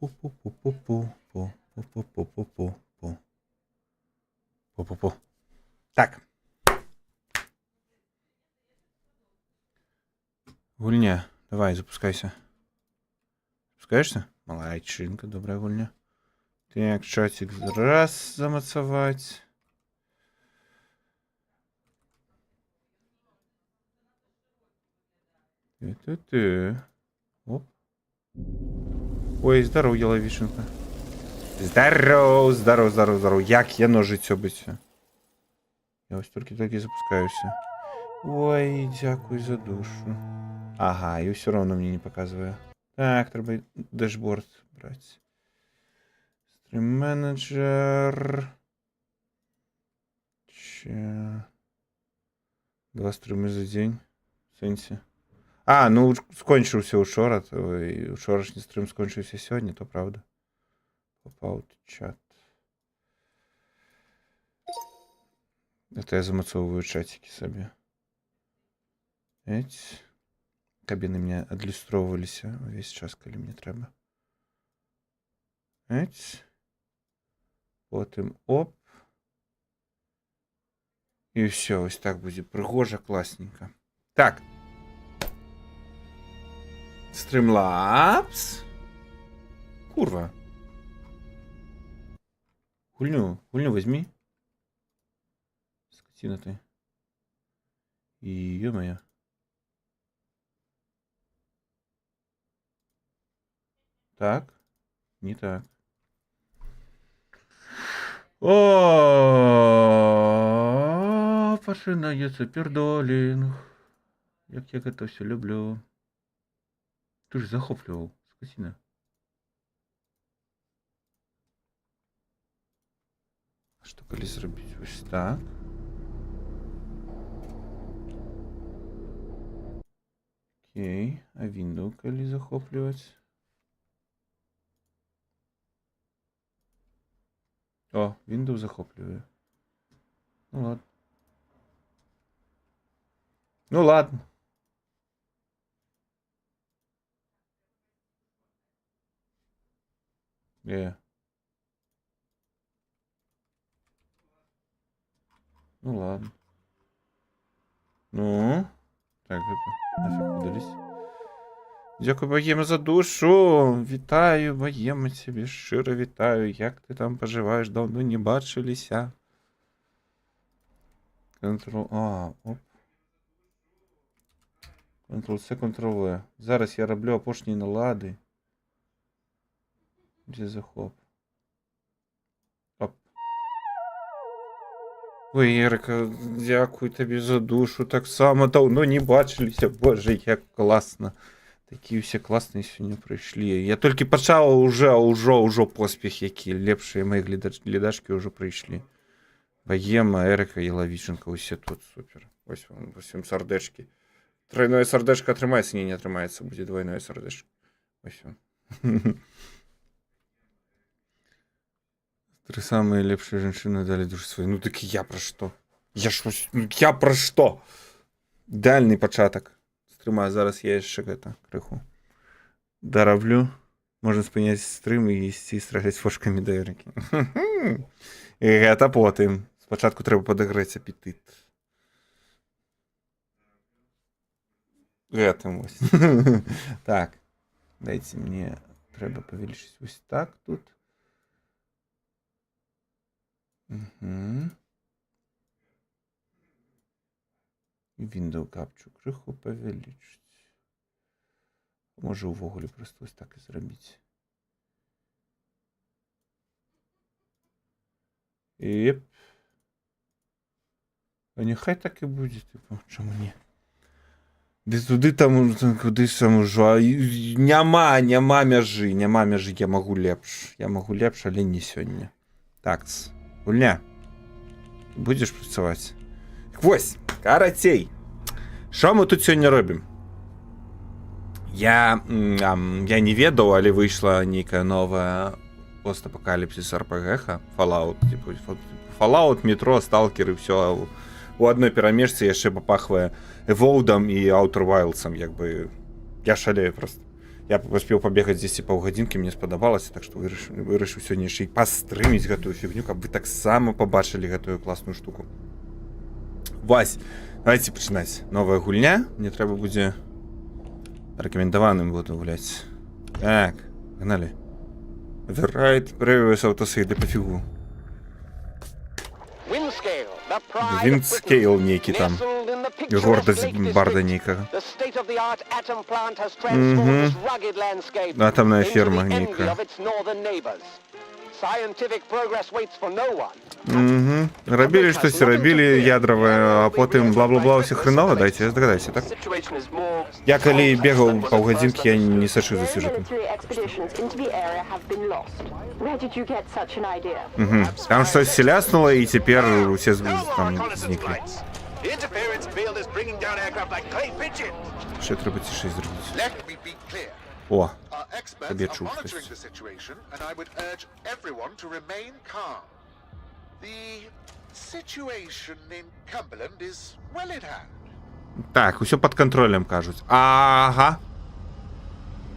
Пу-пу-пу-пу-пу. Так. Гульня, давай, запускайся. Запускаешься? Молодчинка, добрая гульня. Так, чатик раз замацовать. Ты. Оп. Ой, здорово, яловишенка. Здорово. Як яно життя биться. Я ось тільки запускаюся. Ой, дякую за душу. Ага, и все равно мне не показывает. Так, треба дашборд брать. Стрим менеджер. 2 стримы за день. Сенсі. А, ну скончився учора. Учорашній стрим скончився сьогодні, то правда. Попав чат. Это я замацовываю чатики себе. Эть. Кабины мне адлюстровывались весь час, коли мне треба. Эть. Потім оп. І все, ось так буде пригожа, класненько. Так. Streamlabs. Курва. Гульню возьми. Скотина ты. И ё-моё. Так. Не так. О, починається пердолінг. Як я это все люблю. Ты же захоплював, скотина. Что коли зробити ось так? Окей, а Windows коли захоплювати? О, Windows захоплює. Ну ладно. Ну ладно. Ну ладно. Ну. Так, это нафиг удались. Дякую, Богема, за душу. Вітаю, Богема, тебе щиро вітаю. Як ти там поживаєш? Давно не бачилися. Ctrl... А, оп. Ctrl-C, Ctrl-V. Зараз я роблю опошні налади. Де захоп? Оп. Ой, Ерика, дякую тобі за душу. Так само давно не бачилися. Боже, як класно. Такі всі класні сьогодні прийшли. Я тільки почав, уже поспіх, які лепші мої глядачки вже прийшли. Богема, Ерика і Лавіченко, усі тут, супер. Ось вам, усім сердечки. Тройное сердечко отримається? Ні, не отримається, буде двойное сердечко. Ось вам. 3 самые лепшие женщины дали душу свою. Ну так я про що? Я про що? Ідеальний початок. Стрима, зараз я ще криху дороблю. Можна спиняти стрим і йти стріляти фошками до Ерики. І це потім. Спочатку треба подогрети апетит. Этим ось. Так. Дайте мені, треба повеличити ось так тут. Угу. Windows капчу криху повеличити. Може увогулі просто ось так і зробити. Єп. А нехай так і буде, типу, чому ні? Десь туди там, кудись там уже. Нема мяжи, я можу лепш, але не сьогодні. Так, гульня. Будеш працювати? Ось, каратей. Що ми тут сьогодні робимо? Я не ведаў, але вийшла нейкая новая постапокаліпсис РПГ-ха. Fallout, типу, Fallout, метро, сталкеры, все у одной перамежцы яшчэ папахвае Evolved'ом і Outer Wilds'ом, як бы. Я шалею просто. Я паспеў пабегаць дзесьці паўгадзінкі, мне спадабалася, так што вырашыў сёння яшчэ і пастрыміць гэтую фігню, каб вы таксама пабачылі гэтую класную штуку. Вась, давайте пачынаць. Новая гульня, мне трэба будзе рэкамендаваным буду гуляць. Так, пагналі. The right previous autosave, да пофігу. Виндскейл нейкі там. Гордость барда нейкага. Атомная ферма нейкая. Рабілі штосьці, рабілі ядравае, а потым бла-бла-бла ўсё хрэнова, дайце, здагадайся, так? Я калі бегаў паўгадзінкі, я не сачыў за сюжэтам. Там штось ляснула, і цяпер усе там зніклі. Ще треба цішэй зробіць. О, табе чуў штось. Так, усё пад кантролем кажуць. Ага.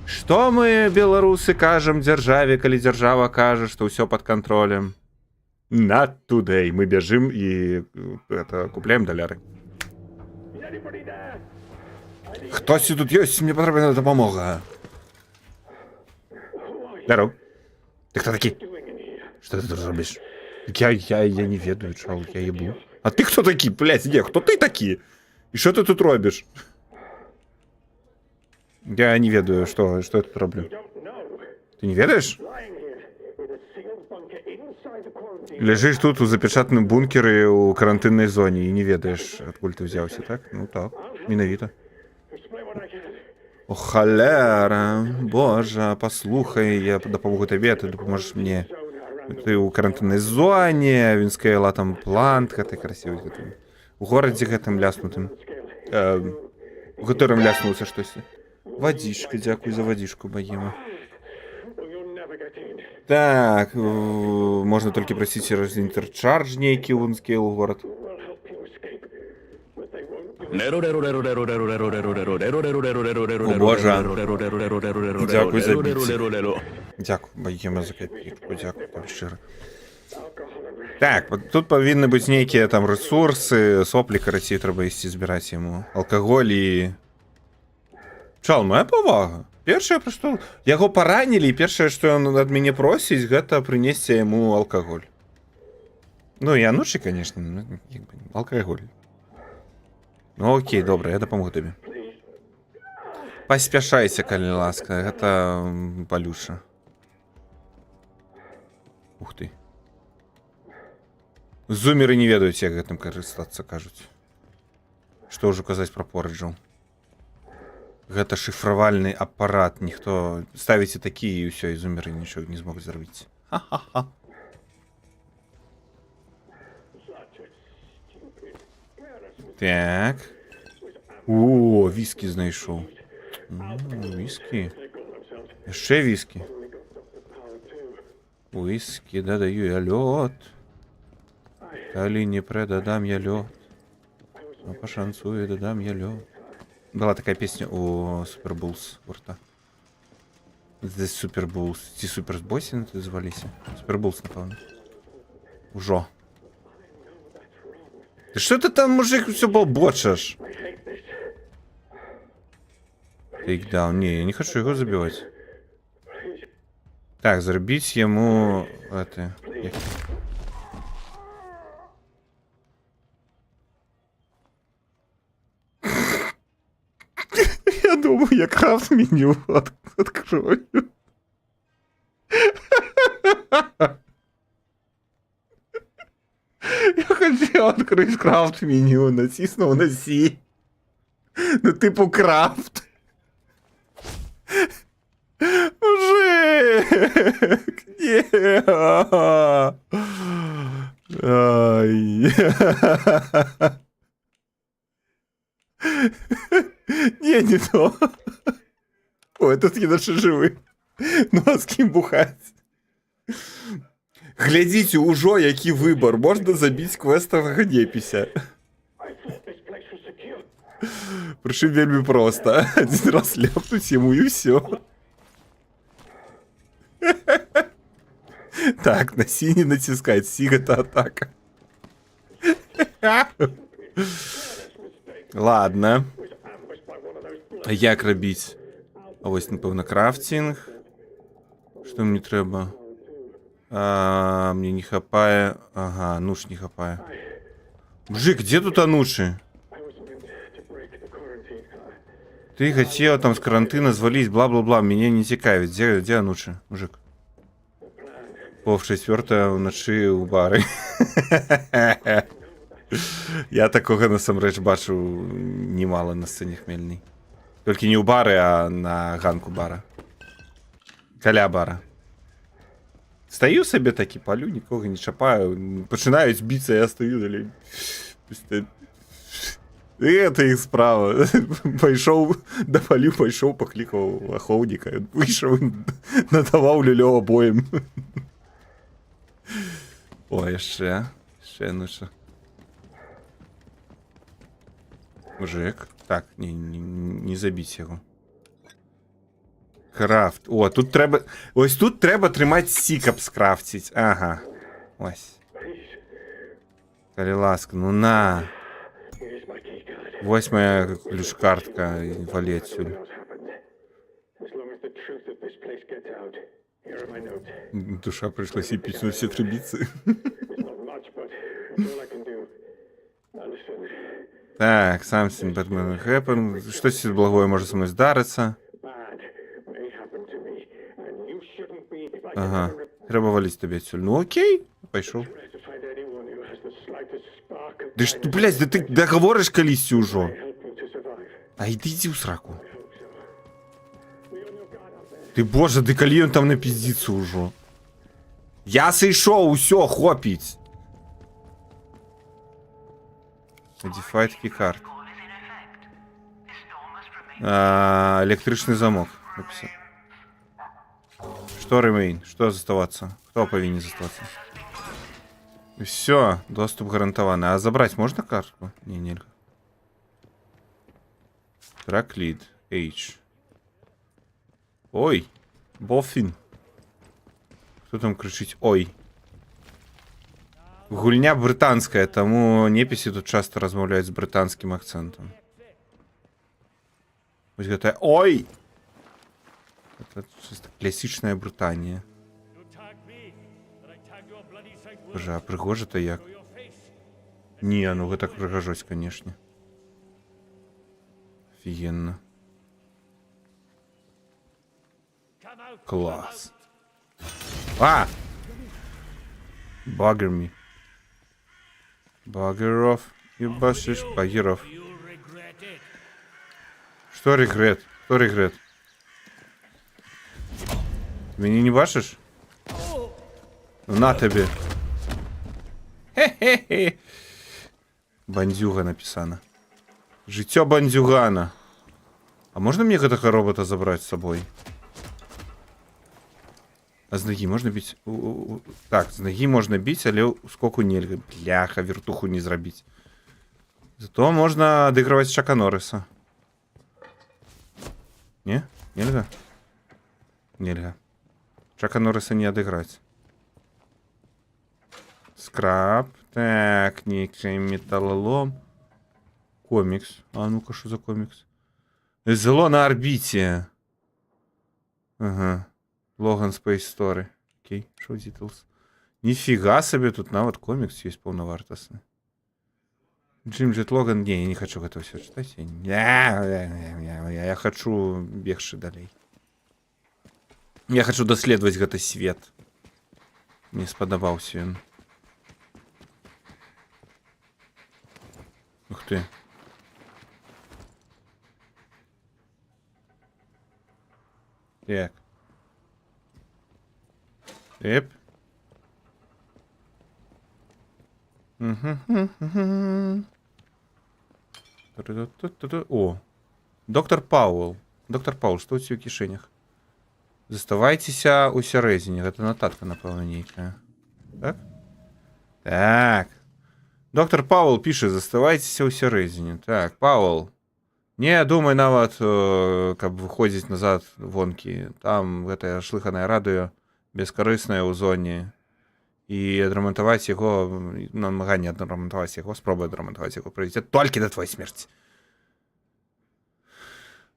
Што мы, беларусы, кажам дзяржаве, калі дзяржава кажа, што ўсё пад кантролем? Not today. Мы бяжым і купляем даляры. Хтосьці тут ёсць, мне патрэбна дапамога. Здоров. Ты хто такі? Што ты тут робіш? Я не ведаю, чал, я ебу. А ты хто такі? Блядь, не, хто ты такі? І що ти тут робиш? Я не ведаю, що я тут роблю. Ти не ведаєш? Лежиш тут у запечатаному бункері у карантинній зоні і не ведаєш, откуль ти взявся, так? Ну так, менавіта. О, холера, боже, послухай, я допомогу тобі, ти допоможеш мені. Ты у карантиннай зоне, Винскейла там плантка, ты красивый. У городе гэтым ляснутым. У которым ляснулся штось. Водичка, дякую за водичку, богема. Так, можно только просить через интерчардж нейкі у Винскейл город. О боже. Дякую за біці. Дякую, богема, за копійку, дякую, там щиро. Так, тут павінны быць нейкія там ресурсы, соплі, карацей, трэба ісці збіраць яму. Алкаголь і... Чал, моя павага. Першае, што... Яго паранілі, і першае, што ён ад мяне просіць, гэта прынесці яму алкаголь. Ну, і анучы, конечно, алкаголь. Ну, окей, добра, я дапамогу табе. Паспяшайся, калі ласка, гэта балюша. Ух ты. Зумеры не ведаюць, як гэтым карыстацца, кажуць. Што ўжо казаць пра Порыджаў. Гэта шыфравальны апарат, ніхто... Ставіце такі і ўсё, і зумеры нічога не змогуць зрабіць. Ха-ха-ха. Так. О, віскі знайшоў. Віскі. Яшчэ віскі. Віскі, дадаю я лёд. Калі не предадам я лёд. Но пашанцуе, дадам я лёд. Была такая песня у Супербулс гурта. The Супербулс. Ці Супербосі называліся? Супербулс, напэўна. Ужо. Ты что ты там, мужик, все болбочешь? Тейкдаун. Не, я не хочу его забивать. Так, зарубить ему... Это... Я думаю, я крафт меню открою. Я хотел открыть крафт меню, натиснул на C. Ну типу крафт. Мужик! Не! Ай. Не то. Ой, тут є наші живі. Ну а з ким бухать? Глядзіце, ужо які выбор. Можна забіць квеставага непіся. Прычым вельмі проста. Один раз ляпнуць яму і ўсё. Так, на синий натискать. Сиг это атака. Ладно. Як робіть? А ось, напевно, крафтинг. Що мені треба? Мені не хапає. Ага, Ануш не хапає. Мужик, где тут Ануши? Ты хотел там с карантина звалить, бла-бла-бла. Меня не цікавить. Где Ануши, мужик? Пов 4 вночі у бари. Я такого насамрэч бачу немало на сцені Хмельний. Тільки не у бари, а на ганку бара. Каля бара. Стою собі таки, палю, нікого не чапаю. Починають битися, я стою далі. Это их справа. Пойшов, допалю, пойшов, покликав оховника. Вийшов, надавав люльо обоїм. Ой, ще ну що. Мужик. Так, не забіть його. Крафт. О, тут треба... Ось тут треба тримати сікап скрафтить. Ага. Ось. Коли ласка, ну на. Ось моя ключ-картка. Вали отсюда. Душа пришлась эпично все трубицы. Так, something Batman happen. Что сейчас благое может со мной здариться? Ага. Треба валить тебе отсюда. Ну окей, пошел. Да что, блядь, да ты договоришь колись уже. А иди в сраку. Ты, боже, да коли он там напиздится уже. Я сойшов, усё, хопить. Modified keycard. Электричный замок. Написал. Что remain? Что заставаться? Кто повинен заставаться? Все, доступ гарантованный. А забрать можно карту? Не, нельзя. Траклид. H. Ой. Бофин. Кто там кричить? Ой. Гульня британская, тому неписи тут часто размовляют с британским акцентом. Ой! Это чисто классичная Британия. Боже, а пригоже-то як? Не, ну вы так пригожусь, конечно. Офигенно. Класс. А! Bugger me. Bugger off. Ебашишь, bugger off. Что регрет? Кто регрет? Меня не башишь? На тебе. Хе-хе-хе. Бандюга написано. Життя бандюгана. А можно мне этого робота забрать с собой? А с ноги можно бить? Так, с ноги можно бить, але сколько нельга. Бляха, вертуху не зробить. Зато можно доигрывать Чака Норриса. Не? Нельга? Нельга. Чака Норриса не отыграть. Скраб. Так, некий металлолом. Комикс. А ну-ка, что за комикс? Зло на орбите. Ага. Логан Space Story. Окей, шоу Details. Нифига себе, тут навод комикс есть полновартостный. Джим Джет Логан. Не, я не хочу этого все читать. Я хочу бегши далей. Я хочу доследовать гэты свет. Мне сподобаўся ён. Ух ты. Так. Эп. О. Доктор Пауэлл. Доктор Пауэлл, что у тебя в кишенях? Заставайтеся у сярэзіне. Гэта нататка, напэўна, нейкая. Так? Так. Доктор Пауэлл піша, заставайтеся ў сярэзіне. Так, Пауэлл. Не думай нават, каб выходзіць назад вонкі. Там гэтае шлыханае радыё бескарыснае ў зоне. І адрамантаваць яго, намаганне адрамантаваць яго, спроба адрамантаваць яго прывядзе толькі да твоей смерці.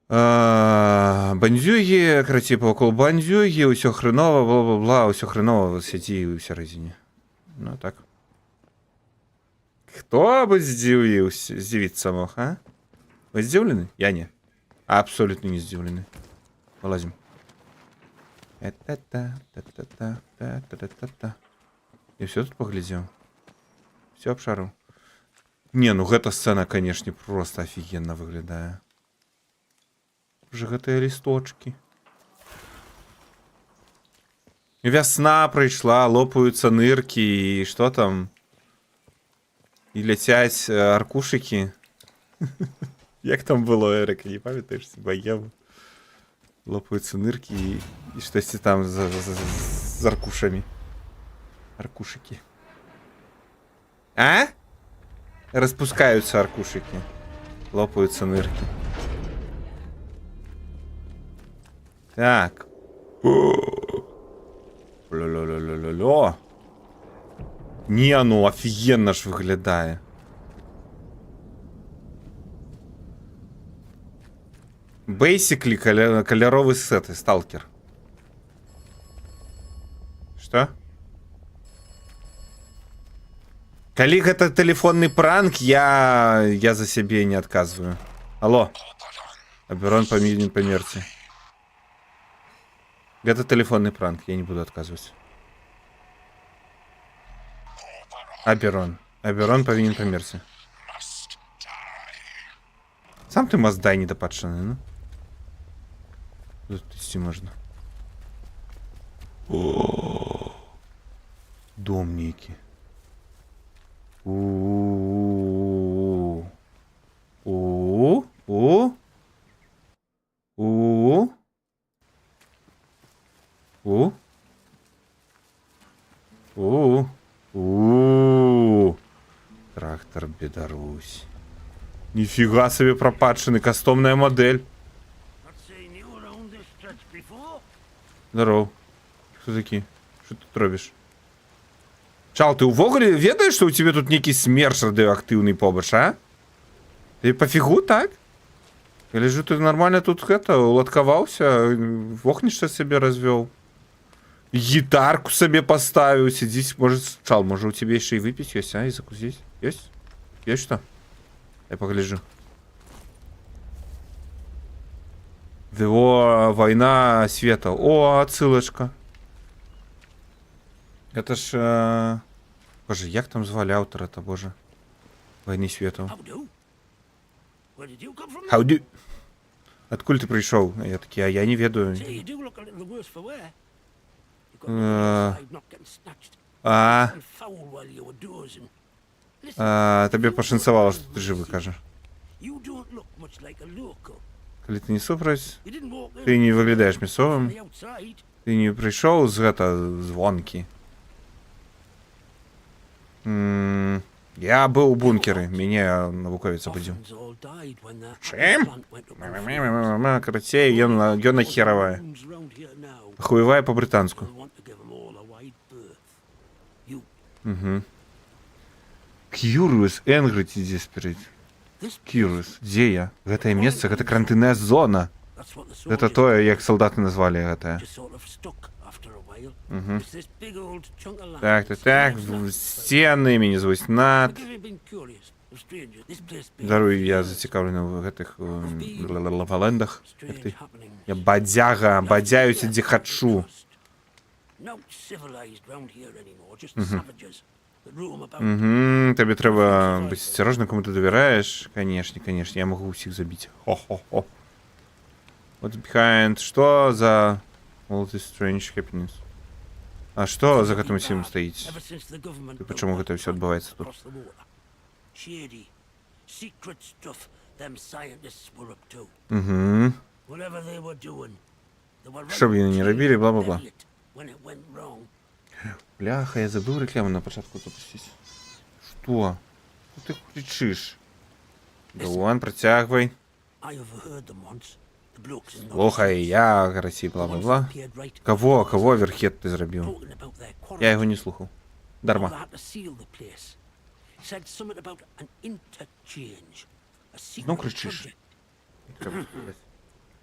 Бандзюгі, карацей, павакол бандзюгі, ўсё хрэнова, бла-бла-бла, ўсё хрэнова, сядзі ў сярэдзіне. Ну, так. Хто бы здзівіцца мог, а? Вы здзіўлены? Я не. Абсолютно не здзіўлены. Вылазім. Та-та-та-та-та-та-та-та-та. Я все тут поглядел. Все обшарил. Не, ну эта сцена, конечно, просто офигенно выглядает. Уже гэтыя листочки. Весна пришла, лопаются нырки и что там? И летять аркушики. Як там было, Эрик, не памятаешь, боем. Лопаются нырки и что-то там за аркушами. Аркушики. А? Распускаются аркушики. Лопаются нырки. Так. Ля-ля-ля-ля-ля-ля. Не, ну офигенно ж выглядает. Basically кольоровый сет и сталкер. Что? Калі гэта телефонный пранк, я за себе не отказываю. Алло. Аберон памятник по мерці. Это телефонный пранк, я не буду отказывать. Аберон. Аберон повинен померці. Сам ты маздай недопадшаный, ну. Тут идти можно. О, домники. У. Трактор Бедарусь. Нифига себе пропадший, кастомная модель. Здорово. Кто такие? Что ты тут робишь? Чал, ты увогуле ведаешь, что у тебя тут некий смерч радиоактивный побач, а? Ты пофигу, так? Или же ты нормально тут это, уладковался, вогнище себе развел? Гитарку себе поставил, сидись, может, Чал, может у тебя еще и выпить есть, а? И закусить? Есть? Есть что? Я погляжу. О, война света. О, отсылочка. Это ж... Боже, як там звали автора, это, боже. Войны свету. How do... Откуда ты пришел? Я такие, а я не ведаю. Тебе пошанцевало, что ты живы, кажешь. Коли ты не супраць, ты не выглядаешь мясовым, ты не пришел з гэта звонки. Я был у бункеры, меня навуковец обудил. Чем? Карацей, ёна херовая. Хуевая по-британску. Угу. Curious, Angry Desperate. Curious, где я? Гэтае месца, гэта карантынная зона. Это то, як солдаты назвали гэта. Угу. Так, стены, меня зовут Над. Даруй, я зацікаўлены ў гэтых лавалендах. Я бадзяга, бадзяюся, дзе хачу. Тебе трэба быць асцярожным, кому ты давяраеш. Конечно, конечно, я могу усіх забіць. Хо-хо-хо. What's behind? Что за all this strange happenings? А что за гэтым усім стаіць? І пачаму гэта ўсё адбываецца тут? Угу. Што б яны не рабілі, бла-бла-бла. Бляха, я забыл рекламу на початку запустить. Что? Что ты кричишь? Давай, протягивай. Слухай, я, карасі, бла-бла-бла. Кого Верхет ты зарабил? Я его не слухал. Дарма. All that to seal the place. Said something about an interchange. A Ну, secret кричиш. project.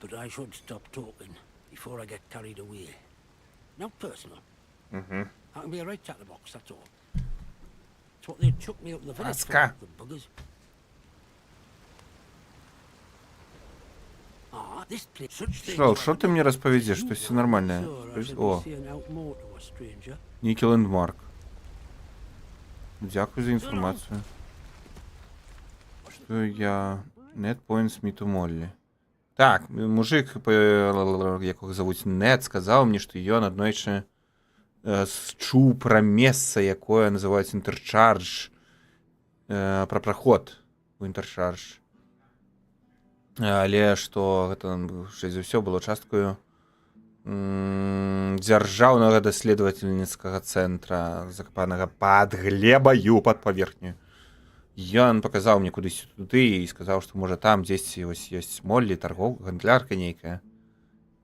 But I should stop talking before I get carried away. Not personal. I can be a right chatterbox, that's all. It's what they took me up the village for, Ласка. the buggers. Ah, this place, such things Шрал, like что ты that. мне расповедешь, что You все are нормально? sure I should be О, saying out more to a stranger. Никел энд Марк. Дякую за інформацію. Що я... Нет Point Сміту Моллі. Так, мужик, якого зовуть Нет, сказав мені, що ён аднойчы чуў пра месца, якое называецца Інтэрчардж, пра праход у Інтэрчардж. Але што гэта, хутчэй за ўсё, было часткаю дзяржаўнага даследавальніцкага цэнтра, закапанага пад глебаю, пад паверхню. Ён паказаў мне кудысьці туды і сказаў, што можа там дзесьці вось ёсць Моллі, гандлярка нейкая.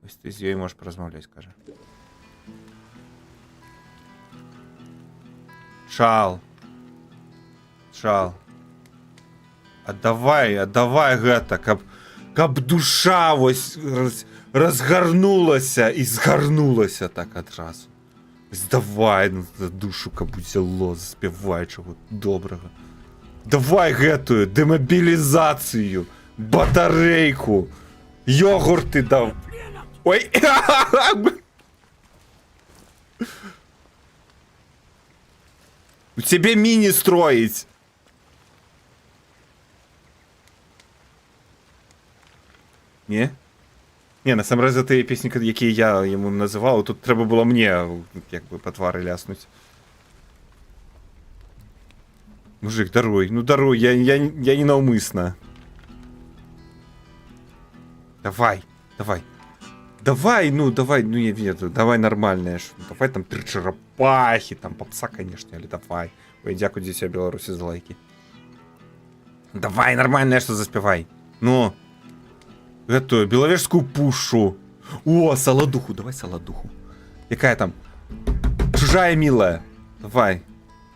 Вось ты з ёй можаш паразмаўляць, кажа. Чал. Аддавай гэта, каб душа вось разгарнулася і згарнулася так адразу. Давай на душу, каб узяло, заспявай чаго добрага. Давай гэтую дэмабілізацыю, батарэйку, йогурты даў. Ой! У цябе міні строіць. Не? Не, насамрэч за тыя песні, якія я яму называў, тут трэба было мне як бы па твары ляснуць. Мужик, даруй, ну даруй, я не наўмысна. Давай, ну я ведаю, давай нормальное, давай там 3 чарапахи, там попса, конечно, але давай. Ой, дзякуй дзіця Беларусі за лайки. Давай нормальное, что заспявай. Ну, гэтую беловежскую пушу. О, саладуху, давай саладуху. Якая там? Чужая милая. Давай.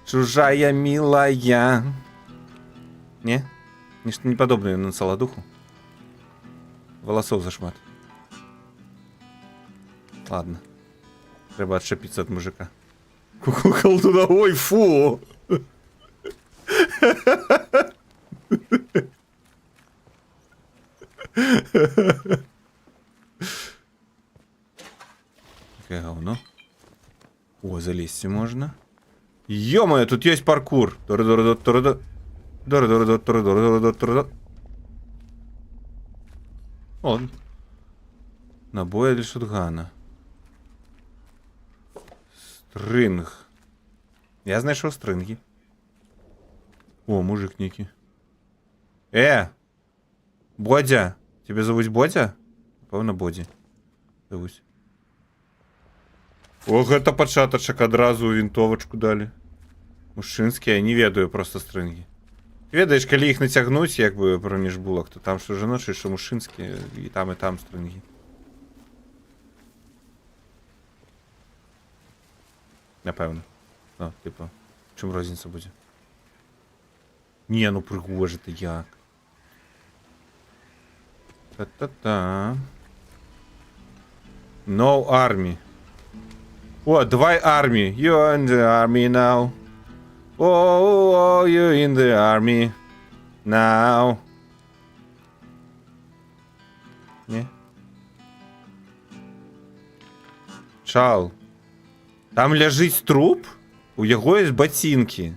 Чужая милая. Не? Нешта не падобнае на саладуху. Волосов зашмат. Ладно. Трэба отшепиться от мужика. Кукукал туда. Ой, фу! Какое говно. О, залезть можно. Ё-моё, тут есть паркур. Он. Набои для шотгана. Стринг. Я знайшов стринги. О, мужик некий. Бодя. Тебе зовут Бодя? Певно, Боді. Зовуть. О, гэта пачатачак, адразу вінтовачку далі. Мужчынскія, я не ведаю просто стринги. Ведаеш, калі іх нацягнуць, як бы праміж булак, то там што жаночыя, што мужчынскія, і там стринги. Напэўна. Ну, типа, чым розніца будзе? Не, ну прыгожа ты як. Та-та-та. No army. О, давай army. You're in the army now. Oh, you're in the army now. Не? Чал. Там ляжыць труп, у яго ёсць ботинки.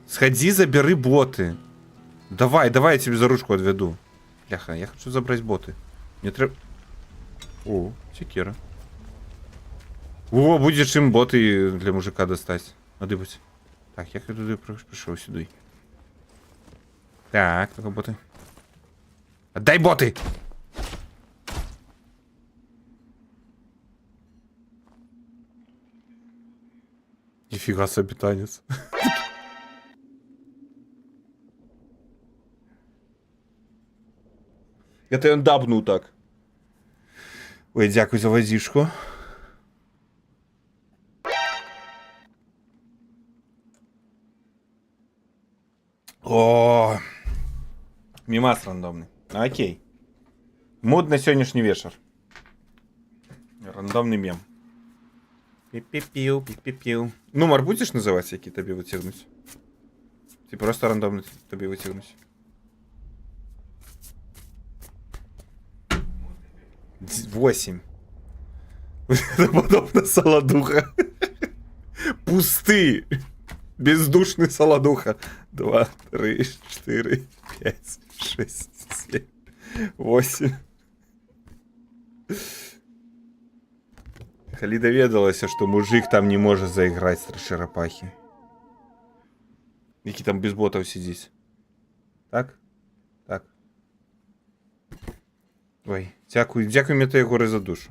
Сходи, забери боты. Давай, я тебе за ручку отведу. Бляха, я хочу забрать боты. Мне треба... О, секера. О, будет чим боты для мужика достать. Надыбать. Так, я туди пришел сюда. Так, как боты? Отдай боты! Нифига себе танец. Это ён дабнуў так. Ой, дзякуй за вазішку. О, мимас рандомный. Окей. Мод на сегодняшний вечер. Рандомный мем. Пи-пи-пиу, пи-пи-пиу. Номер будешь называть, який тобі витягнуть? Ти просто рандомно тобі витягнуть. 8. Это подобно солодуха. Пусты. Бездушный солодуха. 2, 3, 4, 5, 6, 7, 8. Калі даведалася, что мужик там не может заиграть с черепахи. Які там без ботов сидіць. Так? Так. Ой, дякую Метеогори за душу.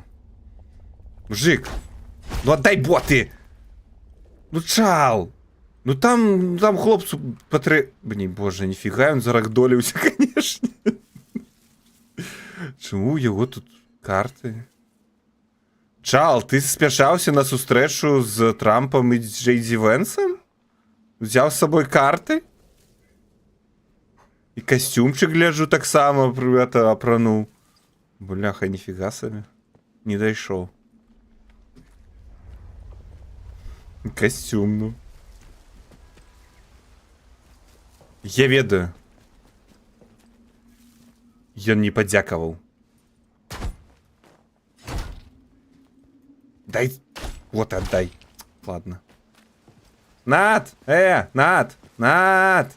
Мужик! Ну отдай боты! Ну чал! Ну там хлопцу Блін, боже, ніфіга, він зарагдолівся, конечно. Чому у його тут карти? Чал, ти спішався на зустрічу з Трампом і Джей Ді Венсом? Взяв з собою карти? І костюмчик, гляджу, так само опранув. Бляха, ніфіга собі. Не дійшов. Костюм, ну. Я ведаю. Ён не подякаваў. Дай. Вот отдай. Ладно. Над! Над! Над!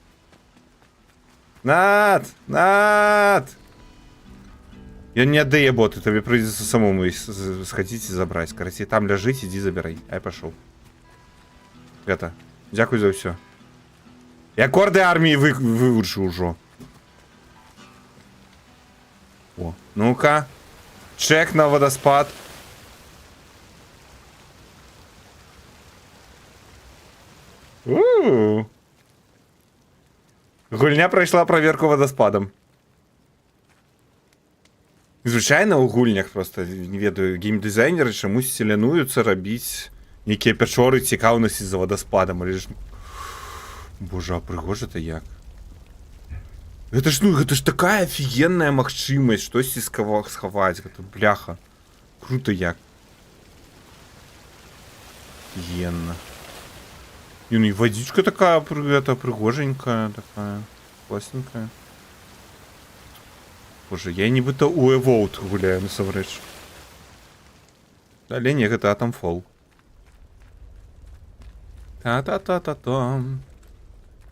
Над! Над! Ён не аддае боты, табе прыйдзецца самому схадзіць і забраць. Карацей, там ляжыць, ідзі забірай. А я пашоў. Гэта. Дзякуй за ўсё. Я акорды арміі вывучыў ужо. О, ну-ка. Чек на водоспад. Гульня пройшла проверку водоспадом. Звычайна ў гульнях просто, не ведаю, геймдизайнеры чамусь селянуюцца рабіць нейкія пячоры цікаўнасці за водоспадом. Але ж... Боже, а прыгожа-то як? Гэта ж такая офігенная магчымасць штосьці схаваць. Гэта бляха. Круто як. Офігенна. И ну и водичка такая, это пригоженькая, такая классненькая. Боже, я нібыта у Evolt гуляю, насамрэч. Але не, гэта Atomfall. Та-та-та-та-там.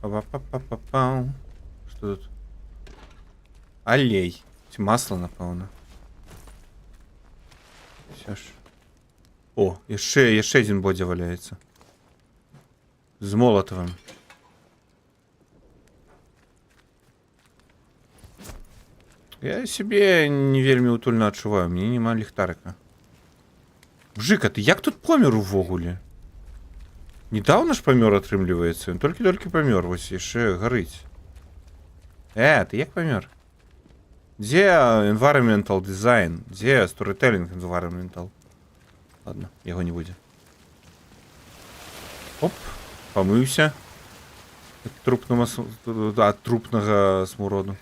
Па-па-па-па-па. Что тут? Аллей. Масло, напэўна. Все ж. О, яшчэ адзін бодзя валяецца. З Молотовым. Я себе не вельмі утульна адчуваю, мне няма ліхтарыка. Мужик, а ты як тут помер увогуле? Недавно ж памёр, атрымліваецца. Ён толькі памёр, вось яшчэ гарыць. Ты як памёр? Дзе environmental design? Дзе storytelling environmental? Ладно, яго не будзе. Оп. Помыўся ад трупнага смуроду.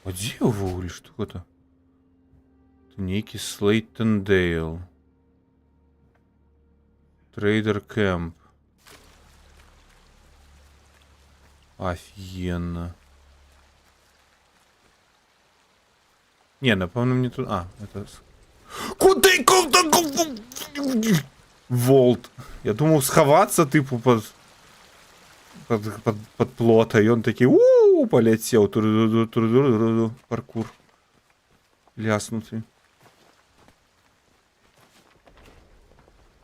А дзе ўвогуле што гэта? Нейкі Слейтендейл. Трейдер Кэмп. Офігенна. Не, напэўна мне тут... это... Куды? Волт. Я думал сховаться типу под плота, и он таки полетел. Паркур. Ляснутый.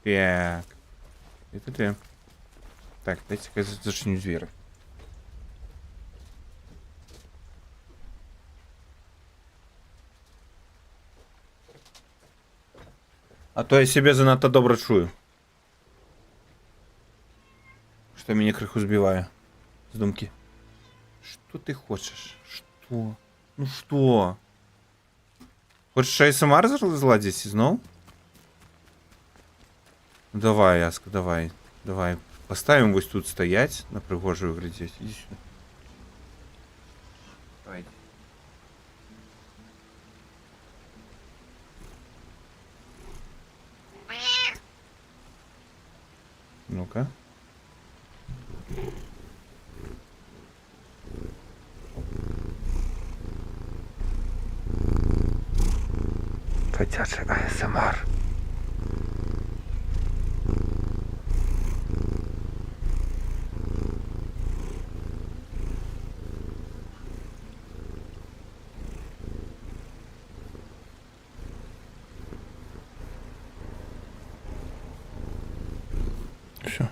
Так. Это ты. Так, дайте-ка я зачиню дверь. А то я себе занадто добра чую. Что меня крыху сбиваю с думки. Что ты хочешь? Что? Ну что? Хочешь ASMR зладить, знов? Давай, Яска, давай. Давай. Поставим вось тут стоять, на пригожую глядеть. Иди сюда. Давай. Ну-ка. Котячий АСМР. Все.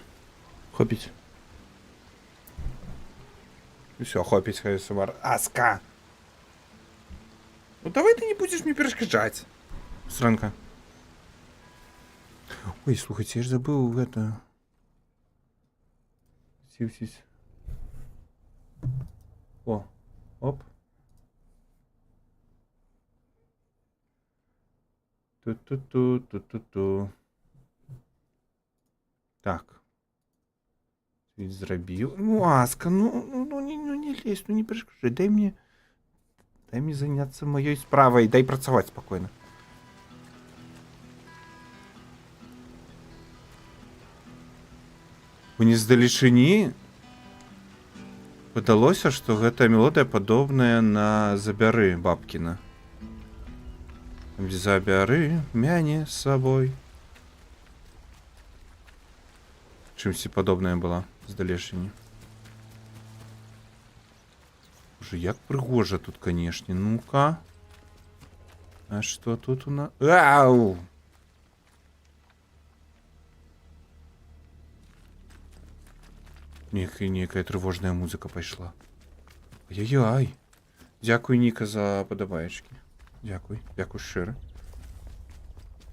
Хопить. Все, хопить АСМР. Аска! Ну давай ты не будешь мне перешкоджать. Сранка. Ой, слухайте, я ж забыл это... Сись. О, оп. Ту-ту-ту. Так. Ведь зрабіў. Ну, Аска, ну не лезь, ну не перешкоджай. Дай мне заняться моей справой. Дай працаваць спокойно. Мне здалечыні падалося, што гэтая мелодыя падобная на «Забяры» Бабкіна. «Забяры мяне з сабой». Чымсьці падобная была здалечыні. Боже, як прыгожа тут, канешне. Ну-ка. А што тут у нас? Ау! Некая трывожная музыка пайшла. Ай-яй-яй. Дзякуй, Ніка, за падабаечкі. Дзякуй шчыра.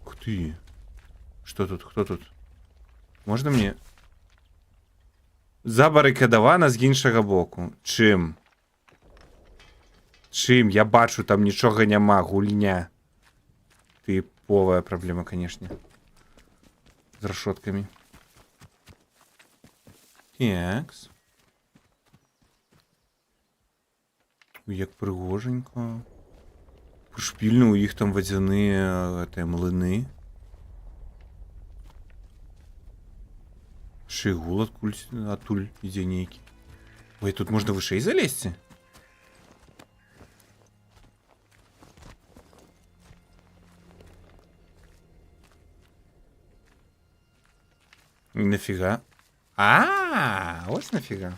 Ух ты. Што тут? Хто тут? Можна мне? Забарыкадавана з іншага боку. Чым? Я бачу, там нічога няма, гульня. Тыповая праблема, канешне. З рашоткамі. Такс. Як прыгоженька. Шпільна, у іх там вадзяныя млыны. Шыгул адтуль ідзе нейкі. Ой, тут можна вышэй залезці? Нафіга? Ось нафіга.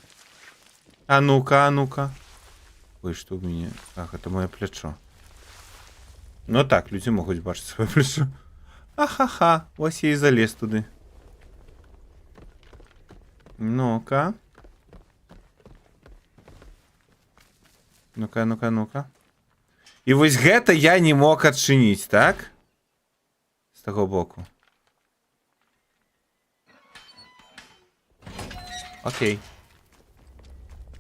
А ну-ка. Ой, што ў мяне? Ах, это моё плячо. Ну так, людзі могуць бачыць сваё плячо. Ахаха, ось я і залез туды. Ну-ка. Ну-ка. І вось гэта я не мог адчыніць, так? З таго боку. Окей.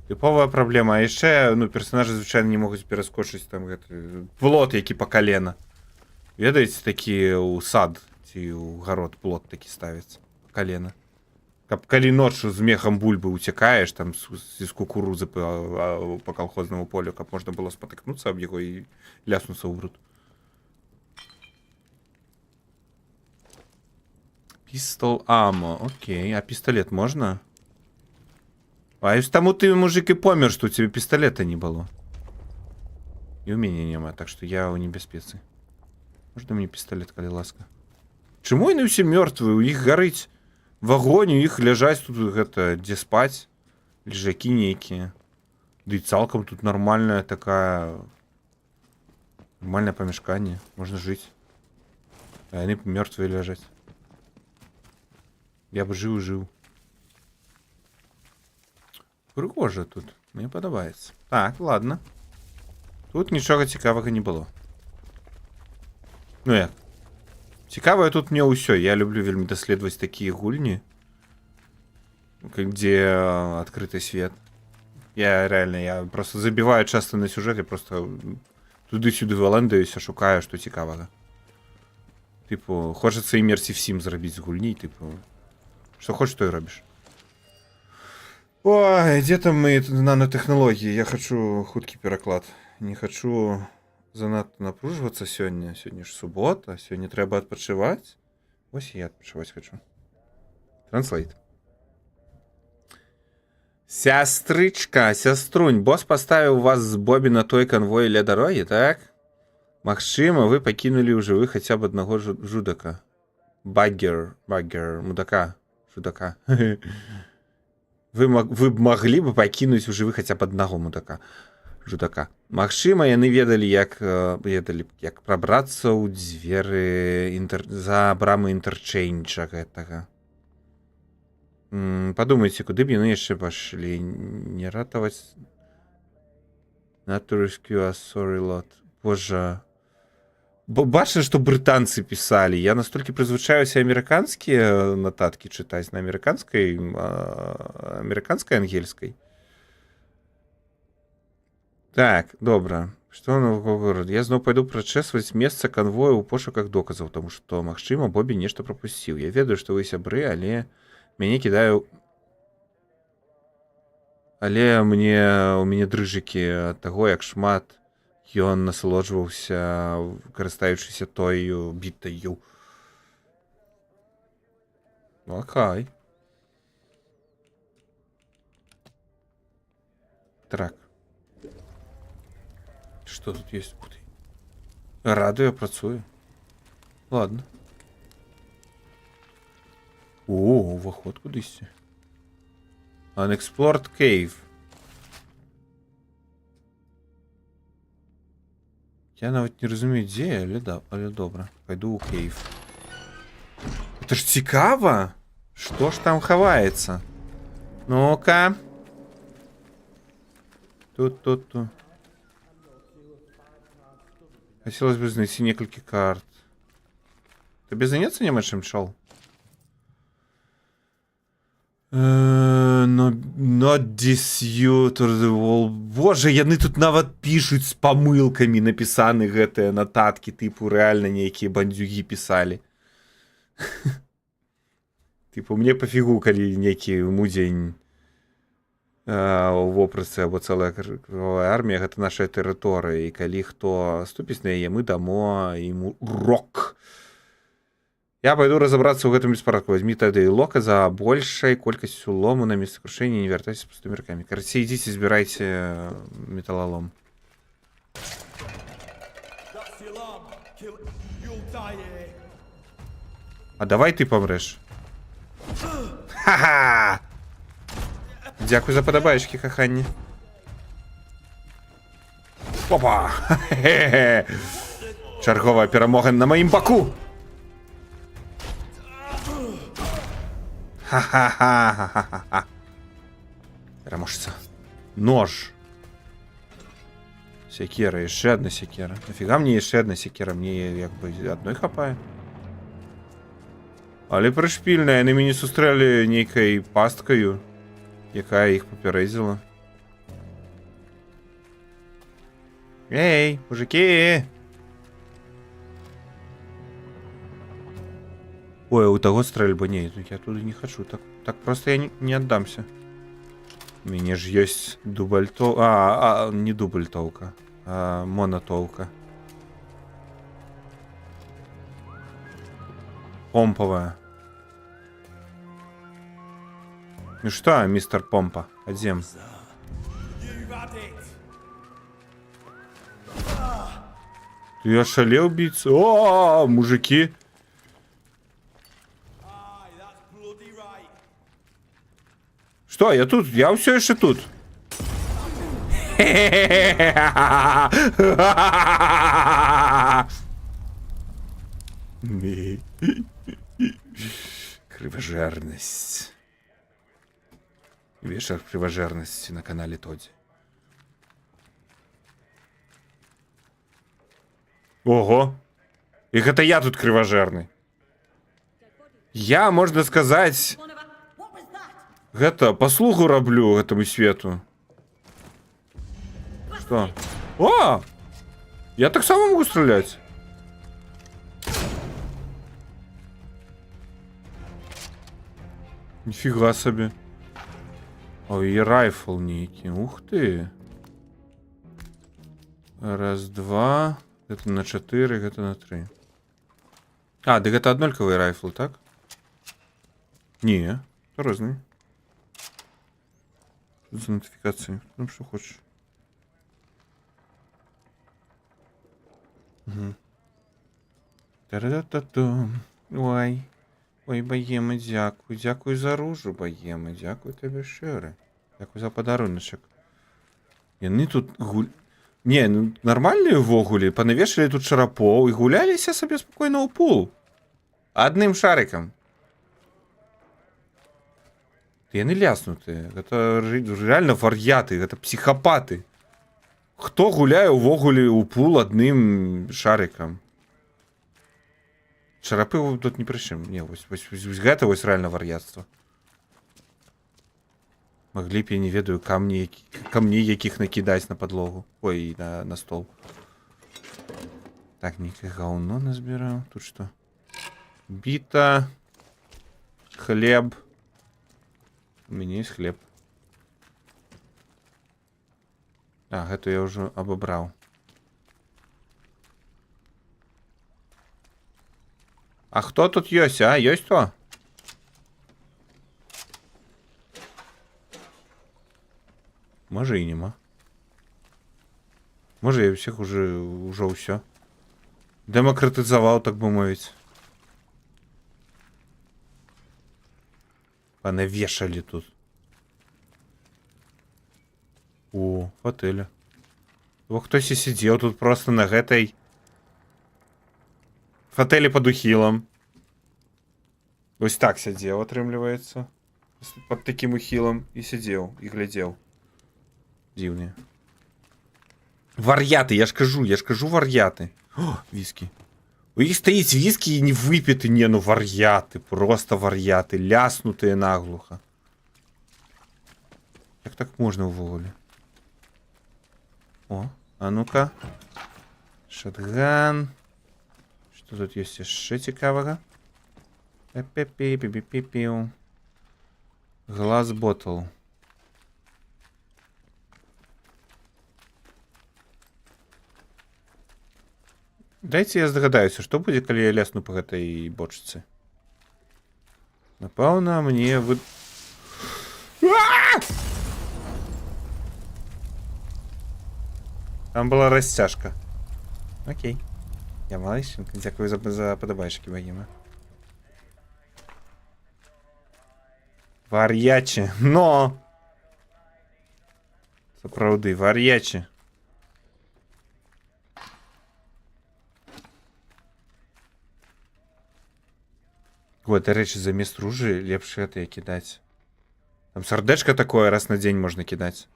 Тыповая праблема. А яшчэ, ну, персонажы звычайна не могуць пераскочыць там гэты плот, які па калена. Ведаеце, такі ў сад ці ў гарод плот такі ставіцца. Калена. Каб калі ноччу з мехам бульбы уцякаеш там з кукурузы па калхознаму полю, каб можна было спатыкнуцца аб яго і ляснуцца ў бруд. Пістол амо. Окей. А пісталет можна? А таму ты, мужик, і помер, што ў цябе пісталета не было. І ў мяне няма, так што я ў небяспецы. Можна мне пісталет, калі ласка? Чаму яны ўсе мёртвыя? У іх гарыць вагонь, у іх ляжаць тут гэта, дзе спаць, лежакі нейкія. Ды і цалкам тут нормальная такая... Нормальнае памяшканне, можна жыць. А яны мёртвыя ляжаць. Я б жыў. Прыгожа тут, мне падабаецца. Так, ладно. Тут нічога цікавага не было. Ну як? Цікавае тут мне ўсё. Я люблю вельмі даследаваць такія гульні, дзе адкрыты свет. Я просто забіваю часто на сюжэт, я просто туды-сюды валандаюся, шукаю, што цікавага. Тыпу, хочацца Immersive Sim зрабіць з гульні, тыпу, што хочаш, то і робіш. Ой, где там мои нанотехнологии? Я хочу хуткий переклад. Не хочу занадто напруживаться сёння. Сёння ж субота, сёння трэба адпачываць. Вось і я адпачываць хочу. Транслейт. Сястрычка, сяструнь, босс поставіў вас з Бобі на той канвой ля дарогі, так? Магчыма, вы пакінулі ў жывых хаця б аднаго жудака. Баггер, мудака, жудака. Вы б маглі бы пакінуць у жывых хаця б аднаго мудака. Жудака. Магчыма, яны ведалі, як прабрацца ў дзверы за брамы інтэрчэйнджа гэтага. Падумайце, куды б яны яшчэ пашлі. Не ратаваць... Not to rescue a sorry lot. Божа... Бачна, што брытанцы пісалі. Я настолькі прызвычаюся амерыканскія нататкі чытаць на амерыканскай ангельскай. Так, добра. Што навокал горад? Я зноў пайду прачэсваць месца канвою ў пошуках доказаў, таму што, магчыма, Бобі нешта прапусціў. Я ведаю, што вы сябры, але мяне кідаю... Але у мяне дрыжыкі ад таго, як шмат ён насалоджваўся, карыстаючыся тою бітаю. Окей. Так. Что тут есть? Ух ты. Радыё працуе. Ладно. О, уваход кудысьці. Unexplored cave. Я нават не разумею, дзе, але добра. Пайду ў кейв. Это ж цікава! Што ж там хаваецца? Ну-ка. Тут. Хотелось бы знайти некалькі карт. Табе заняцца няма чым, чол? Not disute the wall. Боже, яны тут нават пішуць з памылкамі напісаны гэтыя нататкі, тыпу рэальна нейкія бандзюгі пісалі. Тыпу, мне пафігу, калі нейкі мудзень у вопратцы або цэлая армія, гэта наша тэрыторыя, і калі хто ступіць на яе, мы дамо ему рок. Я пойду разобраться в этом беспорядку. Возьми тогда и лока за большей колькостью лому на место крушения и не вертайтесь пустыми руками. Короче, идите, собирайте металлолом. А давай ты помрешь. Ха-ха! Дякую за подобаечки, каханні. Опа! Хе-хе! Чергова перемога на моїм баку! Ха-ха-ха-ха-ха-ха. Переможця. Нож. Секера, еще одна секера. Нафига мне еще одна секера? Мне якби одной хапає. Але пришпільна, яны мені сустрэлі нейкай пасткаю, якая іх папярэдзіла. Эй, мужики! Ой, у того стрельба не, я туда не хочу. Так просто я не отдамся. У меня же есть дубльтовка. Не дубльтовка, а монотовка. Помповая. Ну что, мистер Помпа, одем. Ты ошалел биться? О, мужики! Что, я тут? Я все еще тут. Кривожерность. Вечер кривожерности на канале Тодди. Ого! Их это я тут кривожерный. Я, можно сказать... Гэта, паслугу раблю этому свету. Что? О! Я так само могу стрелять. Нифига себе. Ой, і райфл нейкі. Ух ты. Раз, два. Гэта на 4, гэта на 3. А, дык гэта аднолькавыя райфлы, так? Не, розны. Тут за нотыфікацыі. Ну, што хочаш. Угу. Та-ра-та-та-та. Ой. Ой, баема, дзякуй. Дзякуй за ружу, баема. Дзякуй табе шчыра. Дзякуй за падаруначак. Яны тут Не, ну нармальныя ўвогуле. Панавешалі тут чарапоў і гуляліся сабе спакойна ў пул. Адным шарыкам. Яны ляснутыя. Гэта реально вар'яты, гэта псіхапаты. Хто гуляе ўвогуле ў пул адным шарыкам? Чарапы тут не прычым. Не, вось гэта вось реально вар'ятства. Маглі б, я не ведаю, камней якіх накідаць на падлогу. Ой, на стол. Так, нейкае гаўно назбіраў. Тут што? Біта. Хлеб. У мяне есть хлеб. А, гэту я ўжо абабраў. А хто тут ёсць, а? Ёсць хто? Можа і нема. Можа я ўсіх уже ўсё. Дэмакратызаваў, так бы мовіць. Панавешалі тут. О, фатэля. О, хтось і сидзеў тут просто на гэтай фатэлі пад ухілам. Вось так сядзеў, атрымліваецца. Пад такім ухілам і сядзеў, і глядзеў. Дзіўныя. Вар'яты, я ж кажу вар'яты. О, віскі. У іх стаіць віскі і не выпіты. Не, ну вар'яты, просто вар'яты. Ляснутыя наглуха. Як так можна ўвогуле? О, а ну-ка. Шатган. Што тут ёсць яшчэ цікавага? Пі-пі-пі-пі-пі-пі. Глаз ботл. Дайце я здагадаюся, што будзе, калі я лясну па гэтай бочцы. Напэўна, мне Там была расцяжка. Окей. Я малайчынка. Дзякую за падабайчыкі, баема. Вар'яче. Но! Сапраўды, вар'яче. Вот, дарэчы, замест ружы лепш гэтае кідаць. Там сардэчка такое раз на дзень можна кідаць.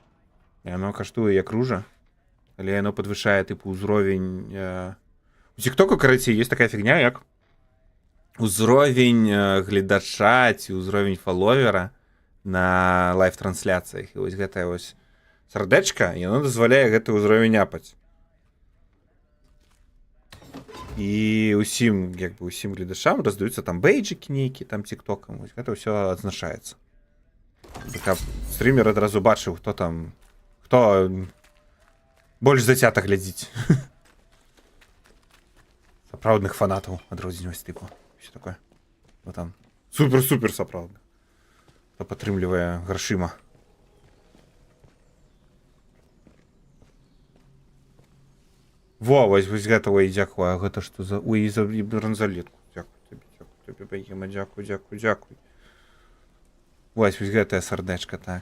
І оно каштуе як ружа. Але яно падвышае тыпу ўзровень... У тиктоку, карацей, ёсць такая фігня, як узровень гледача ці ўзровень фаловера на лайв-трансляцыях. І вось гэтая вось сардэчка, яно дазваляе гэты ўзровень апаць. І усім, як бы, усім гледачам раздаюцца там бейджыкі нейкі, там тиктокам. Вось гэта ўсё адзначаецца. Каб стрімер адразу бачыў, хто там... Хто больш зацята глядзіць. Сапраўдных фанатаў адрозніваць тыпу. Усё такое. Ну там супер-супер сапраўдна. Хто падтрымлівае грашыма. Во, вось гэта, ой, дзякую, а гэта што за... Ой, за бронзалетку. Дзякуй табе, баема, дзякуй. Вось гэтая сардэчка, так.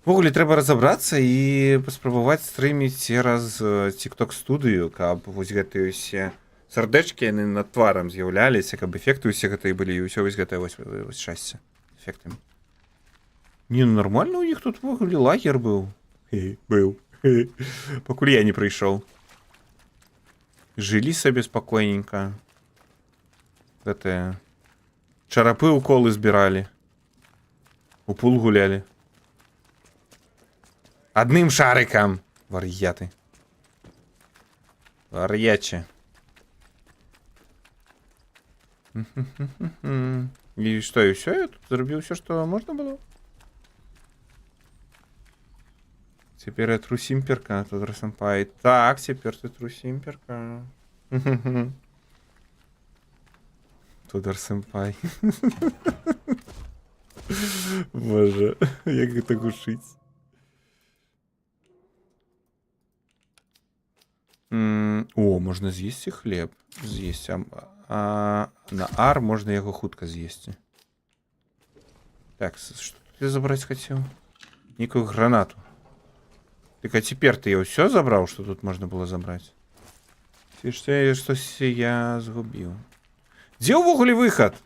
Ввогуле, трэба разабрацца і паспрабаваць стрыміць цераз TikTok студыю, каб вось гэтыя ўсе сардэчкі, яны над тварам з'яўляліся, каб эфекты ўсе гэтыя былі, і ўсё вось гэтае вось шчасце эфектамі. Не, ну нармальна у іх тут ввогуле лагер быў. Быў. Пакуль я не прыйшоў. Жылі сабе спакойненька. Гэтыя чарапы уколы збіралі. У пул гулялі. Адным шарыкам. Вар'яты. Вар'яче. І што, і ўсё? Я тут зрабіў усё, што можна было? Теперь я трусимперка, Тодор Сэмпай. Так, теперь ты трусимперка. Тодор Сэмпай. Боже, як гэта гушыць. О, можна з'есці хлеб. З'есці. А на ар можна яго хутка з'есці. Так, што ты забраць хацеў? Нейкую гранату. Так, а цяпер ты я ўсё забраў, што тут можна было забраць? Ці штось я згубіў? Дзе ўвогуле выхад?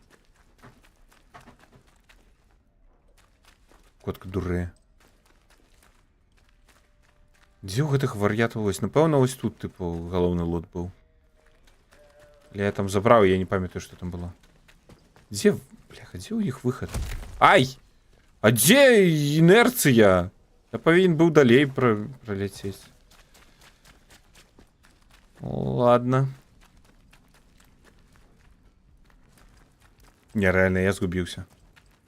Котка дурэ. Дзе ў гэтых вар'ятаў вось? Напэўна, вось тут, тыпу, галоўны лот быў. Але я там забраў, я не памятаю, што там было. Дзе, бляха, дзе ў іх выхад? Ай! А дзе інерцыя? Я павінен быў далей праляцець. Ладно. Не, реально, я згубіўся.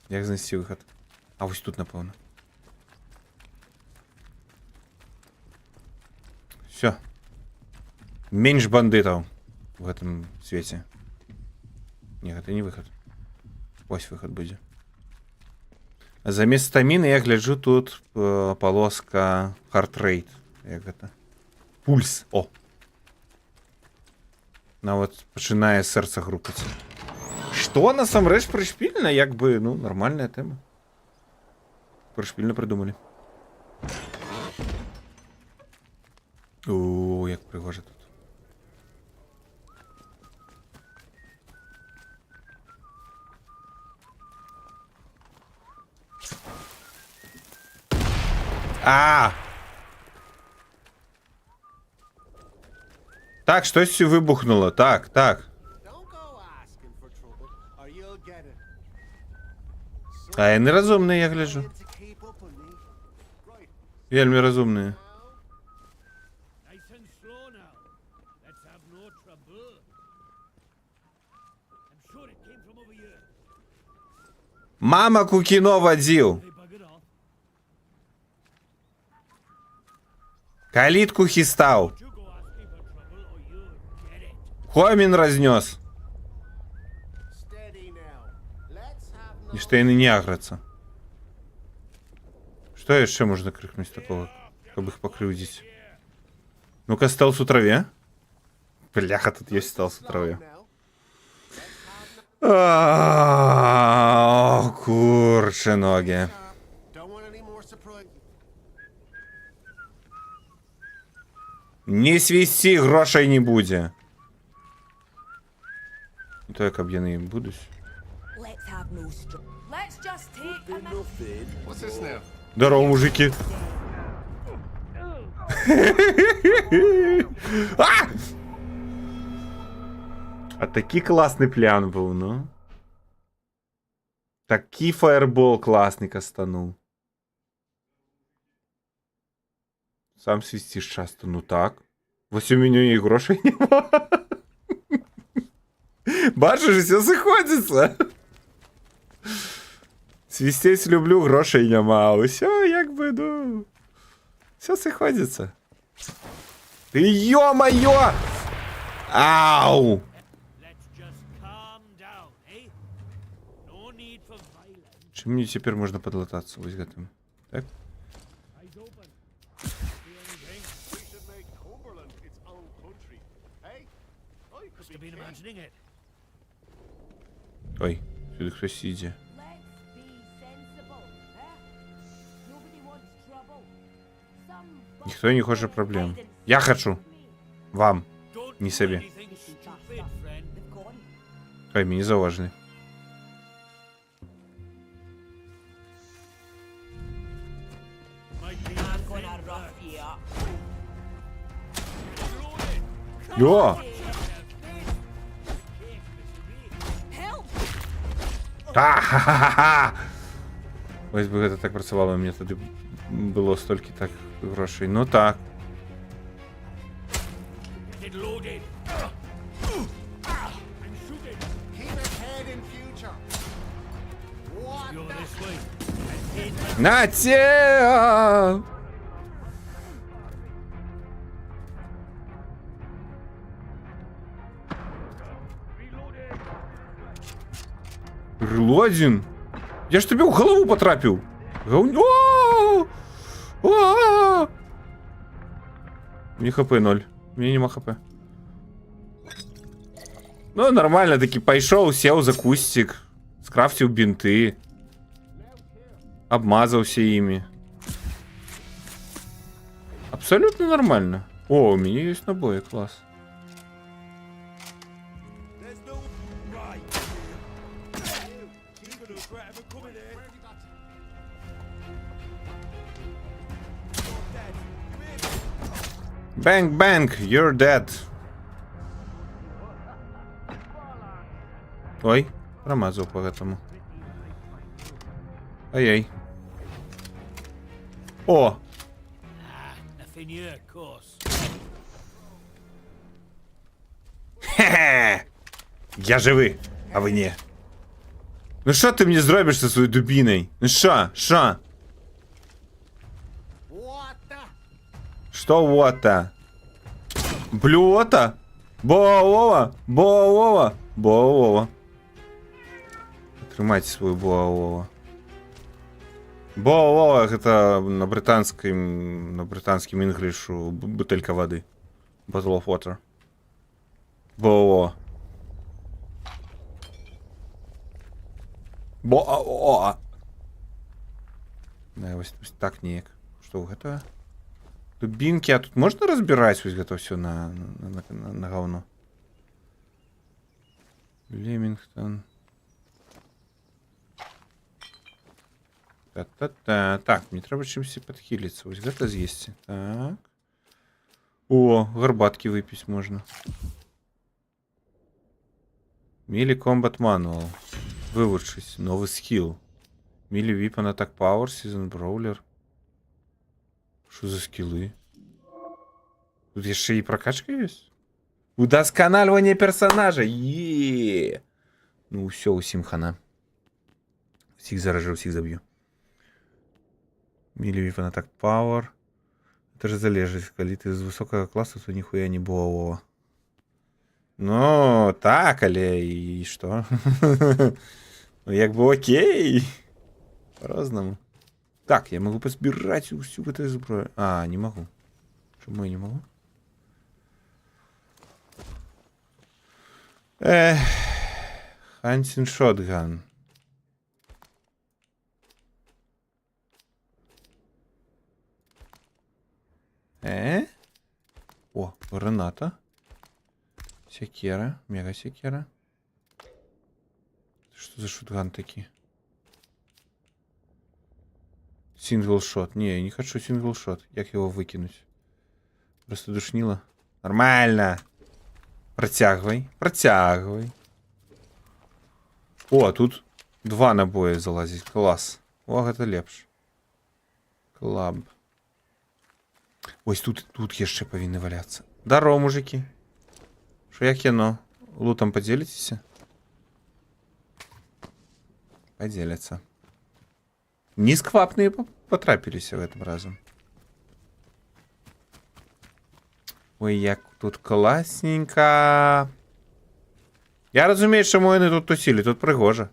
Як знайсці выхад? А вось тут, напэўна. Все. Меньш бандытаў в гэтым свеце. Не, гэта не выхад. Вось выхад будзе. Замест стаміны я гляджу тут полоска хардрейт. Як гэта? Пульс. О! Нават пачынае сэрца грукаць. Што насамрэч прышпільна? Як бы, ну, нармальная тэма. Прышпільна прыдумалі. О, як прыгожа тут. А! Так, штось выбухнуло. Так, так. А яны разумныя, я гляджу. Вельмі разумныя. Мама кукіно вадзіў. Калітку хістаў. Комін разнёс. І што яны не аграцца. Што яшчэ можна крыкнуць такого, каб іх пакрыўдзіць? Ну-ка, стэлс у траве. Бляха, тут ёсць стэлс у траве. О, курчы ногі. Не свісці, грошай не будзе. Не тое, каб яны будуць. Здорово, мужики. А такі класны плян быў, ну. Такі фаербол класны кастануў. Сам свісціш часто, ну так. Вось у мене і грошай нема. Бачиш, все сыходзіцца. Свісцець люблю, грошай няма. Усё, як бы, ну... Все сыходзіцца. Ты ё-моё! Ау! Чым мне цяпер можна падлатацца вось гэтым? Так? Ой, сюди хтось ідзе. Ніхто не хоче проблем. Я хочу. Вам. Не собі. Ой, мені зауважені. Йо! Ха-ха-ха-ха! Ось би гэта так працавала, у мяне тады было столькі так грошай. Ну так. На те! Релодин. Я ж тебе в голову потрапил. Мне хп 0. Мне нема хп. Ну, нормально таки пошел, сел за кустик. Скрафтил бинты. Обмазался ими. Абсолютно нормально. О, у меня есть набои, класс. Bang, bang, you're dead. Ой, промазал по этому. Ай-яй. О! Хе-хе! Я живий, а ви ні. Ну що ти мені зробиш зі своєю дубіною? Ну що? Що? Що вота? Блюота? Боа-ова? Боа-ова? Боа-ова. Тримайте свою боа-ова. Боа-ова это на британском инглишу бутылька воды. Bottle of water. Боа-ова. Боа-ова. Да, ось так ніяк. Що готове? Дубинки, а тут можно разбирать вот это все на говно? Лемингтон. Та-та-та. Так, мне треба чимось подхилиться. Ось гэта з'їсти. Так. О, горбатки выпить можно. Мили Combat Manual. Вивчись. Новый скилл. Мили Weapon Attack Power, Season Brawler. Что за скиллы? Тут еще и прокачка есть? Удосконаливание персонажа! Еее! Ну все, усім хана. Всех заражу, всех забью. Мили Weapon Attack Power. Это же залежить. Коли ты из высокого класса, то нихуя не было. Ну, так, але и что? Ну, як бы окей. По-разному. Так, я могу позбирать всю эту зброю. А, не могу. Чему я не могу? Хантин шотган. О, граната. Секера, мега секера. Что за шотган такие? Синглшот. Не, я не хочу синглшот. Як его выкинуть? Просто душнило. Нормально. Протягивай. Протягивай. О, тут 2 набоя залазить. Класс. О, это лепш. Клаб. Ось тут еще повинны валяться. Здорово, мужики. Что я кіно? Лутом поделитесь? Поделятся. Низквапные потрапились в этом разом. Ой, як тут классненько. Я розумію, що вони тут тусили, тут пригожа.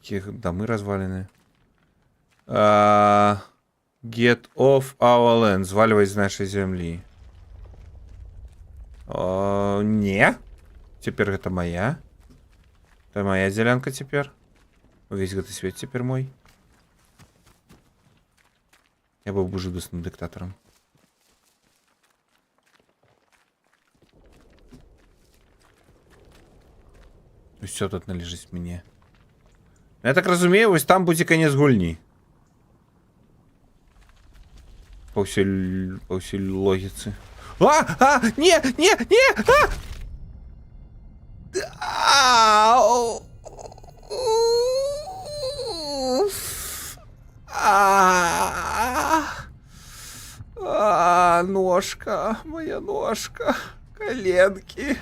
Які доми розвалені. Get off our land. Зваливай з нашої землі. Не. Теперь это моя. Это моя делянка теперь. Весь этот свет теперь мой. Я был бы жудостным диктатором. Ну все тут належить мне. Я так разумею, ось там будет конец гульни. По всей логице. Не! Ножка, моя ножка, коленки.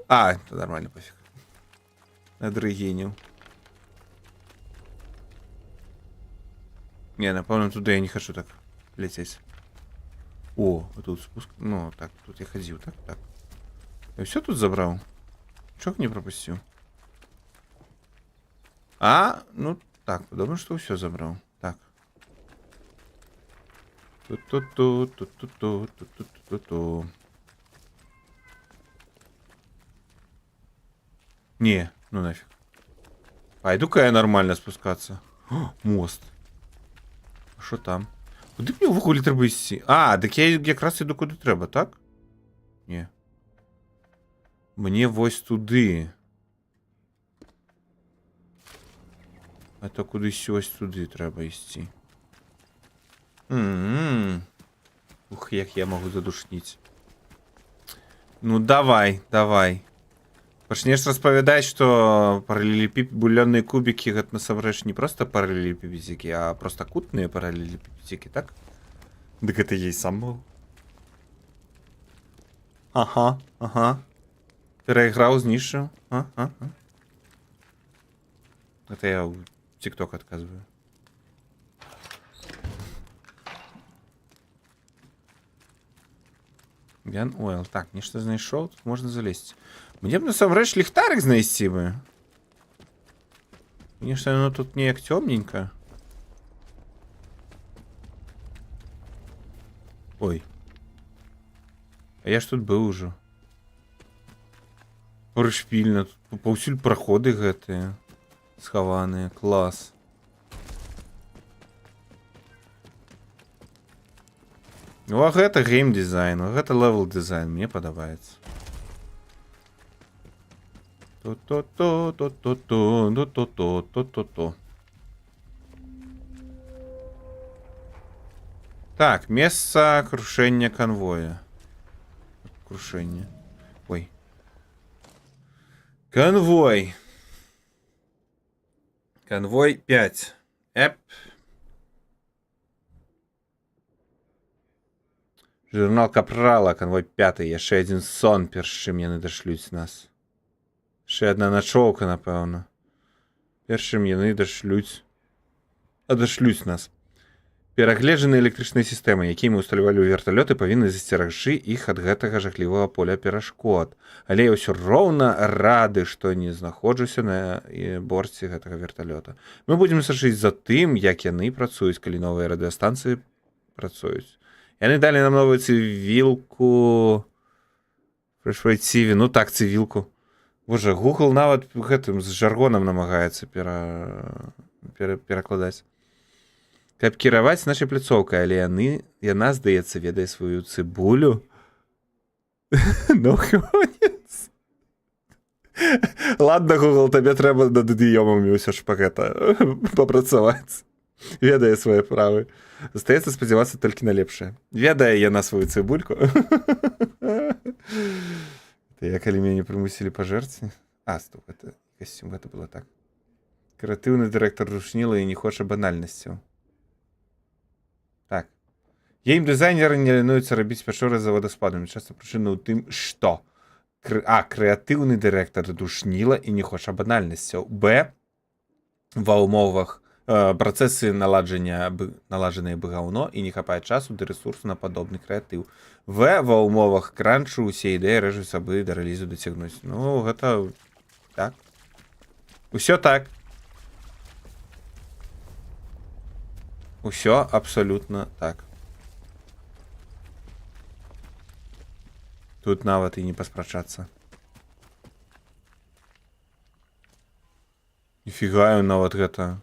Это нормально, пофиг. Надрыгенил. Не, напомню, туда я не хочу так лететь. О, вот тут спуск. Ну, так, тут я ходил, так. Я все тут забрал? Чего не пропустил? А, ну так, подумал, что все забрал. Так. Ту-ту-ту, ту-ту-ту, ту-ту-ту-ту. Не, ну нафиг. Пойду-ка я нормально спускаться. О, мост. А що там? Куди мені в огулі треба йти? А, так я якраз іду куди треба, так? Ні. Мені ось туди. А то кудись ось туди треба йти. Ух, як я можу задушнити. Ну давай, давай. Пачнеш распавядаць, што бульонные кубики гэта насамрэч не просто паралелепипедзікі, а просто кутныя паралелепипедзікі, так? Дык гэта я і сам был. Ага, ага. Перайграў, знішчыў. Ага. Это я ў TikTok адказваю. Ян Ойл. Так, нешта знайшоў, тут можна залезть. Мне б насамрэч ліхтарик знайсці бы. Конечно, оно тут неяк цёмненько. Ой. А я ж тут быў ужо. Прышпільна. Тут паўсюль праходы гэтыя. Схаваныя. Клас. Ну, а гэта гейм-дизайн, а гэта левел-дизайн. Мне падабаецца. То-то-то-то-то-то-то-то-то-то. Так, место крушения конвоя. Крушение. Ой. Конвой. Конвой 5. Эп. Журнал Капрала, конвой 5. Яшчэ один сон, перш чым яны дашлюць нас. Ще одна ночовка, напевно. Першим яны дашлюць. Адашлюць нас. Перагледжаныя электрычныя сістэмы, якія мы ўсталявалі ў верталёты, павінны засцерагчы іх ад гэтага жахлівага поля перашкод. Але я ўсё роўна рады, што не знаходжуся на борце гэтага верталёта. Мы будзем сачыць за тым, як яны працуюць, калі новыя радыёстанцыі працуюць. Яны далі нам новую цывілку. Фрэшвей ціві, ну так, цывілку. Боже, Google нават гэтым з жаргонам намагаецца перакладаць. Каб кіраваць нашай пляцоўкай, але яна, здаецца, ведае сваю цыбулю. Ну, конец. Ладно, Google, табе трэба над ідыёмамі ўсё ж папрацаваць. Ведае свае правы. Застаецца спадзявацца толькі на лепшае. Ведае яна сваю цыбульку. Я калі мяне прымусілі пажэрці. А, стоп, это касцюм, гэта было так. Крэатыўны дырэктар рушніла і не хоча банальнасцяў. Так. Гейм-дызайнеры не лянуюцца рабіць пячоры за вадаспадамі. Часта прычына ў тым, што крэатыўны дырэктар душніла і не хоча банальнасцяў. Б. Ва ўмовах працэсы наладжаныя бы гаўно і не хапае часу ды рэсурсу на падобны крэатыў. Ва ўмовах кранчу усе ідэі рэжуць абы да рэлізу дацягнуць. Ну, гэта так. Усё так. Усё абсалютна так. Тут нават і не паспрачацца. Ніфіга, нават гэта...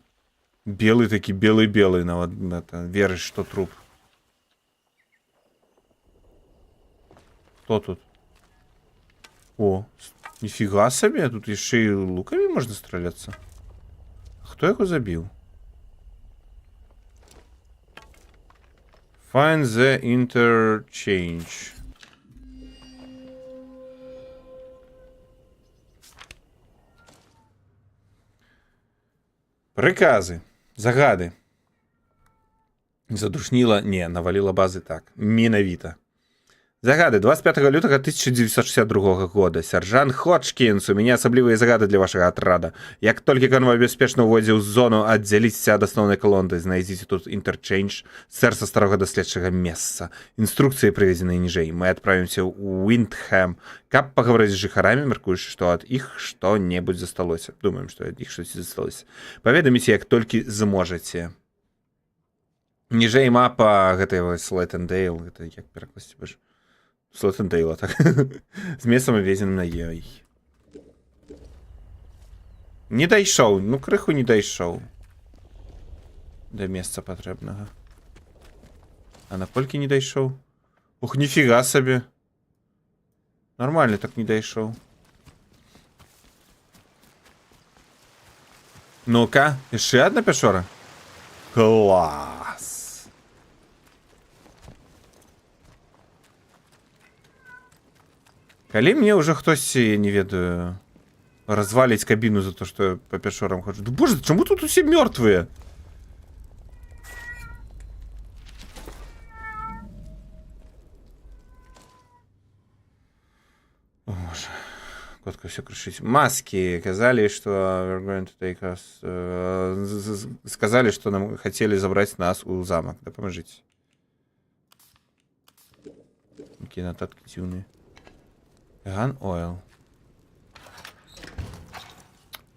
Белый такі, белый-белый, нават гэта, верыш, што труп. Кто тут? О, ніфіга сабе, тут яшчэ і лукамі можна страляцца. Хто яго забіў? Find the interchange. Прыказы. Загады. Задушніла, не, наваліла базы так. Менавіта. Загады 25 лютага 1962 года. Сяржант Ходжкінс, у мяне асаблівыя загады для вашага атрада. Як толькі канвой бяспечна ўводзіў ў зону, аддзяліцеся ад асноўнай калонды. Знайдзіце тут інтэрчэндж сэрца старога даследчага месца. Інструкцыі прыведзеныя ніжэй. Мы адправімся ў Уіндхэм, каб пагаварыць з жыхарамі, мяркуючы, што ад іх што-небудзь засталося. Думаем, што ад іх штосьці засталося. Паведаміце, як толькі зможаце. Ніжэй мапа гэтай Слэйтендейл, гэта як перакласці быш. Слэйтендейла, так. З месцам увезеным на ёй. Не дайшоў, ну крыху не дайшоў. Да месца патрэбнага. А наколькі не дайшоў? Ух, ніфіга сабе. Нормально так не дайшоў. Ну-ка, яшчэ адна пячора? Клас! Калі мне ўжо хтосьці, не ведаю, разваліць кабіну за то, што я па пячорам ходжу. Да боже, чаму тут усе мёртвыя? О, боже. Котка все крышыць. Маскі казалі, што сказалі, што нам хацелі забраць нас у замак. Дапамажыце. Якія нататкі дзіўныя. Ган ойл.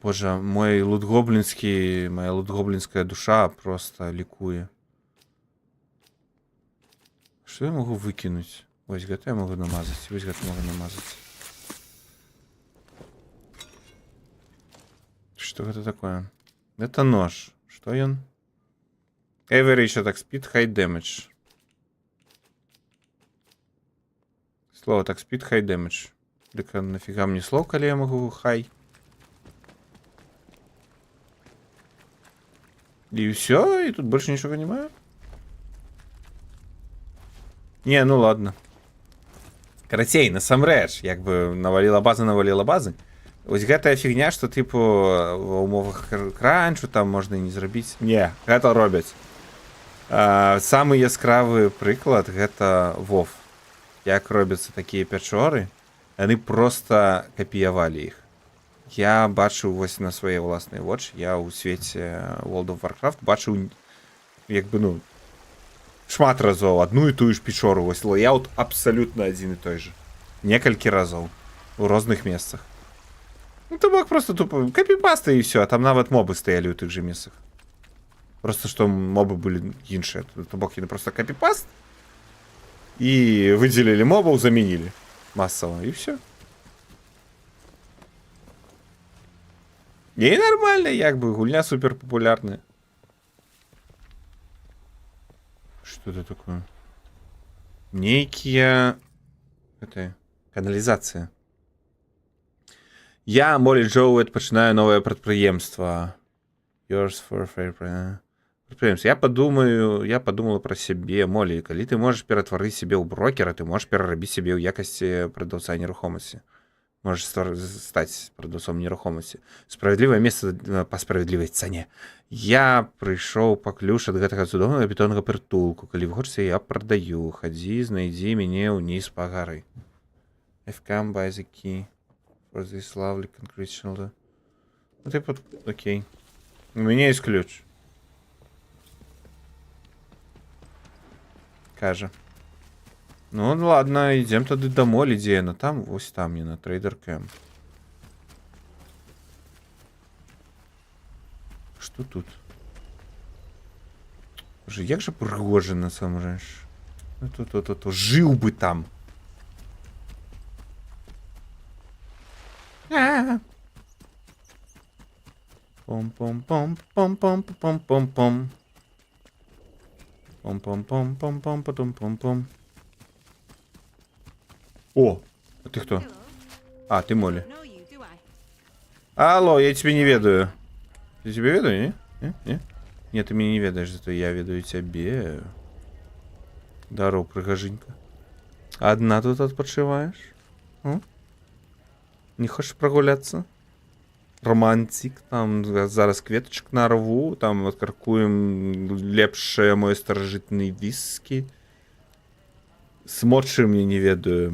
Боже, моя лутгоблинская душа просто ликуе. Что я могу выкинуть? Ось, гэта я могу намазать. Ось, гэта могу намазать. Что это такое? Это нож. Что он? Every еще так speed, high damage. Слово так speed, high damage. Так нафига мне слов, коли я могу хай? И все, и тут больше ничего не маю. Не, ну ладно. Карацей, насамрэч, як бы навалила базы. Вось гэтая фігня, што типу ва умовах кранчу там можна і не зрабіць. Не, гэта робяць. Самы яскравы прыклад гэта WoW. Як робяцца такія пячоры. Яны просто капіявалі іх. Я бачыў вось на свае ўласныя вочы, я ў свеце World of Warcraft бачыў, як бы, ну, шмат разоў адну і тую ж пячору. Вось лэйаут абсалютна адзін і той же. Некалькі разоў. У розных месцах. Ну, то бок просто тупо капіпаста і ўсё, а там нават мобы стаялі ў тых же месцах. Просто што мобы былі іншыя. То бок яны просто капіпаст і выдзелілі мобаў, замянілі. Массово, и все. И нормально, як бы, гульня супер популярная. Что это такое? Нейкія... Это... Каналізацыя. Я, Молі Джоуэт, пачынаю новае прадпрыемства. Yours for fair play. Я подумала про себе, Молі, калі ты можешь ператварыць себе ў брокера, ты можешь перарабіць себе ў якасці прадаўца нерухомасці. Можешь стаць прадаўцом нерухомасці. Справядлівае месца па справядлівай цане. Я прыйшоў па ключ ад гэтага цудоўнага бетоннага прытулку. Калі вы хочаце, я прадаю. Хадзі, знайдзі мяне ўніз па гары. I've come by the key for this lovely concrete shelter. Ну, типа, окей. У меня есть ключ. Кажа. Ну ладно, ідзем тады дамоль, ідзе яна там, вось там яна, трейдер кэмп. Што тут? Боже, як жа прыгожа насамрэч. Ну то жыў бы там. Пом-пом-пом-пом-пом-пом-пом-пом. Пом-пом-пом-пом-пом-пом-пом. О, а ты кто? А, ты Молли. Алло, я тебя не ведаю. Я тебя ведаю, не? Не? Нет, ты меня не ведаешь, зато я ведаю тебе. Здорово, прыгаженька. Одна тут отпочиваешь? Не хочешь прогуляться? Романтик, там зараз кветочек нарву, там откаркуем лепшее мой старожитный виски. смочым, я не ведаю,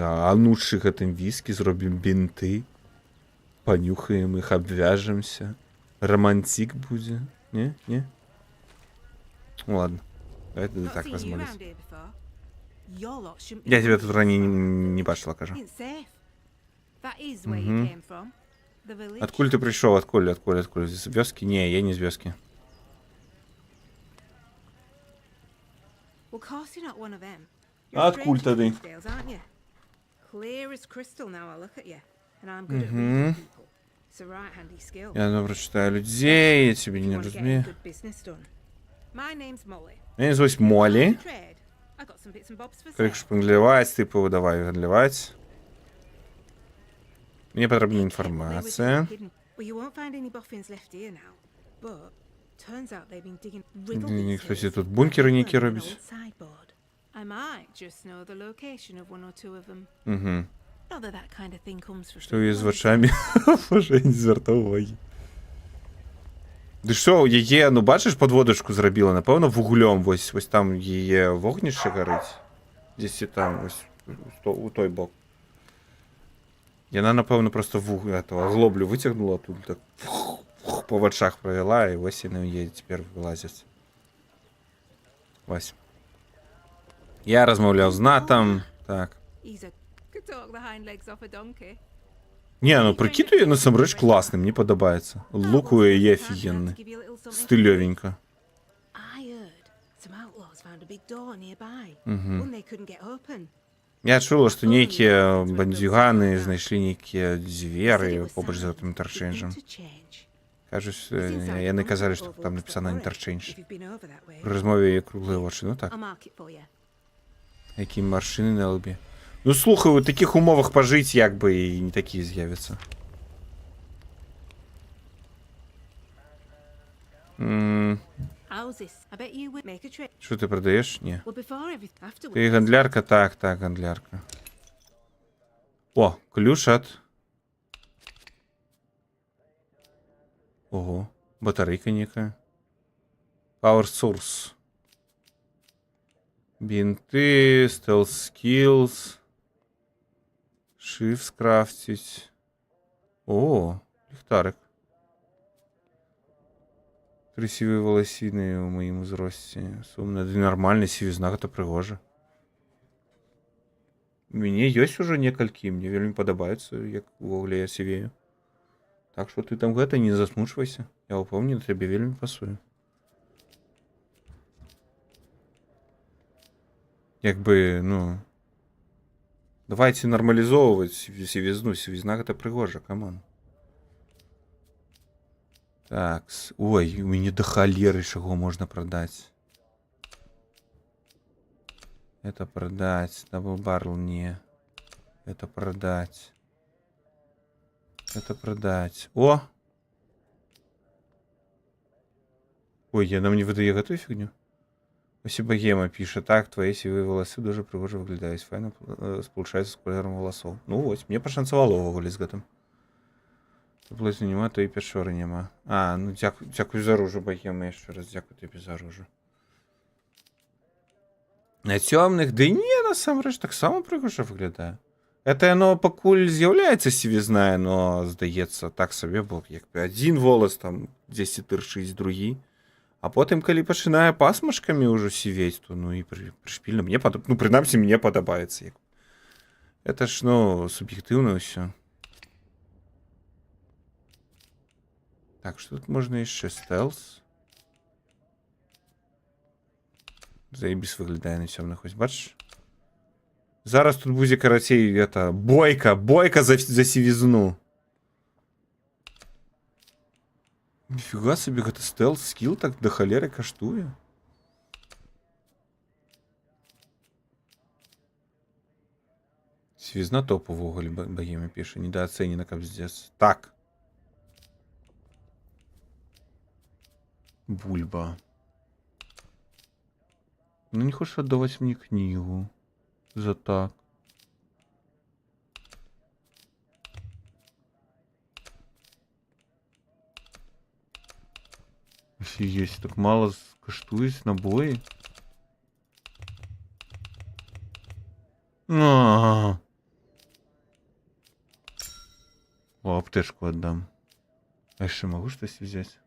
анучы гэтым віскі, зробім бінты, панюхаем іх, абвяжемся. Романтик будзе. Не? Не? Ладно. Давай ты так размовляць. Я тебя тут ранее не бачила, кажу. Откуль ты пришел? Откуль? З вёски? Не, я не з вёски. А откуль тады? Я добре читаю людей, я тебе не разумею. Меня зовут Молли. Как шпанглевать, типу, давай гандлевать. Мне потрібна інформація. Хтось тут бункери ніякі робить. Угу. Що є з очами? Боже, я не звертав уваги. Ти що, її, ну бачиш, подводочку зробила, напевно, вуглем, ось там її вогнище горить. Десь і там, ось у той бок. Яна, напевно, просто глоблю витягнула, тут так по очах провела, і ось і на її тепер вилазять. Ось. Я розмовляв з Натом, так. Не, ну прикидує насамрэч класний, мені подобається. Луку є офігенний. Стильовенько. Угу. Я чула, що нейкі бандюгани знайшли нейкі дзверы побач з гэтым інтэрчейнджам. Кажусь, яны казалі, што там напісана інтэрчейндж. Пры размове є круглыя вочы, ну так. Які маршчыны на лбе. Ну слухай, у такіх умовах пажыць як бы і не такія з'явяцца. Що ти продаєш? Ні. Ти гандлярка? Так, так, гандлярка. О, ключ от... Ого, батарейка некая. Power source. Бинты, stealth skills. Shift скрафтить. О, ліхтарик. Красивые волосины у моем узросте. Сумно, да нормальный, сивизна, это пригоже. У меня есть уже некалькі, мне вельмі падабаецца, як увогуле я сівею. Так что ты там гэта не засмучвайся. Я упомню, тебе вельмі пасуе. Як бы, ну... Давайте нормализовывать сивизну. Сивизна гэта пригожа, камон. Так, ой, у меня до холеры чего можно продать. Это продать. Дабл баррел не. Это продать. Это продать. О! Ой, я нам не выдаю эту фигню. Спасибо, Гема пишет. Так, твои сивые волосы дуже пригоже выглядают. Файно сполучаются с колером волосов. Ну вот, мне пошанцевало увогуле з гэтым. Плотно нема, то і печори нема. А, ну дякую за ружу, Богема, ще раз дякую тобі за ружу. На темних, да ні, насамрэч, так само пригоже виглядає. Это оно покуль з'являється сівізна, но здається так собі, бо якби один волос там 10 тиршить другий. А потім, коли починає пасмашками уже сіветь, то ну і пришпільно, мені подобається, ну принаймні мені подобається. Это ж, ну, суб'єктивно все. Так, что тут можно еще? Стелс. Заебись выглядає на цьому хоч, бачиш? Зараз тут буде, короче, это, бойка за сівізну. Нифига себе, это стелс скилл так до холеры коштує. Сівізна топу в уголі, Богема пише, недооценена капздец. Так. Бульба. Ну не хочешь отдавать мне книгу за так. Офигеть, так мало коштуюсь набои. А. О, аптечку отдам. А яшчэ магу штось взять?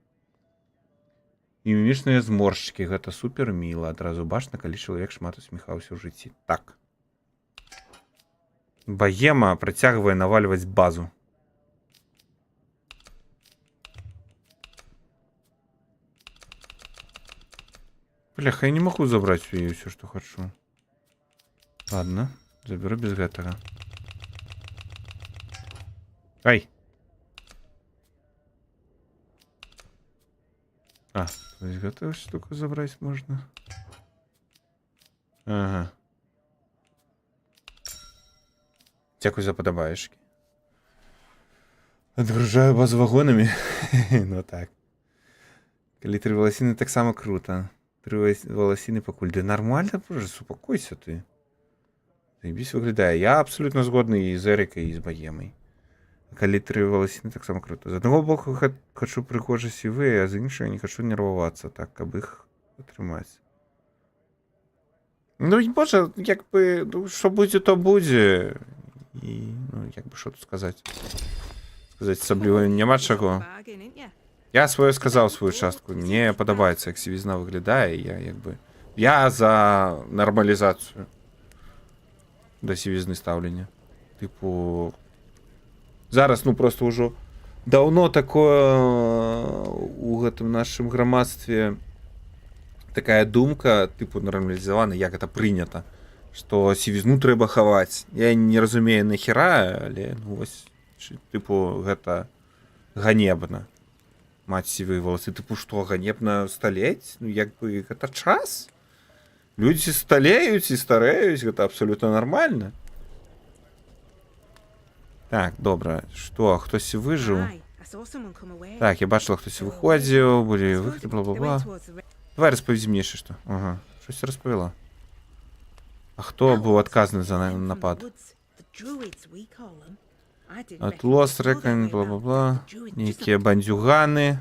І мімічныя зморшчыкі, гэта супер міла. Адразу бачна, калі чалавек шмат усміхаўся ў жыцці. Так. Баема працягвае навальваць базу. Бляха, я не магу забраць у яе ўсё, што хачу. Ладно, заберу без гэтага. Ай! А, то есть гэтую штуку забраць можна? Ага. Дзякуй за падабаешкі. Адгружаю базу вагонамі. Ну так. Калі 3 валасіны, таксама круто. 3 валасіны пакуль. Ды нормально, боже, супакойся ты. Заебись выглядае. Я абсолютно згодны і з Эрікай, і з Баемай. Калі 3 валасіны, таксама круто. З аднаго боку хачу прыгожасць і вы, а з іншага не хачу нервавацца так, каб іх атрымаць. Ну, боже, як бы, ну, што будзе, то будзе. І, ну, як бы, што тут сказаць? Сказаць асабліва няма чаго. Я свое сказаў, сваю частку. Мне падабаецца, як сівізна выглядае. Я, як бы, я за нармалізацыю да сівізны стаўлення. Тыпу, зараз, ну, просто ўжо даўно такое у гэтым нашым грамадстве такая думка, тыпу, нармалізавана, як гэта прынята, што сівізну трэба хаваць. Я не разумею нахера, але, ну, вось, тыпу, гэта ганебна. Маць сівыя валасы, тыпу, што, ганебна сталець? Ну, як бы, гэта час? Людзі сталеюць і стареюць, гэта абсолютно нормально. Так, добра, што, хтось выжыў? Так, я бачыла, хтось выходзіў, былі выхады, бла-бла-бла. Давай распавядзі мне яшчэ што. Ага, щось распавяла. А хто быў адказны за напад? Атлос, рэкань, бла-бла-бла. Нейкія бандзюганы.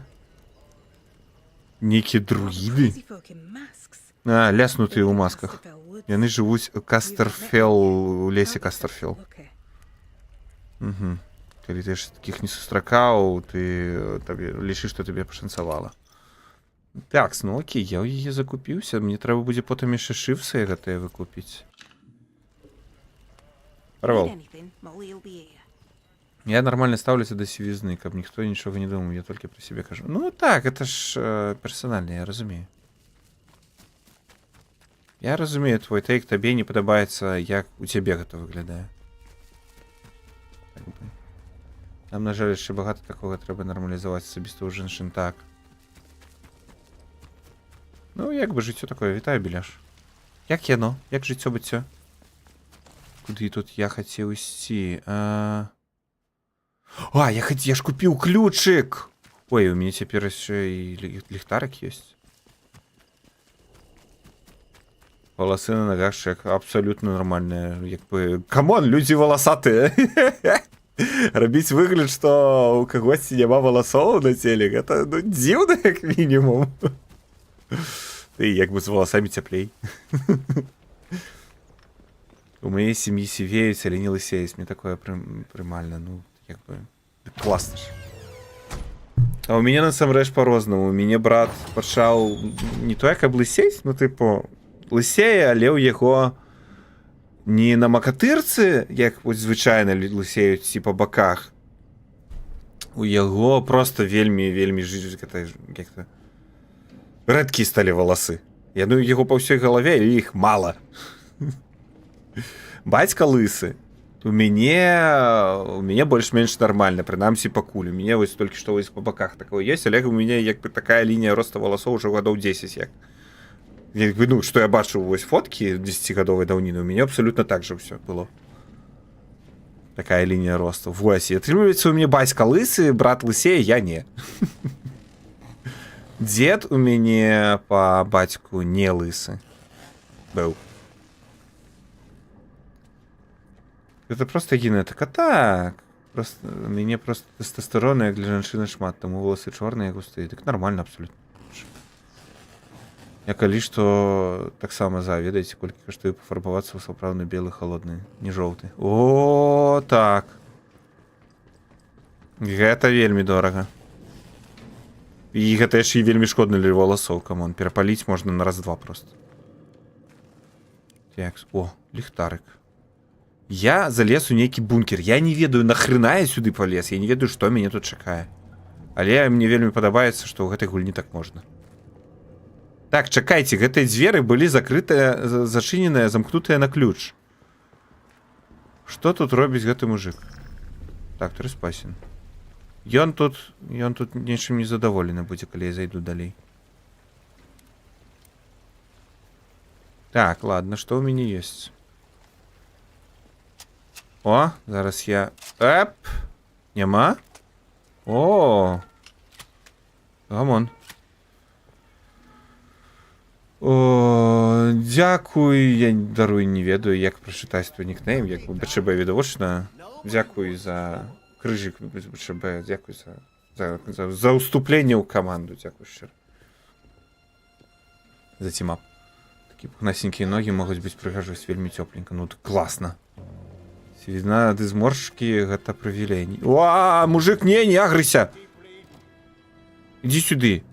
Нейкія друіды. А, ляснутыя ў масках. Яны жывуць у Кастерфелл, у лесе Кастерфелл. Угу. Калі ты ж такіх не сустракаў, ты лічы, што табе пашанцавала. Так, ну окей, я ў яе закупіўся. Мне трэба будзе потым яшчэ шыфсы гэтыя выкупіць. Правал. Я нормально стаўлюся да сівізны, каб ніхто нічога не думаў, я толькі пра сябе кажу. Ну так, это ж персанальна, я разумею. Я разумею твой тейк, табе не падабаецца, як у цябе гэта выглядае. Так бы. Нам, на жаль, яшчэ багата такога трэба нармалізаваць асабіста ў жанчын, так. Ну, як бы жыццё такое, вітаю, Беляш. Як яно? Як жыццё-быццё? Куды тут я хацеў ісці? Я ж купіў ключик! Ой, у мяне цяпер яшчэ і ліхтарик ёсць. Валасы на ногах шек, абсолютно нормальные. Як бы, камон, люди волосатые. Рабіць выгляд, што у кагосьці няма валасоў на целе, гэта, ну, дзіўна, як мінімум. Ты як бы з валасамі цяплей. У моей сям'і сівеюць, але не лысеюць. Мне такое прымальна, ну, як бы, класна ж. А у мяне насамрэч па-рознаму. У мяне брат пачаў не то, як аблысець, ну, тыпу, лысее, але ў яго не на макатырцы, як вось звычайна лысеюць ці па баках. У яго просто вельмі як-то рэдкія сталі валасы. Я думаю, яго па ўсёй галаве, і іх мала. Бацька лысы. У мяне больш-менш нармальна, прынамсі пакуль. У мяне вось толькі што вось па баках такое ёсць, але у мяне як бы такая лінія роста валасоў ўжо гадоў 10 як. Ну, што я бачу вось фоткі 10-гадовай даўніны, у мяне абсолютно так же ўсё было. Такая лінія росту. Вось, і атрымліваецца, у мяне бацька лысы, брат лысее, я не. Дзед у мяне па бацьку не лысы. Быў. Это просто генетика. Так. Просто, у мяне просто тэстастэрону, як для жанчыны, шмат, таму волосы чорныя, густыя. Так нормально абсолютно. Я калі што таксама за, ведаеце, колькі каштуе пафарбавацца ў сапраўдны белы халодны, не жоўты. О, так. Гэта вельмі дорага. І гэта яшчэ і вельмі шкодна для валасоў, камон. Перапаліць можна на раз-два просто. Так, о, ліхтарык. Я залез у нейкі бункер. Я не ведаю, нахрена я сюды палез. Я не ведаю, што мяне тут чакае. Але мне вельмі падабаецца, што ў гэтай гульні так можна. Так, чакайце, гэтыя дзверы былі закрытыя, зачыненыя, замкнутыя на ключ. Што тут робіць гэты мужик? Так, Треспасін. Ён тут нечым не задаволены будзе, калі я зайду далей. Так, ладно, што ў мяне ёсць? О, зараз я... Эп! Няма? О! Гамон. О, дзякуй, я даруй, не ведаю, як прачытаць твой нікнейм, як у БЧБ відавочна. Дзякуй за крыжык БЧБ, дзякуй за ўступленне ў каманду, дзякуй шчыра. За цімап. Такі пухнасенькія ногі могуць быць прыгажуць вельмі цёпленька, ну класна. Сівізна ды зморшкі, гэта прывілей. Уа, мужик, не агрыся! Ідзі сюды.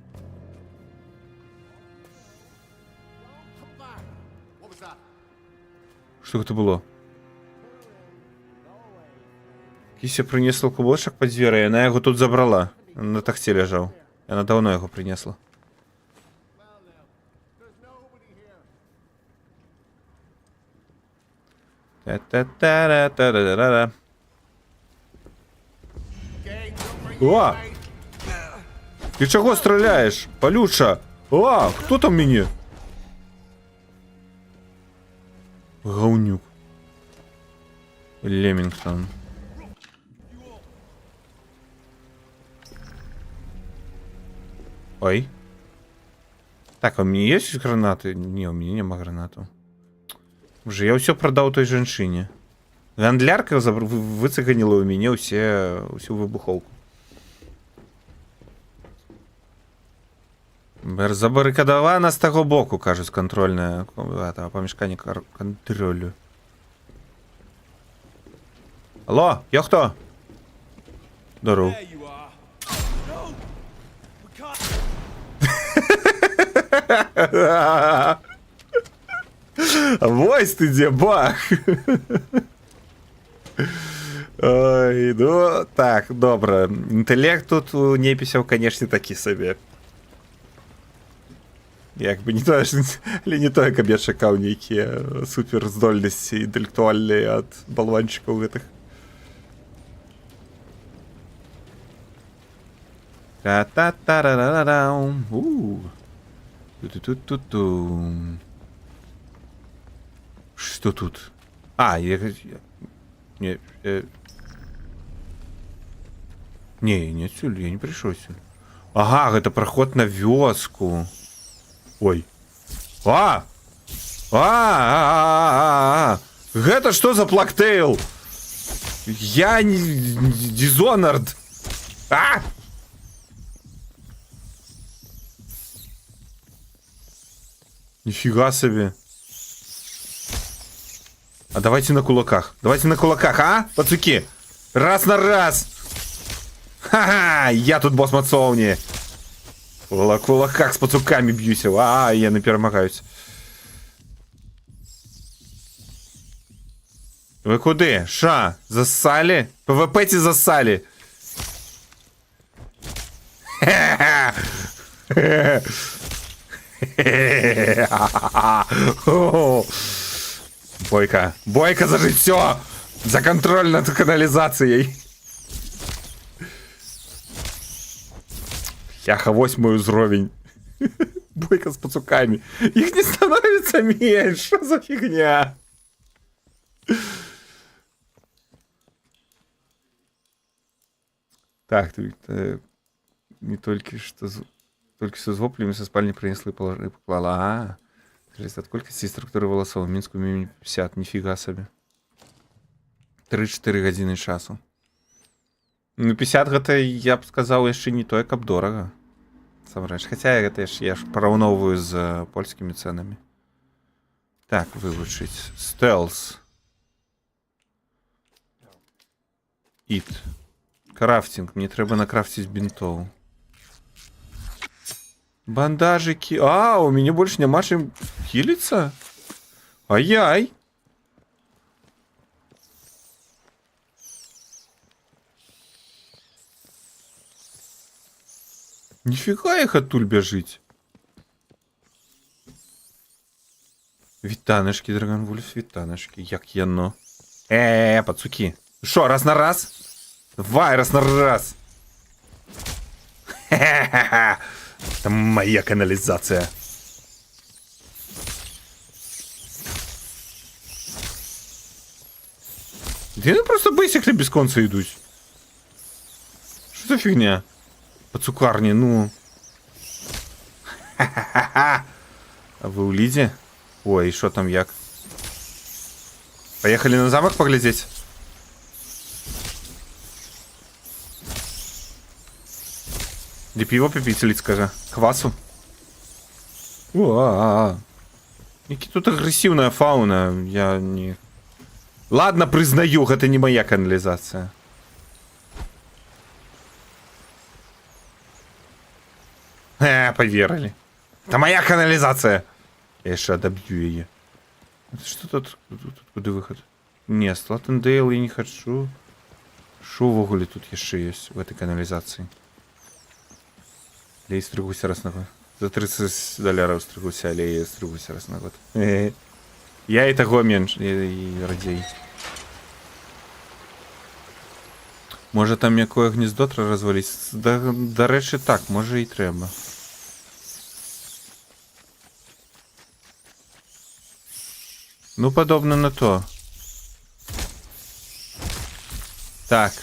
Что это было? Кися принесла кубочек под дверь, и она его тут забрала. Он на тахте лежал. Она давно его принесла. Та-та-та-та-та-та-та-та. О! Ты чего стреляешь, Полюша? О, кто там меня? Гаунюк. Лемингтон. Ой. Так, а у меня есть гранаты? Не, у меня нема гранату. Уже я все продал той женщине. Гандлярка выцеганила у меня всю выбуховку. Забарыкадавана з таго боку, кажуць, кантрольнае памяшканне кантролю. Алло, я хто? Здоров. Вось ты дзе, бах! Ой, ну, так, добра. Інтэлект тут у непісяў, канешне, такі сабе. Як бы не тое, але не тое, каб я чакаў нейкія суперздольнасці інтэлектуальныя ад балванчыкаў гэтых. Та-та-та-ра-ра-рам. Ту-ту-ту-ту-ту. Что тут? А, я... Не, не отсюда, я не пришел сюда. Ага, это проход на вёску. Ой. Гэта что за плактейл? Я не... Dishonored. Нифига себе. А давайте на кулаках. Давайте на кулаках, а? Пацуки. Раз на раз. Ха-ха, я тут босс Мацоўні. На кулаках с пацуками б'юся. Я не перамагаюсь. Вы куды? Ша? Засали? ПВП-ці засали? Бойка. Бойка за жыццё! За контроль над каналізацыяй. Яха, 8 уровень. Бойка с пацуками. Их не становится меньше. Что за фигня? Так, не только что... Только что с воплями со спальни принесла и поклала. Залежит от колькости и структуры волосов. В Минску минимум 50. Нифига себе. 3-4 гадзіны часу. Ну, 50 гэта, я б сказаў, яшчэ не тое, каб дорага. Собрать. Хотя я ж пораўноўваю з польскімі цэнамі. Так, вывучыць. Стелс. Ит. Крафтинг. Мне трэба накрафціць бінтоў. Бандажики. А, у меня больше няма чым хіліцца? Ай-яй. Нифига их адтуль бяжыць. Вітанашкі, Драгонвульф, вітанашкі. Як яно? Пацукі. Шо, раз на раз? Давай, раз на раз. Ха-ха-ха. Это моя канализация. Да они просто бейсикли без конца идут. Что за фигня? По цукарне, ну. Ха-ха-ха. А вы у Лиди? Ой, что там як? Поехали на замок поглядеть? Где пиво попить, или скажи? Квасу? Які тут агрессивная фауна. Я не... Ладно, признаю, это не моя канализация. Поверили. Это моя канализация. Я еще добью ее. Что тут? Куда выход? Не, Слаттендейл я не хочу. Шо в огуле тут еще есть в этой канализации? Я стригуся раз на год. За $30 стригуся, але я стригуся раз на год. Я і того менш, і радзей. Може там якое гніздо треба розвалити? До речі, так, може і треба. Ну, подобно на то. Так.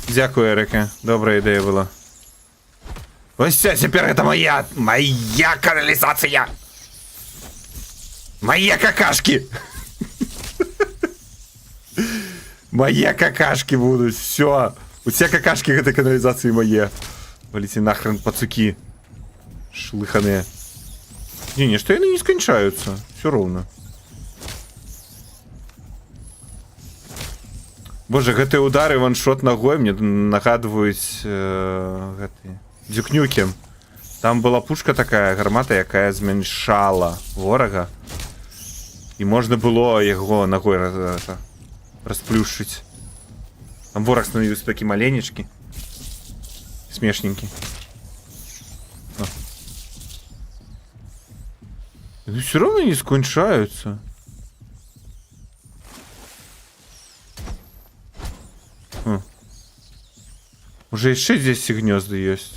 Дякую, Ерике. Добра ідея була. Ось це тепер это моя канализация. Мои какашки. Мои какашки будут. Все. Все какашки этой канализации мои. Валите нахрен, пацуки. Шлыханые. Не, что они не скончаются. Все ровно. Боже, гэты удары ваншот ногой мне нагадываюць гэты Дюк Нюкем. Там была пушка такая, гармата, якая змяншала ворага. І можна было яго ногой расплюшчыць. Там вораг становіўся такі маленечкі. Смешненькі. Ну все равно не скончаются. Уже еще здесь гнезда есть.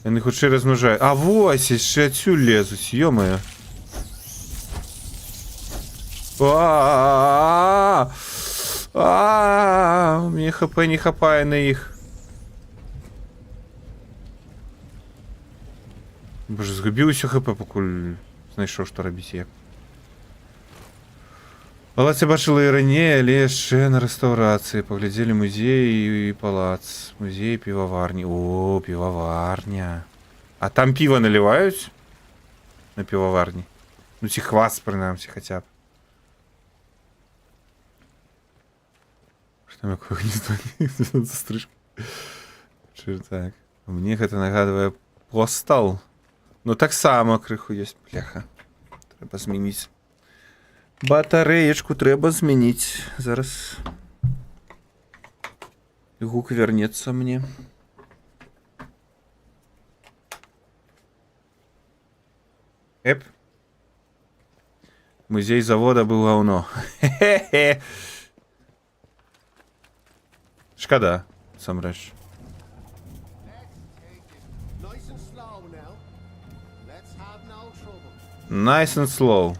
Они хутчэй размножают. А вось, еще отсюда лезут, ё-моё. Мне хп не хапае на их. Боже, згубіў усё хп, пакуль знайшоў, што рабіць як. Палац я бачыла і раней, але яшчэ на рэстаўрацыі. Паглядзелі музей і палац. Музей піваварні. О, піваварня. А там піва наливаюць? На піваварні? Ну, ці квас, прынамсі, хаця б. Што там якое гнездо? Застрыжка. Чыр так. Мне гэта нагадвае постал. Ну, таксама крыху ёсць. Бляха. Трэба змяніць. Батареечку трэба змяніць. Зараз гук вернецца мне. Эп. Музей завода быў гаўно. Хе-хе-хе. Шкада, самрэч. Nice and slow.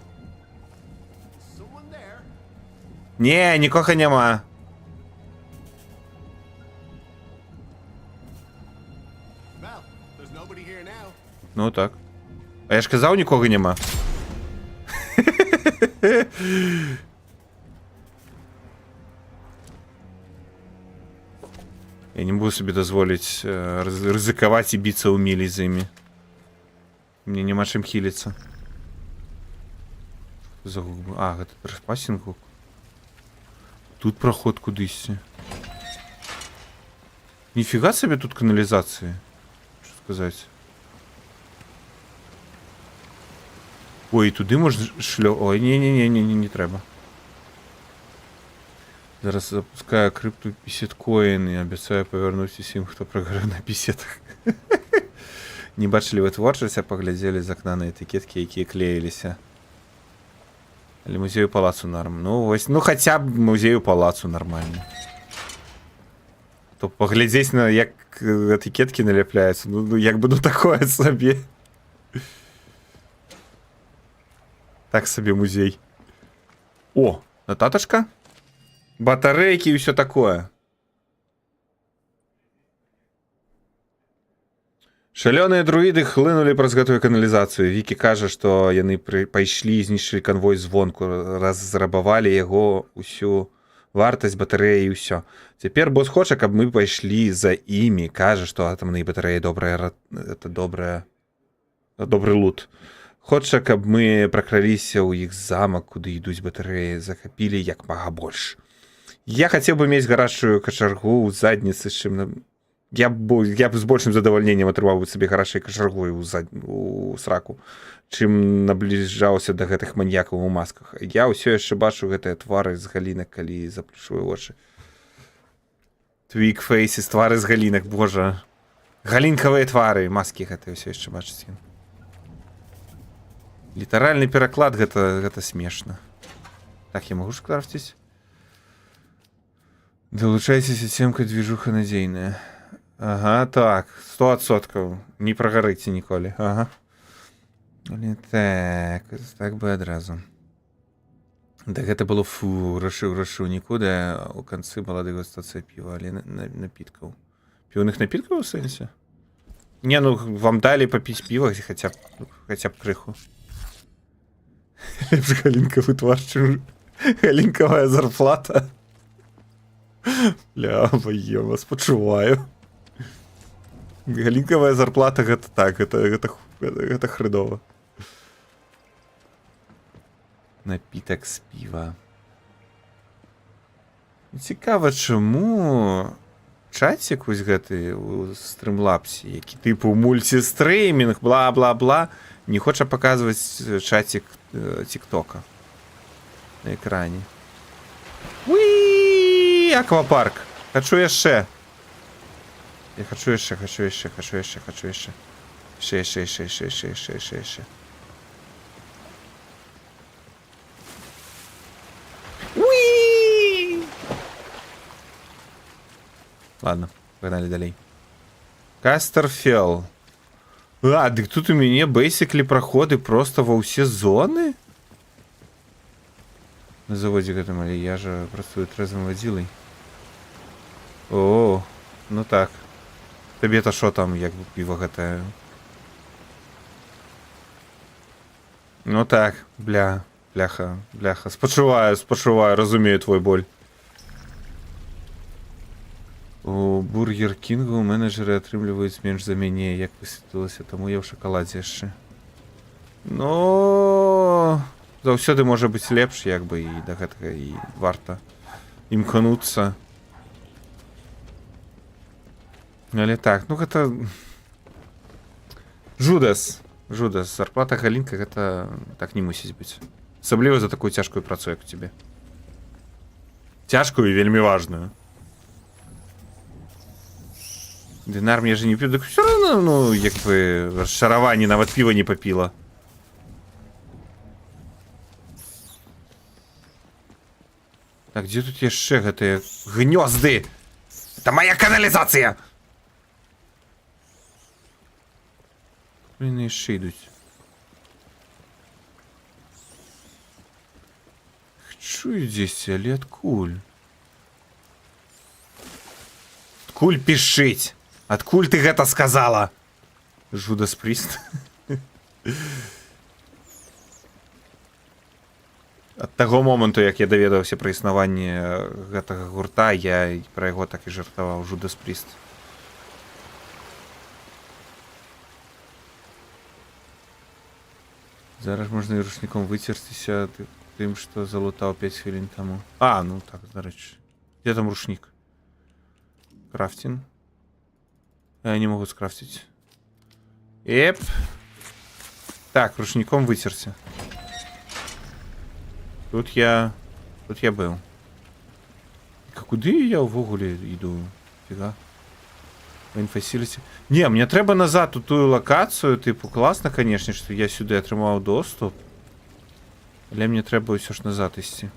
Не, нікога няма. Ну так. А я ж казаў, нікога няма. Я не буду себе дазволіць рызыкаваць і біцца ў мілі з імі. Мне няма чым хіліцца. За гук. А, гэта трэспасінг гук. Тут проход кудысьці. Ніфіга сабе тут каналізацыі. Што сказаць? Ой, туды можна Ой, не трэба. Зараз запускаю крипту пісеткоін і абяцаю павярнуць усім, хто праграў на пісетах. Не бачылі вытворчасць, а паглядзелі з акна на этыкеткі, якія клеіліся. Але музею палацу норм. Ну, вось, ну хаця б музею палацу нармальна. То паглядзець на як этыкеткі наляпляюцца, ну як бы ну такое сабе. Так сабе музей. О, нататачка? Батарэйкі і ўсё такое. Шалёныя друіды хлынулі праз гэтую каналізацыю. Вікі кажа, што яны пайшлі і знішчылі канвой звонку, разрабавалі яго ўсю вартасць батарэі і ўсё. Цяпер босс хоча, каб мы пайшлі за імі. Кажа, што атамныя батарэі добры лут. Хоча, каб мы пракраліся ў іх замак, куды ідуць батарэі, захапілі як мага больш. Я хацеў бы мець гарачую качаргу ў задніцы, з чым... Я б з большым задавальненнем атрымаў бы сабе гарачай качаргу ў сраку, чым набліжаўся да гэтых маньякаў у масках. Я ўсё яшчэ бачу гэтыя твары з галінак, калі заплюшваю вочы. Твік фейсіс, твары з галінак, божа. Галінкавыя твары, маскі гэтыя ўсё яшчэ бачыць. Літаральны пераклад гэта смешна. Так, я магу ж крафціць? Далучайцеся, сетка движуха надзейная. Ага, так, 100%. Не прагарыце ніколі. Ага. Але так бы адразу. Да гэта было фу, рашыў нікуды, а ў канцы была дэгустацыя піва, але напіткаў. Піўных напіткаў у сэнсе? Не, ну вам далі папіць піва, хаця б крыху. Лепш галінкавы твар, чым галінкавая зарплата. Бля, я вас пачуваю. Галінкавая зарплата гэта так, гэта хрыдова. Напітак з піва. Цікава, чаму чацік вось гэты у стрымлапсе, які тыпу мульцістреймінг, бла-бла-бла, не хоча паказваць чацік тик-тока на экране. Уи, аквапарк. Хачу яшчэ. Я хачу яшчэ. Яшчэ. Уи! Ладно, погнали далей. Кастерфелл. А, дык тут у мяне бейсиклі праходы просто ва ўсе зоны? На заводзе гэтым, але я жа працую трэзвым вадзілай. О, ну так. Табе-то шо там, як бы піва гэтае? Ну так, бляха. Спачуваю, разумею твой боль. У Бургер Кінгу менеджеры атрымліваюць менш за мяне, як высветлілася, таму я ў шакаладзе яшчэ. Ну, заўсёды можа быць лепш, як бы, і да гэтага і варта імкнуцца. Але так, ну гэта... Жудас, зарплата галінка, гэта так не мусіць быць. Асабліва за такую цяжкую працу, як у цябе. Цяжкую і вельмі важную. Динар мне же не пил, так все равно, ну, як бы, расчарование, нават пива не попила. Так, где тут яшчэ гэтыя гнёзды? Это моя канализация! Блин, яшчэ ідуць. Чую здесь, але адкуль? Адкуль пішыць? Адкуль ты гэта сказала? Жудас Пріст. ад таго моманту, як я даведаўся пра існаванне гэтага гурта, я пра яго так і жартаваў. Judas Priest. Зараз можна і рушніком выцерціся тым, што залутаў 5 хвілін таму. А, ну так, дарэчы. Дзе там рушнік? Крафтинг. Я не могу скрафтить. Эп. Так, рушником вытерся. Тут я был. Куды я ўвогуле іду? Фіга. Facility. Не, мне трэба назад у тую локацию. Типу, классно, конечно, что я сюда атрымаў доступ. Але мне трэба ўсё ж назад ісці.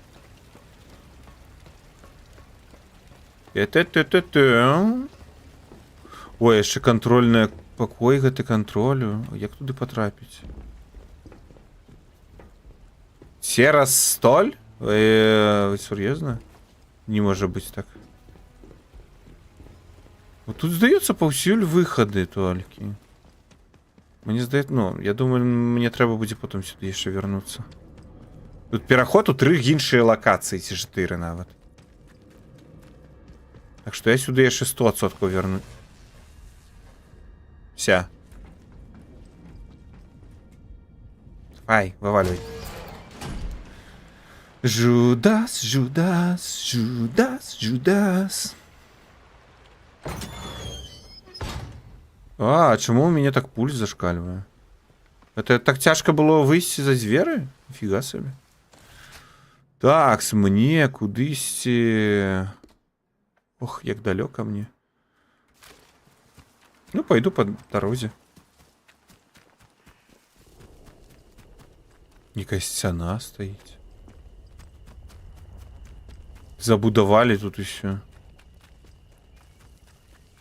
Ой, яшчэ контрольная пакой гэты контролю. Як туды потрапіць? Сераз столь? Вы серьезно? Не может быть так. Вот тут здаецца паўсюль выхады толькі. Мне здаецца, ну, я думаю, мне трэба будзе потом сюды яшчэ вярнуцца. Тут пераход у 3 іншыя лакацыі, ці 4 нават. Так што я сюды яшчэ 100% верну. Вся. Ай, вываливай. Judas, Judas, Judas, Judas. А чему у меня так пульс зашкаливает? Это так тяжко было выйти за зверы? Нифига себе. Так, мне кудысьці... Ох, як далёка мне. Ну, пойду по дорозе. Некая сцяна стоит. Забудовали тут еще.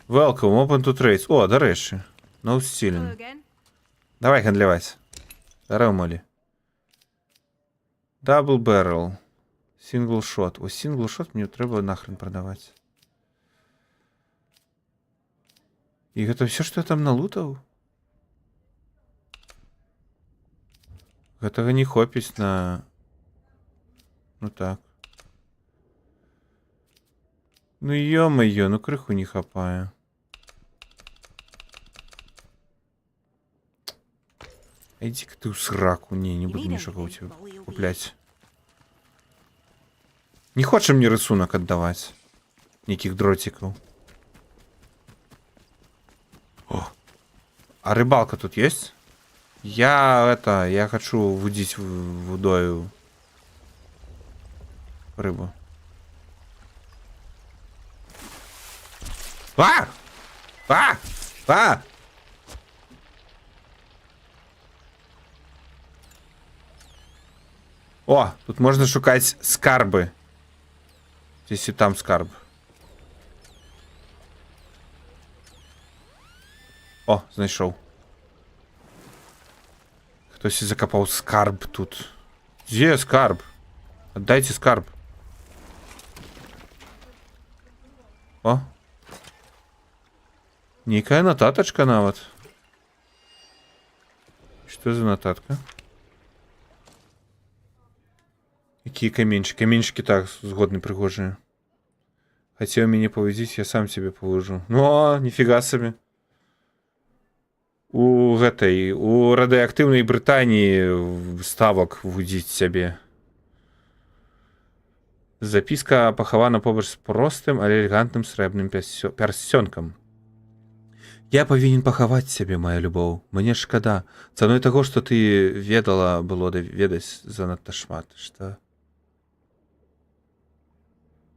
Welcome, open to trades. О, дарэчы. No stealing. Давай гандляваць. Дарэў, молі. Double barrel. Single shot. О, single shot мне трэба нахрен продаваць. І гэта все, што я там налутаў? Гэтага не хопіць на... Ну так. Ну ё-моё, ну крыху не хапае. Иди-ка ты в сраку. Не буду ничего у тебя куплять. Не хочешь мне рисунок отдавать? Никаких дротиков. О! А рыбалка тут есть? Я хочу водить водою рыбу. А! А! А! О, тут можно шукать скарбы. Здесь и там скарб. О, знайшов. Хтось закопал скарб тут. Где скарб? Отдайте скарб. О. Некая нотаточка нават. Что за нотатка? Какие каменчики? Каменчики так, згодны, пригожие. Хотел меня повозить, я сам тебе положу. Ну, нифига себе. У радыеактыўнай Брытаніі ставак вудзіць сябе. Запіска пахавана побач з простым, але элегантным срэбным пярсцёнкам. Я павінен пахаваць сябе, моя любоў. Мне шкада. Цаной таго, што ты ведала, было ведаць занадта шмат. Што?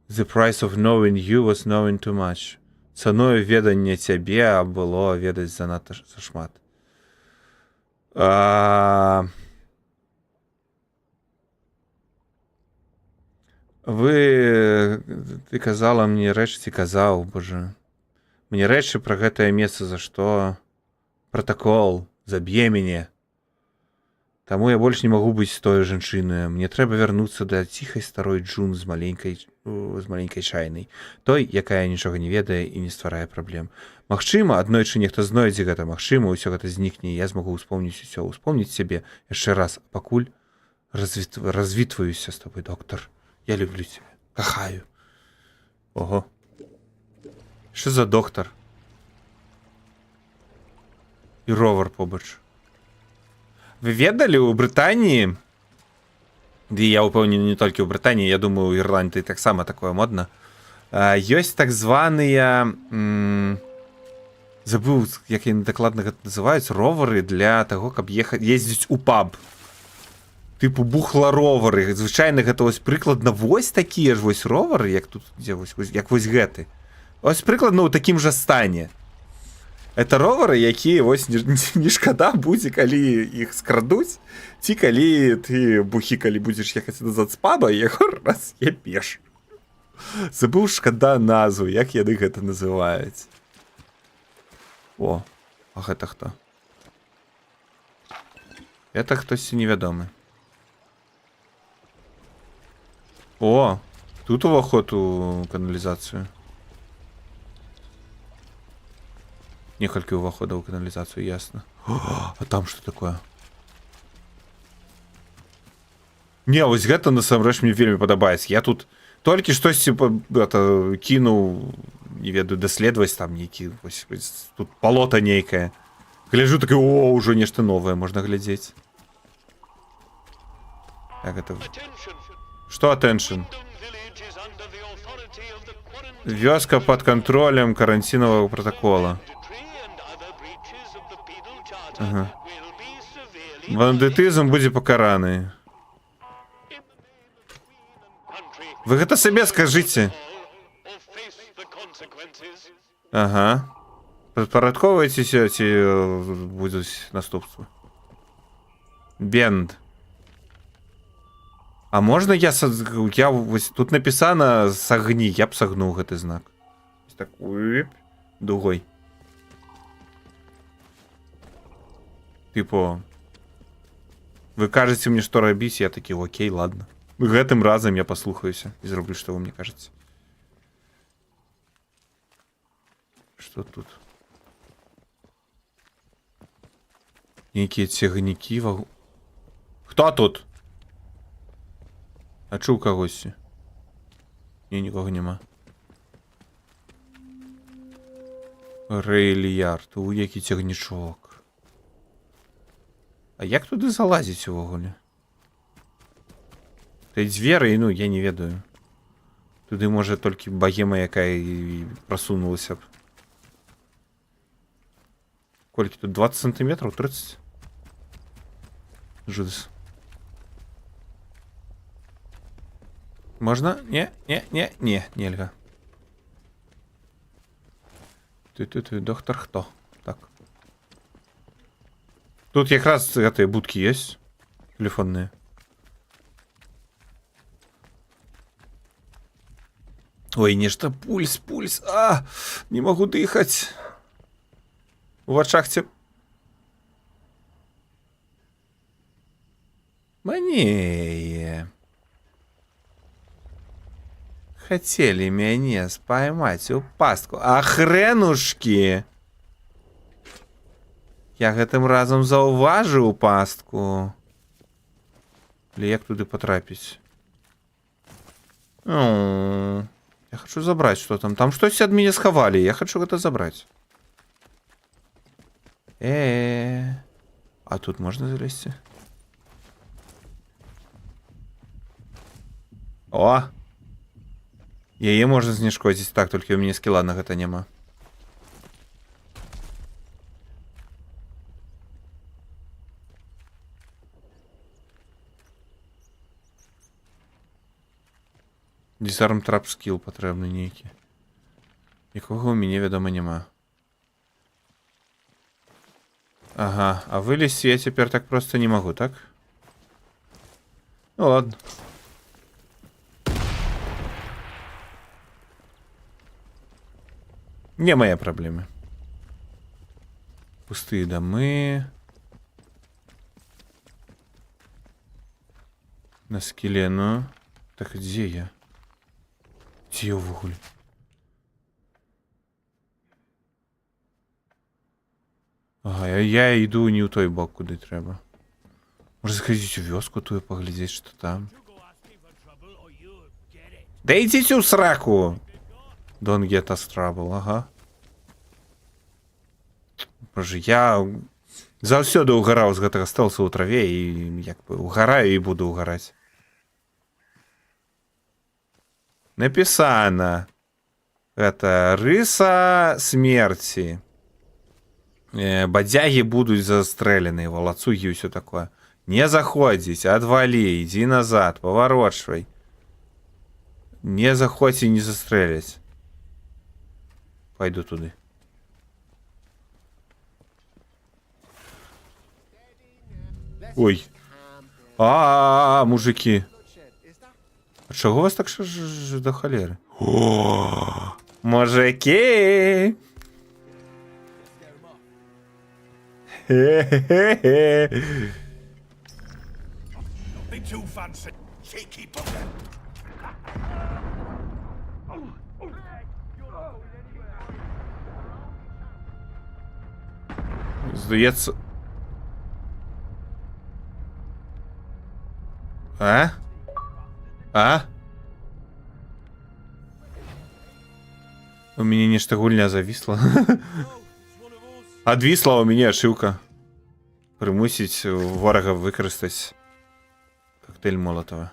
The price of knowing you was knowing too much. Цаною ведання цябе было ведаць занадта шмат. Ты казала мне рэч, ці казаў, божа. Мне рэчы пра гэтае месца, за што пратакол заб'е мяне. Таму я больш не магу быць той жанчынай. Мне трэба вярнуцца да ціхай старой Джун з маленькай чайнай. Той, якая нічога не ведае і не стварае праблем. Магчыма, аднойчы нехта знойдзе гэта, магчыма, усё гэта знікне, і я змагу ўспомніць усё, ўспомніць сябе яшчэ раз, пакуль Развитываюсь з тобою, доктор. Я люблю тебе. Кохаю. Ого. Що за доктор? І ровер побач. Ви ведали, у Британії, і я упевнений не тільки у Британії, я думаю, у Ірландії так само такое модно, ёсць так званыя, забыў, як яны дакладна гэта называюць, ровары для таго, каб ездзіць у паб. Типу бухла-ровары. Звычайна гэта вось прыкладна вось такія ж вось ровары, як тут, дзе вось, як вось гэты. Ось прыкладна ў такім жа стане. Это ровары, якія вось не шкада будзе, калі іх скрадуць, ці калі ты бухі, калі будзеш ехаць назад з паба, яго раз'ебеш. Забыў шкада назву, як яны гэта называюць. О, а гэта хто? Это хтось невядомы. О, тут уваход у каналізацыю. Некалькі уваходаў у каналізацыю, ясна. О, а там што такое? Не, вось гэта насамрэч мне вельмі падабаецца. Я тут толькі штосьці кінуў, не ведаю, даследаваць там нейкі, вось, тут палота нейкае. Гляджу, такое, о, ўжо нешта новае можна глядзець. Як гэта? Што attention? Вёска пад кантролем каранцінавага протакола. Ага. Бандытызм будзе пакараны. Вы гэта сабе скажыце. Ага. Падпарадковайцеся, ці будуць наступствы. Бенд. А можна я вось тут напісана сагні, я б сагнуў гэты знак. Так, дугой. Типу, вы кажаце мне, што рабіць, я такі, окей, ладно. Гэтым разам я паслухаюся і зроблю, што вы мне кажаце. Што тут? Нейкія цягнікі вагу... Хто тут? А чуў кагосьці? Не, нікога няма. Рэйліярд, у які цягнічок. А як туды залазіць увогуле? Ты дзверы, ну, я не ведаю. Туды, можа, толькі багема, якая і прасунулася б. Колькі тут? 20 сантиметров? 30? Жудас. Можна? Не, нельга. Ты, доктор хто? Так. Тут якраз гэтыя будкі ёсць. Телефонные. Ой, нешта, пульс. А, не могу дыхаць. У вачах цеп... Манее. Хотели мяне споймать у пастку. А хренушки! Я гэтым разом заўважыў пастку. Але як туды патрапіць? Я хочу забраць, што там. Там штось ад мяне схавалі. Я хочу гэта забраць. А тут можна залезці? О! Яе можна знешкодзіць. Так, толькі ў мяне скіла на гэта няма. Disarm trap skill патрэбны нейкі. Якога ў мяне, вядома, няма. Ага, а вылезці я цяпер так проста не магу, так? Ну ладно. Не моя праблема. Пустые дамы. На скіле, ну. Так, дзе я? Дзе ўвогуле? Ага, я іду не ў той бок, куды трэба. Может сходить в вёску ту и поглядеть, что там. Да идите в сраку! Don't get us trouble, ага. Боже, я заўсёды угараў з гэтага стэлса ў траве і як бы угараю і буду угараць. Написано. Это рыса смерти. Бадяги будут застрелены, волоцуги и все такое. Не заходить, отвали, иди назад, поворачивай. Не заходь и не застрелить. Пойду туда. Ой. Мужики. А чого у вас так ж до холери? О, мужики! Хе-хе-хе. Здається... У меня нечто гульня зависла. Адвисла у меня ошибка. Примусить ворога використати коктейль Молотова.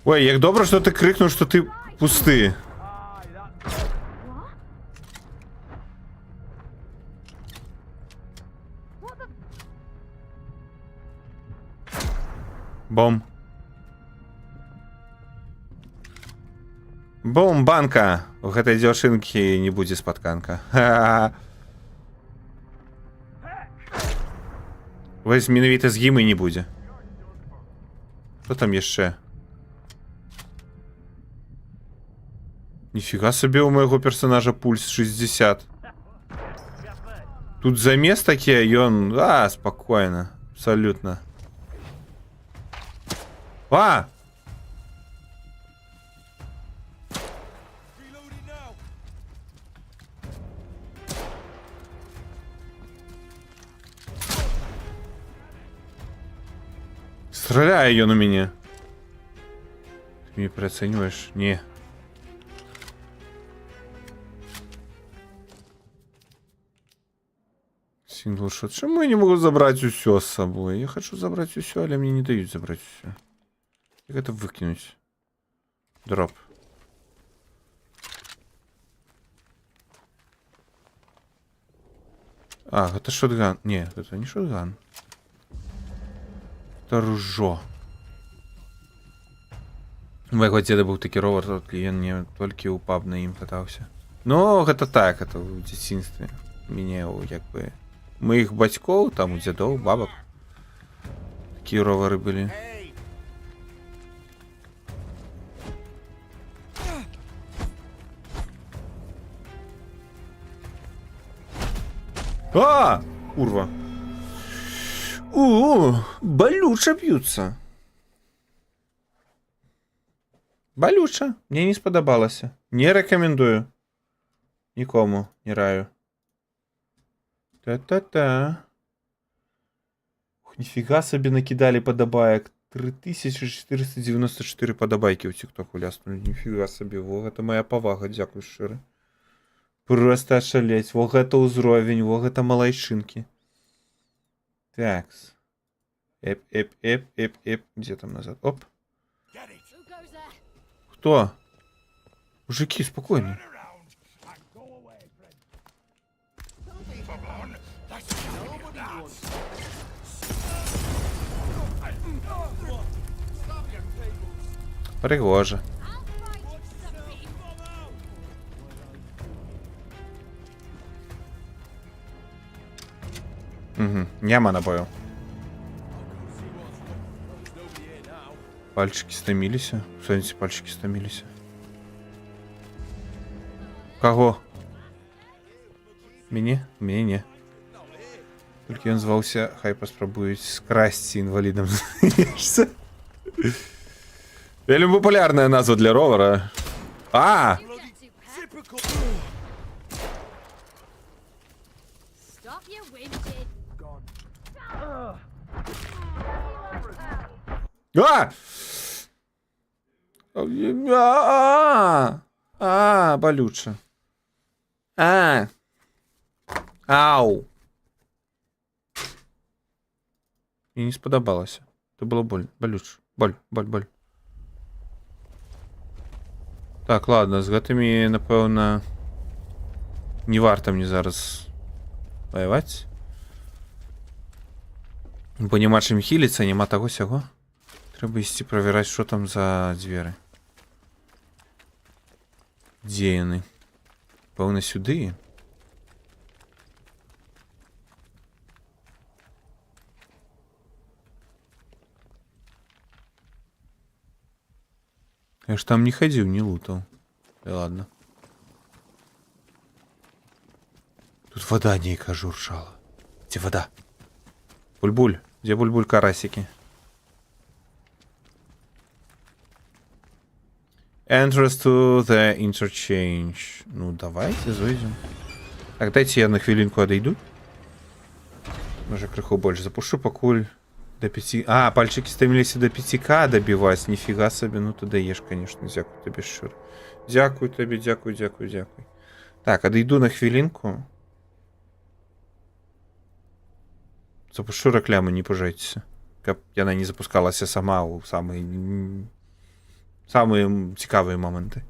Ой, як добре, що ти крикнув, що ти пустий. Бом. Бом, банка. У гэтай дзяўчынкі не будзе спатканка. Вось менавіта з ім і не будзе. Што там яшчэ? Ніфіга сабе у майго персонажа пульс 60. Тут замес такі, ён... спакойна. Абсолютно. Стреляй ее на меня. Ты меня переоцениваешь? Не. Синглшот. Чему я не могу забрать усё с собой? Я хочу забрать усё, але мне не дают забрать усё. Как это выкинуть? Дроп. Это шотган. Не, это не шотган. Это ружо. У моего деда был такі ровер, толькі ён не толькі ў паб на ім катаўся. Ну, гэта так, это ў дзяцінстве. Мяне, як бы, моих бацькоў, там у дзядоў, бабак. Такія ровары былі. Курва. Болюче б'юцца. Болюче. Мне не спадабалася. Не рекомендую. Нікому не раю. Та-та-та. Ніфіга собі накидали подобаек. 3494 подобайки у тиктоку ляснули. Ніфіга собі. Во, гэта моя павага. Дзякуй шчыра. Просто ошалеть. Во, гэта ўзровень. Во, гэта малайчынкі. Такс. Эп. Где там назад? Оп. Кто? Мужики, спокойно. Пригоже. Няма набою. Пальчики стомились. Смотрите, пальчики стомились. Кого? Мне? Мне не. Толькі ён зваўся, хай паспрабуюць скрасці інвалідам здаешся. Вельмі папулярная назва для ровара. А! Stop your whinging. А! Болюче. Ау. Мне не сподобалося. То було болюче. Боль. Так, ладно, з гэтымі, напэўна, не варта мне зараз ваяваць. Бо няма чым хіліцца, няма таго сяго. Трэба ісці правяраць, што там за дзверы. Дзе яны? Пэўна, сюды? Я ж там не хадзіў, не лутаў. Ладно. Тут вода нейкая журчала. Дзе вода? Бульбуль. Дзе бульбуль карасікі? Entrance to the interchange. Ну, давайте зойдем. Так, дайте я на хвилинку отойду. Може, крыху больше запушу, пакуль до 5... А, пальчики стремились до 5к добивать. Нифига себе. Ну, ты даешь, конечно. Дякую тебе, щур. Дякую тебе, дякую. Так, отойду на хвилинку. Запушу рекламу, не пужайтесь. Каб яна не запускалася сама у самые цікавые моменты.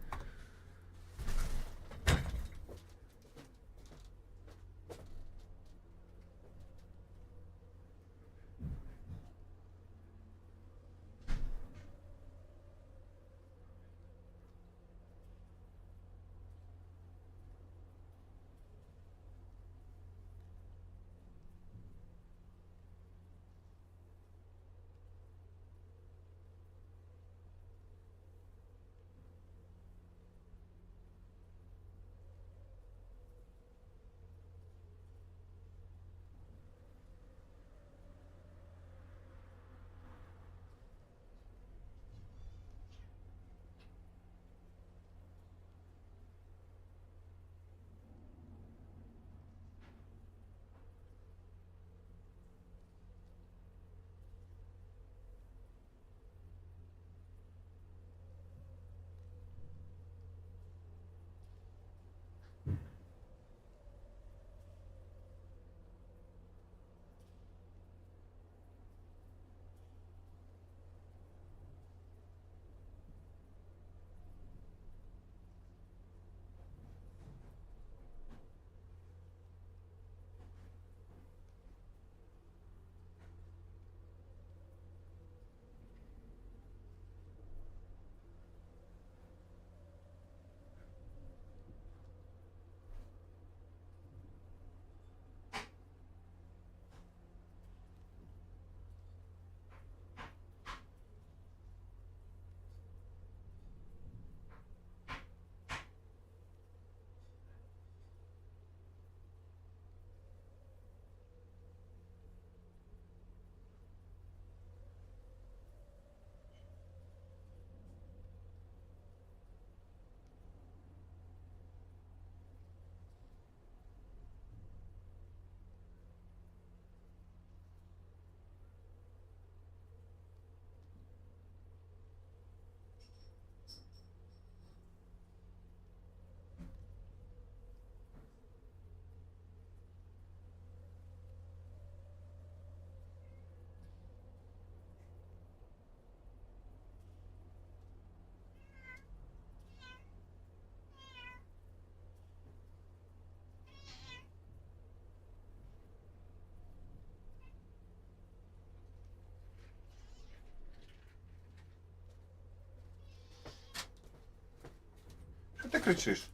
Ты кричишь?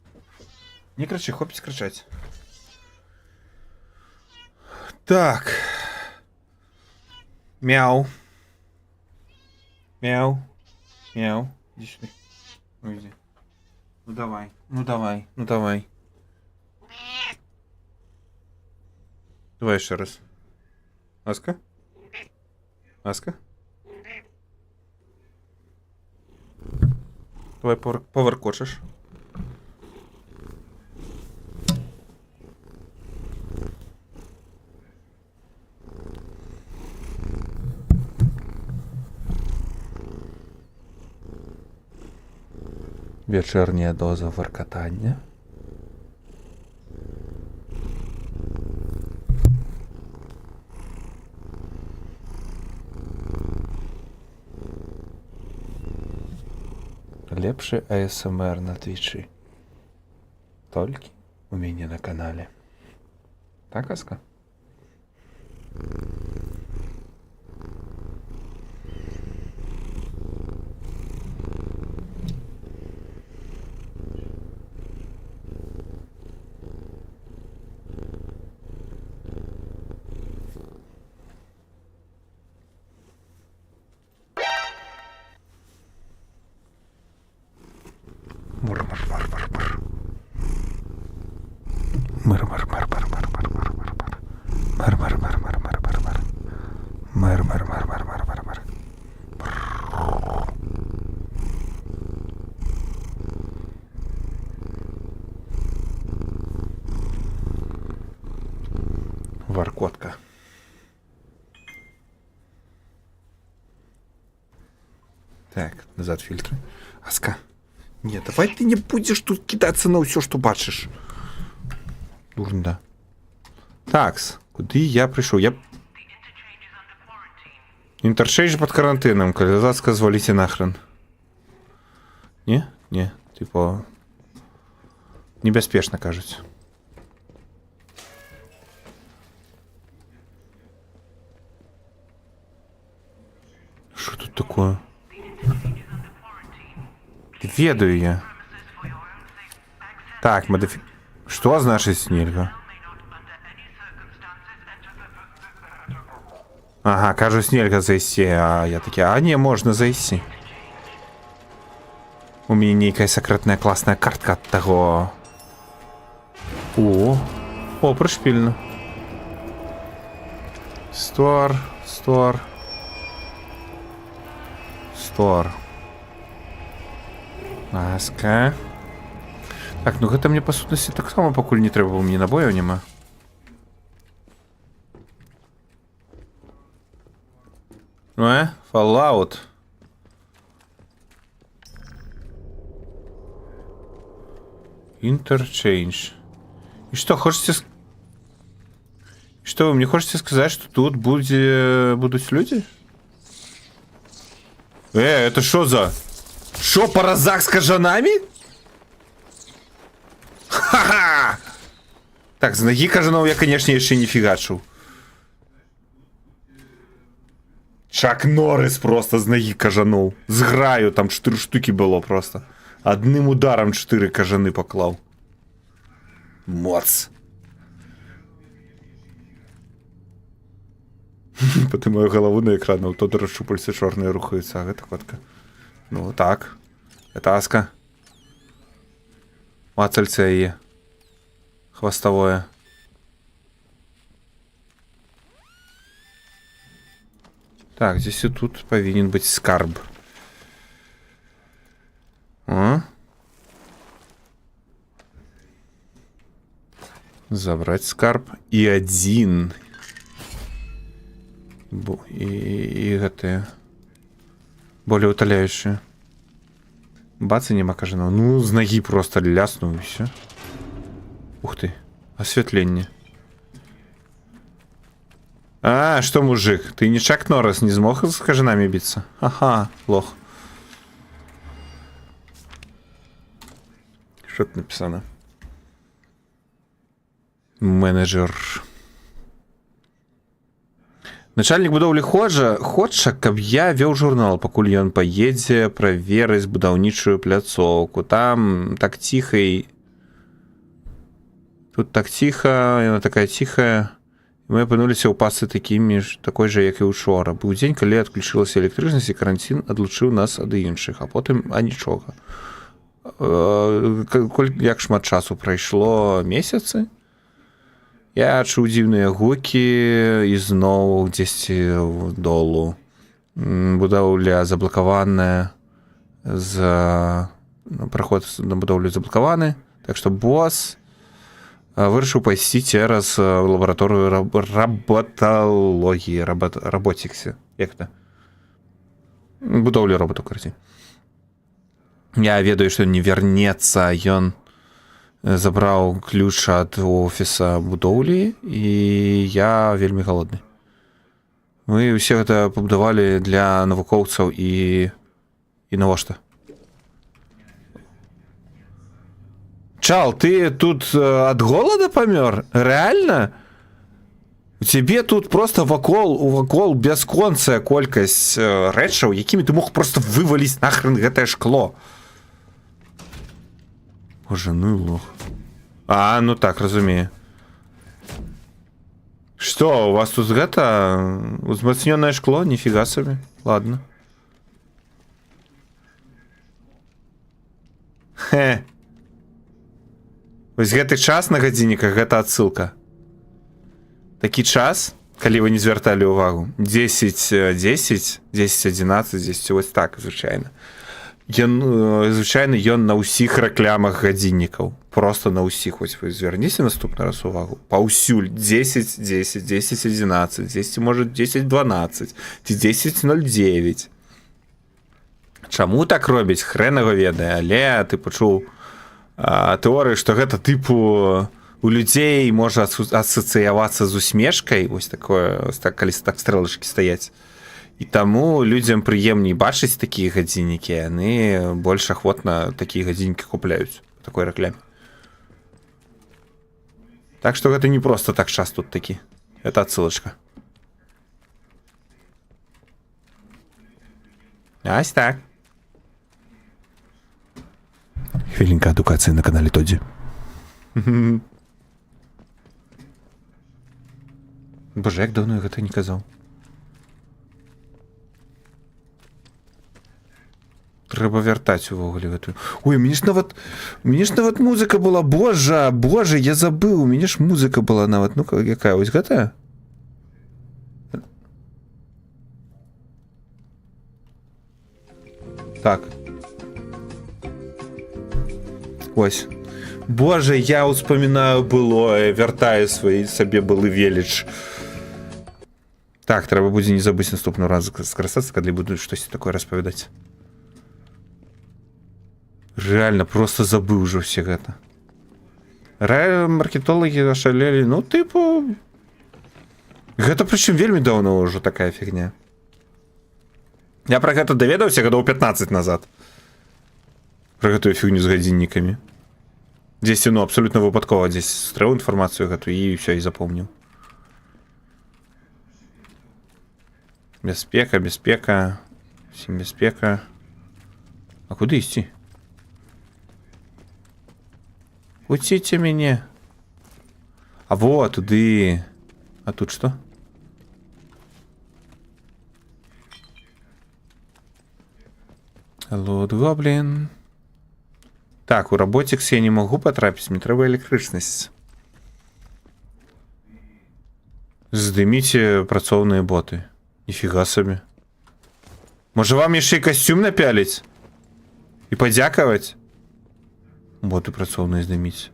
Не кричи, хопить кричать. Так. Мяу. Мяу. Иди сюда. Ну иди. Ну давай. Давай еще раз. Аска? Аска? Давай поверкочеш. Вечерняя доза воркотания. Лепший АСМР на Твичі. Толькі у мяне на канале. Так, Аска? Мур-мур-мур-мур-мур. Мур-мур-мур-мур-мур-мур-мур-мур. Мур-мур-мур-мур-мур-мур. Мур-мур-мур-мур-мур-мур. Воркотка. Так, назад фильтры. Аска. Нет, давай ты не будешь тут кидаться на все, что бачишь. Дурно. Такс, куди я прийшов? Я... Інтерчейндж під карантином. Калізацька звалите нахрен. Не? Не. Типа... Небезпечно, кажется. Что тут такое? Ведаю я. Так, модифи... Что значит снельга? Ага, кажется, нельга зайти, а я таки, а не, можно зайти. У меня некая секретная классная картка от того. О, пришпильно. Стор. Аска. Так, ну гэта мне па сутнасці таксама пакуль не трэба, мне набояў няма. Fallout. Interchange. И что, хочете... Что, вы мне хотите сказать, что тут будут люди? Это что за... Шо, паразак с кажанами? Ха-ха! Так, з ноги кажанов я, конечно, еще не фигачил. Чак Норрис просто з ноги кажанов. З граю, там 4 штуки было просто. Одним ударом 4 кажаны поклал. Моц. Потымаю голову на экран, а у Тодора шупальцы чорные рухаются. А гэта котка. Ну, так. Это Аска. Мацальце яе. Хвостовое. Так, здесь и тут повинен быть скарб. А? Забрать скарб. И один. И это... Более утоляющие. Бац, и нема кажаного. Ну, с ноги просто ляснул и все. Ух ты. Осветление. А, что, мужик? Ты не Чак Норрис, не смог с кажанами биться? Ага, лох. Что тут написано? Менеджер. Начальник будоўлі хоча, каб я вёў журнал, пакуль ён паедзе праверыць будаўнічую пляцоўку. Там так ціха і... Тут так ціха, яна такая ціхая. Мы апынуліся ў пасцы такой жа, як і учора. Быў дзень, калі адключылася электрычнасць, і каранцін адлучыў нас ад іншых, а потым нічога. Як шмат часу прайшло? Месяцы? Я чуў дзіўныя гукі ізноў дзесьці долу. Будаўля заблакаваная праход на будоўлю заблакаваны, так што босс вырашыў пайсці цераз лабараторыю роботалогіі, роботиксе. Як это? Будоўлю роботу, карці. Я ведаю, што ён не вернецца, ён забраў ключ ад офіса будоўлі, і я вельмі галодны. Мы ўсе гэта пабудавалі для навукоўцаў і навошта? Чал, ты тут ад голода памёр? Рэальна? У цябе тут просто вакол бясконцая колькасць рэчаў, якімі ты мог просто вываліць нахрен гэтае шкло. Боже, ну і лох. А, ну так, разумею. Что, у вас тут гэта узмацнёнае шкло? Ніфіга сабе. Ладно. Хе. Вось гэты час на гадзінніках, гэта адсылка. Такі час, калі вы не звярталі ўвагу, 10:10, 10:11, 10, вось так, звычайна. Звычайна ён на ўсіх рэклямах гадзіннікаў. Просто на ўсіх. Вось вы звярніце наступны раз увагу. Паўсюль 10:10, 10:11, 10, можа 10:12, ці 10:09. Чаму так робіць? Хрен яго ведае, але ты пачуў тэорыю, што гэта тыпу у людзей можа асацыявацца з усмешкай, вось такое, калі так стрэлачкі стаяць. І таму людзям прыемней бачыць такія гадзіннікі, яны больш ахвотна такія гадзіннікі купляюць по такой рэкляме. Так што гэта не проста так час тут такі. Это адсылачка. Ась так. Хвілінка адукацыі на канале Тодзі. Боже, як давно я гэта не казаў. Трэба вяртаць увогуле гэтую. Ой, мне ж нават музыка была. Боже, я забыў. У мяне ж музыка была нават. Ну, якая? Вось гэтая? Так. Ось. Боже, я успамінаю былое, вяртаю сабе былы веліч. Так, трэба будзе не забыць наступны раз скарыстацца, калі буду штосьці такое распавядаць. Реально, просто забыў ужо все гэта. Маркетолагі ашалелі, ну, тыпу... Гэта прычым вельмі даўно ўжо такая фігня. Я пра гэта даведаўся гадоў 15 назад. Пра гэтую фігню з гадзіннікамі. Дзесьці, ну, абсолютно выпадкова дзесь стрэў інфармацыю гэту і ўсё, і запомніў. Бяспека, бяспека, усім бяспека. А куды ісці? Уціце мяне. А во, туды. А тут што? Лот Гоблін. Так, у роботикс я не магу патрапіць, мне трэба электрычнасць. Здыміце працоўныя боты. Ніфіга сабе. Можа вам яшчэ і касцюм напяліць? І падзякаваць? Боты працоўныя здыміць.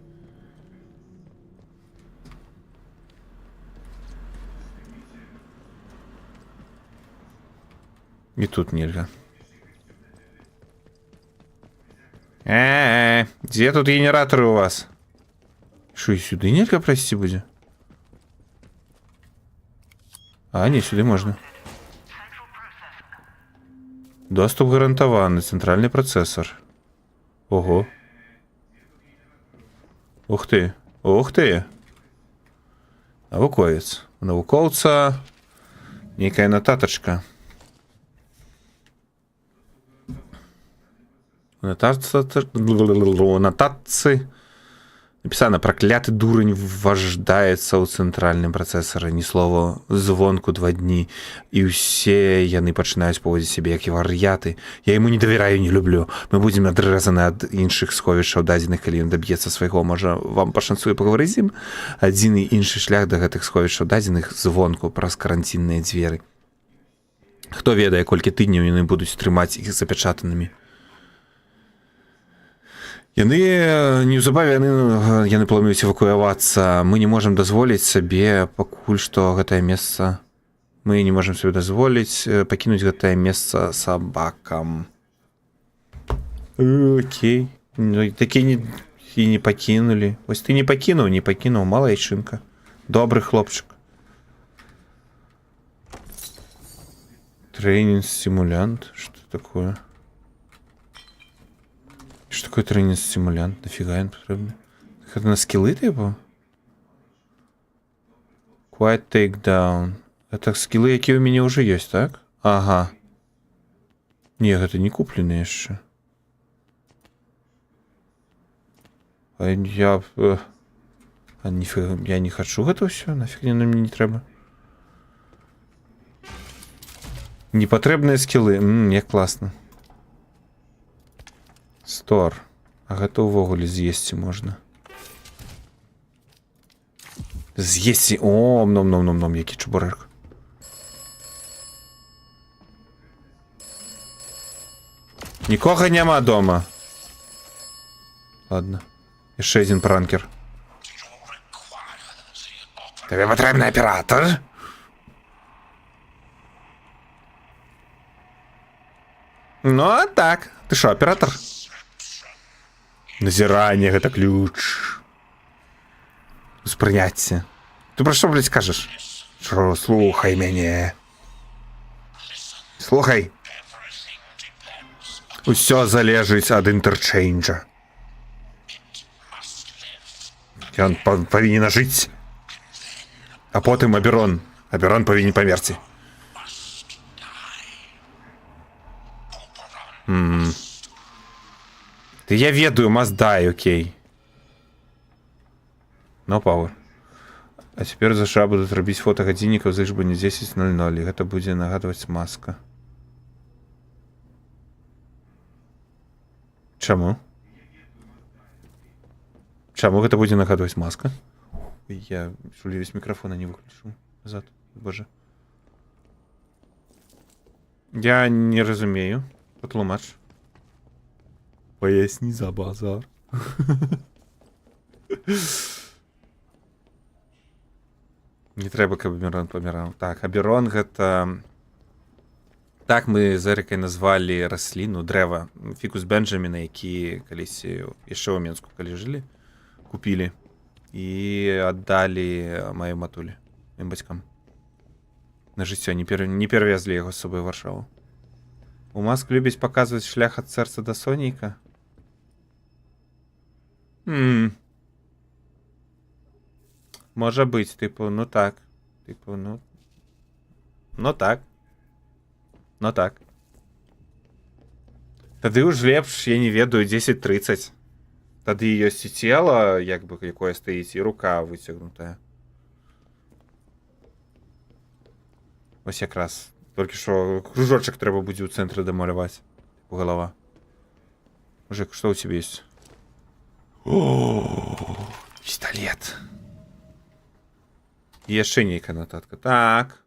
І тут нельга. Дзе тут генератары у вас? Шо, і сюды нельга прайсці будзе? А, не, сюды можна. Доступ гарантаваны, цэнтральны працэсар. Ого. Ух ты, ух ты. Навуковец. У навукоўца нейкая нататачка. У нататцы Написано, прокляты дурень вваждаецца ў цэнтральным працэсары, ні слова звонку 2 дні, і ўсе яны пачынаюць паводзіць сябе як і вар'яты. Я яму не давяраю, не люблю. Мы будзем адрэзаны ад іншых сховішчаў дадзеных, калі ён даб'ецца свайго. Можа, вам пашанцуе пагаварыць з ім? Адзіны іншы шлях да гэтых сховішчаў дадзеных звонку праз каранцінныя дзверы. Хто ведае, колькі тыдняў яны будуць трымаць іх запячатанымі. Неўзабаве яны плануюць эвакуявацца. Мы не можам дазволіць сабе пакуль што гэтае месца. Мы не можам сабе дазволіць пакінуць гэтае месца сабакам. Окей. Ну, такі не пакінулі. Вось ты не пакінуў, малайчынка. Добры хлопчык. Тренинг-стимулянт. Что такое? Что такое тренинг-стимулянт? Нафига он потребен? Это на скиллы, типа? Quiet takedown. Это скиллы, какие у меня уже есть, так? Ага. Нет, это не купленные еще. Я не хочу это все. Нафиг мне не треба. Непотребные скиллы. Як классно. Стор. А гэта ўвогуле з'есці можна. З'есці. О, ном-ном-ном-ном, які чебурек. Нікога няма дома. Ладно. Яшчэ адзін пранкер. Табе патрэбны аператор? Ну, а так. Ты шо, оператор? Назірання, гэта ключ. Успрыняцце. Ты пра што, блядь, скажаш? Шо, слухай мяне. Слухай. Усё залежыць ад інтэрчэйнджа. Ён павінен жыць. А потым Аберон. Аберон павінен памерці. Ты я ведаю, must die, окей. No power. А цяпер ЗША будуць рабіць фота гадзіннікаў з ічбані 10:00, і гэта будзе нагадваць маска. Чаму? Чаму гэта будзе нагадваць маска? Я весь мікрафона не выключу. Назад, боже. Я не разумею. Патлумач. Поясни за базар. Не трэба, каб Аберон паміраў. Так, Аберон гэта... Так мы з Эрыкай назвалі расліну, дрэва. Фікус Бенджаміна, які калісь яшчэ ў Менску, калі жылі, купілі і аддалі маёй матулі, маім бацькам. На жыццё, не перавезлі яго з сабой ў Варшаву. У Маск любіць паказваць шлях ад сэрца да сонейка. Можа быць, тыпу, ну так. Тыпу, ну... Ну так. Ну так. Тады ўж лепш, я не ведаю, 10:30. Тады ёсць і цела, як бы, якое стаіць, і рука выцягнутая. Вось якраз. Толькі што кружочак трэба будзе ў цэнтры дамаляваць. У галава. Мужик, што ў цябе ёсць? О, пісталет. І яшчэ нейкая нататка. Так.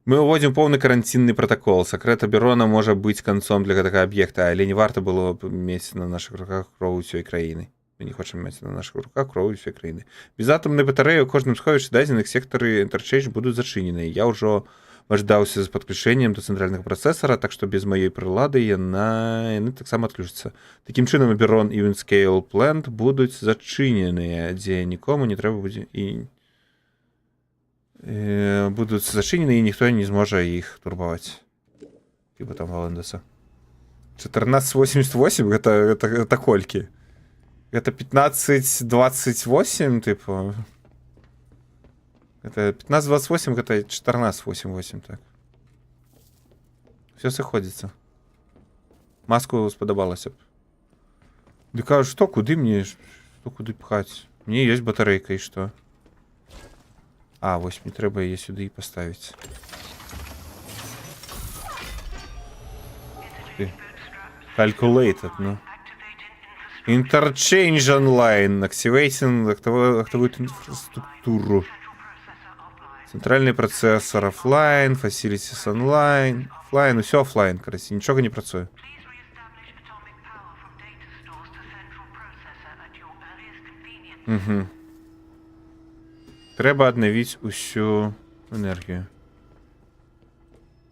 Мы ўводзім поўны каранцінны пратакол. Сакрэт Аберона можа быць канцом для гэтага аб'екта, але не варта было мець на нашых руках кроў усёй краіны. Мы не хочам мець на нашых руках кроў усёй краіны. Безатомныя батарэі ў кожным сховішчы дадзеных сектары інтэрчэйдж будуць зачынены. Я ўжо аждаўся з падключэннем да цэнтральнага працэсара, так што без маёй прылады яны таксама адключацца. Такім чынам Аберон і Windscale Plant будуць зачыненыя, дзе нікому не трэба будзе і будуць зачынены, і ніхто не зможа іх турбаваць. Типа там Валендеса. 1488 гэта колькі? Это 1528, типу. Это 1528, это 1488, так. Все сыходзіцца. Маску спадабалася б. Да кажу, что, куды мне, что куды пхать? Мне есть батарейка, и что? А, вось мне трэба яе сюды і паставіць. Ты. Calculated, ну. Interchange online. Activating активует инфраструктуру. Центральный процессор офлайн, facilities онлайн, офлайн, все офлайн, короче, нічого не працює. Угу. Трэба аднавіць усю энергію.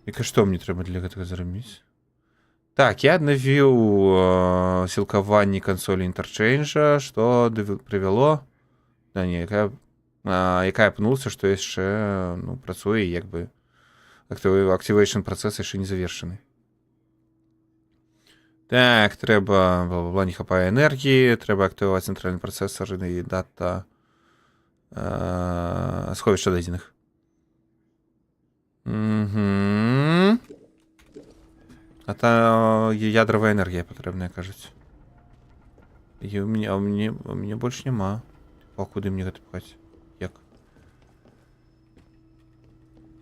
І што мне трэба для гэтага зрабіць? Так, я аднавіў сілкаванні кансолі інтэрчэйнджа, што прывяло... Да не, якая апынулася, што яшчэ ну, працуе, як бы activation працэс яшчэ не завершаны. Так, трэба, бла-бла-бла, не хапае энергіі, трэба актываваць цэнтральны працэсар і дата сховішча дадзеных. А та ядравая энергія патрэбная, кажуць. І у мяне больш няма. А куды мне гэта пхаць? Як?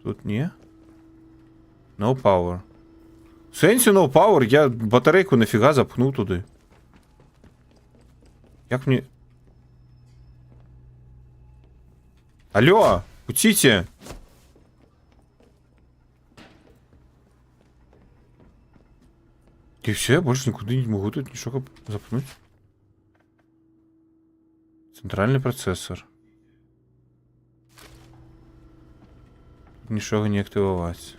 Тут не? No power. В сэнсе no power? Я батарейку нафіга запхнуў туды. Як мне... Алло, пуціце! И все, я больше никуда не могу тут ничего запнуть. Центральный процессор. Ничего не активовать.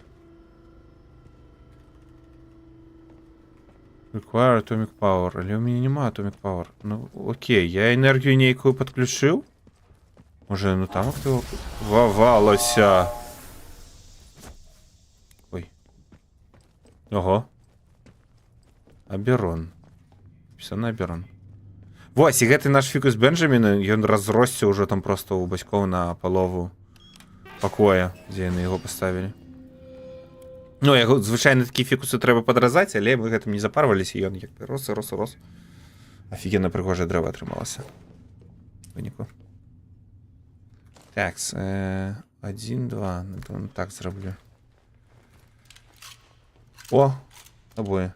Require Atomic Power. Але у меня нема Atomic Power. Ну, окей, я энергию нейкую подключил. Уже, ну там активовалося. Ой. Ого. Аберон. Пісана Аберон. Вось, і гэты наш фікус Бенджаміна, ён разросся ўжо там просто у бацькоў на палову пакоя, дзе яны яго паставілі. Ну, яго звычайна такі фікусы трэба падразаць, але мы гэтым не запарваліся, і ён як бы рос. Офігенна прыгожае дрэва атрымалася. Выніку. Так, 1, 2. Так зраблю. О, обоє.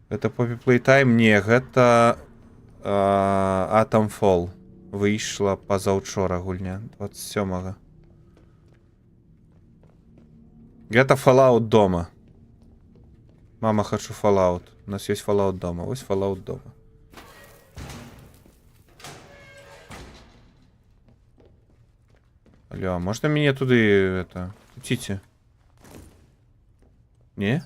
Это Poppy Playtime? Не, гэта Atomfall. Выйшла пазаўчора гульня, 27-го. Гэта Fallout дома. Мама, хочу Fallout. У нас есть Fallout дома. Ось Fallout дома. Алло, можно меня туды это... Пустите? Не?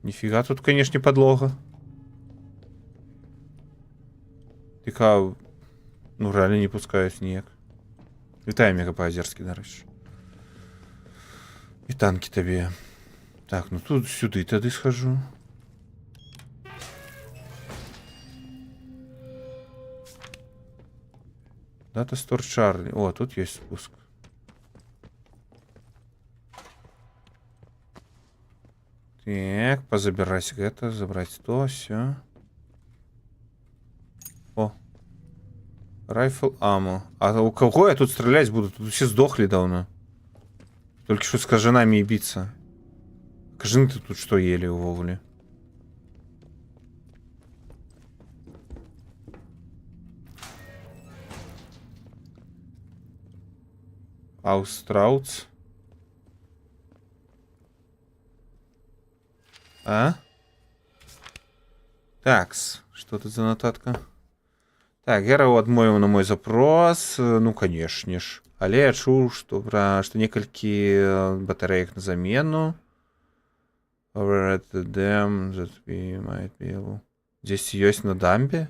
Нифига тут, конечно, подлога. Тика, ну реально не пускаю снег. Вітаю, мега по-азерски, дарыш. И танки тебе. Так, ну тут сюда тогда схожу. Дата Стор Чарли. О, тут есть спуск. Так, позабирать это, забрать то, все. О. Райфл аммо. А у кого я тут стрелять буду? Тут все сдохли давно. Только что с кажанами и биться. Кажаны-то тут что ели уволили? Аустраутс. А? Такс. Что тут за нотатка? Так, я адмовіў на мой запрос. Ну, конечно ж. Але я чуў, што некалькі батареек на замену. Over at the dam that we might be able. Здесь ёсць на дамбе?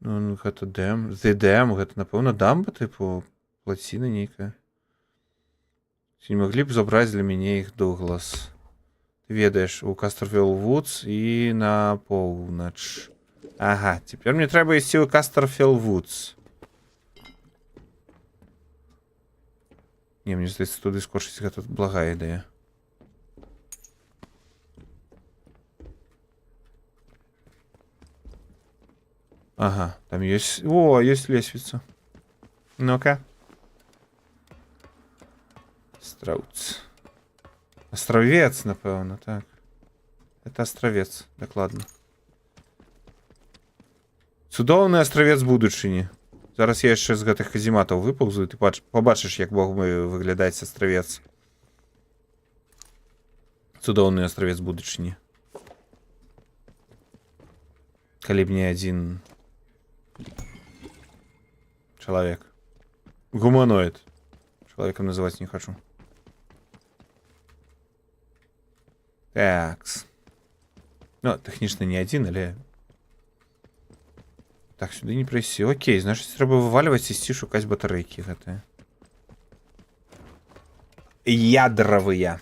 Ну, гэта дэм. The dam, гэта, напэўна, дамба, тыпу, плаціна нейкая. Ці не маглі б забраць для мяне іх Дуглас? Ты ведаеш, у Кастерфілл Вудс і на поўнач. Ага, теперь мне трэба ісці ў Кастерфілл Вудс. Ні, мені здається, туди скорше тут блага ідея. Ага, там есть... О, есть лестница. Ну-ка. Страуц. Островец, напевно, так. Это островец, докладно. Цудоўны островец будучыні. Зараз я яшчэ з гэтых казематаў выпаўзу, і ты побачыш, як Бог мой выглядаць островец. Цудоўны островец будучыні. Калі б не адзін чалавек. Гуманоид. Человеком называть не хочу. Такс. Ну, тэхнічна не адзін, але... Так, сюды не прайсці. Окей, значыць, трэба вывальваць, ісці шукаць батарэйкі гэтыя. Ядравыя.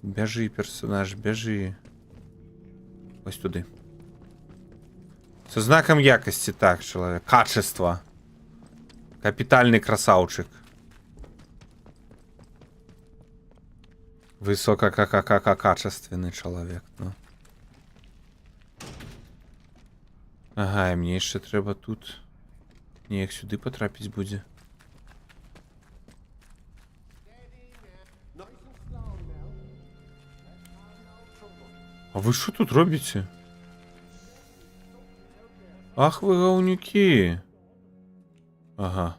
Бяжы, персонаж, бяжы. Ось туды. Со знаком якости, так, человек. Качество. Капитальный красавчик. Высококачественный человек, ну. Ага, і мне ще треба тут. Неяк сюди потрапить буде. А ви що тут робите? Ах, ви говнюки. Ага.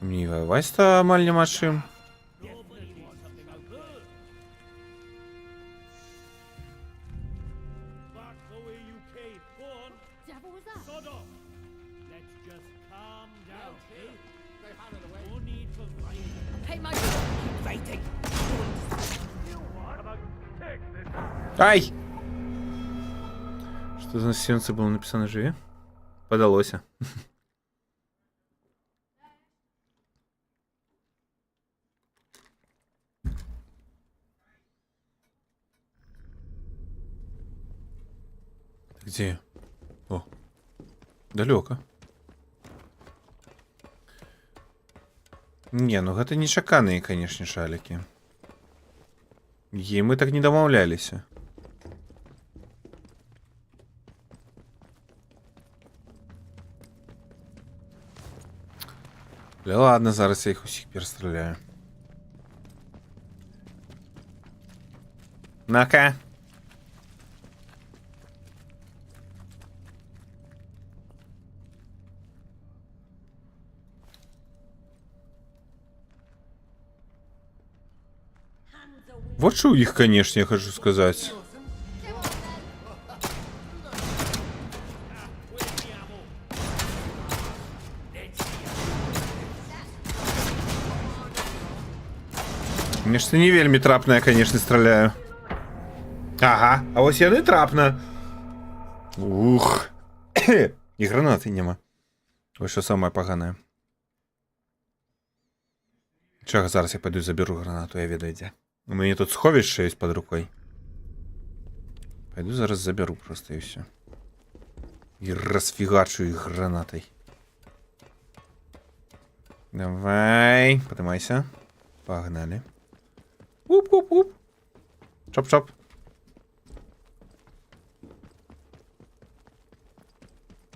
Мені воювати амаль нема чим. Devil was that? Let's just calm down, eh? No need for violence. Pay my Fighting. Ай! Что за сенце было написано живе? Подалося. Где? О, далеко. Не, ну гэта нечаканыя, канешне, шалікі. І мы так не дамаўляліся. Але ладно, зараз я іх усіх перастраляю. На-ка. Вот что у них, конечно, я хочу сказать. Нешта не вельмі трапна, я, конечно, страляю. Ага, а вось яны трапна. Ух. І гранаты няма. Ось що самае паганае. Чага, зараз я пойду заберу гранату, я ведаю дзе. У меня тут сховище есть под рукой. Пойду зараз заберу просто и все. И расфигачу их гранатой. Давай, поднимайся. Погнали. Уп-уп-уп. Чоп-чоп.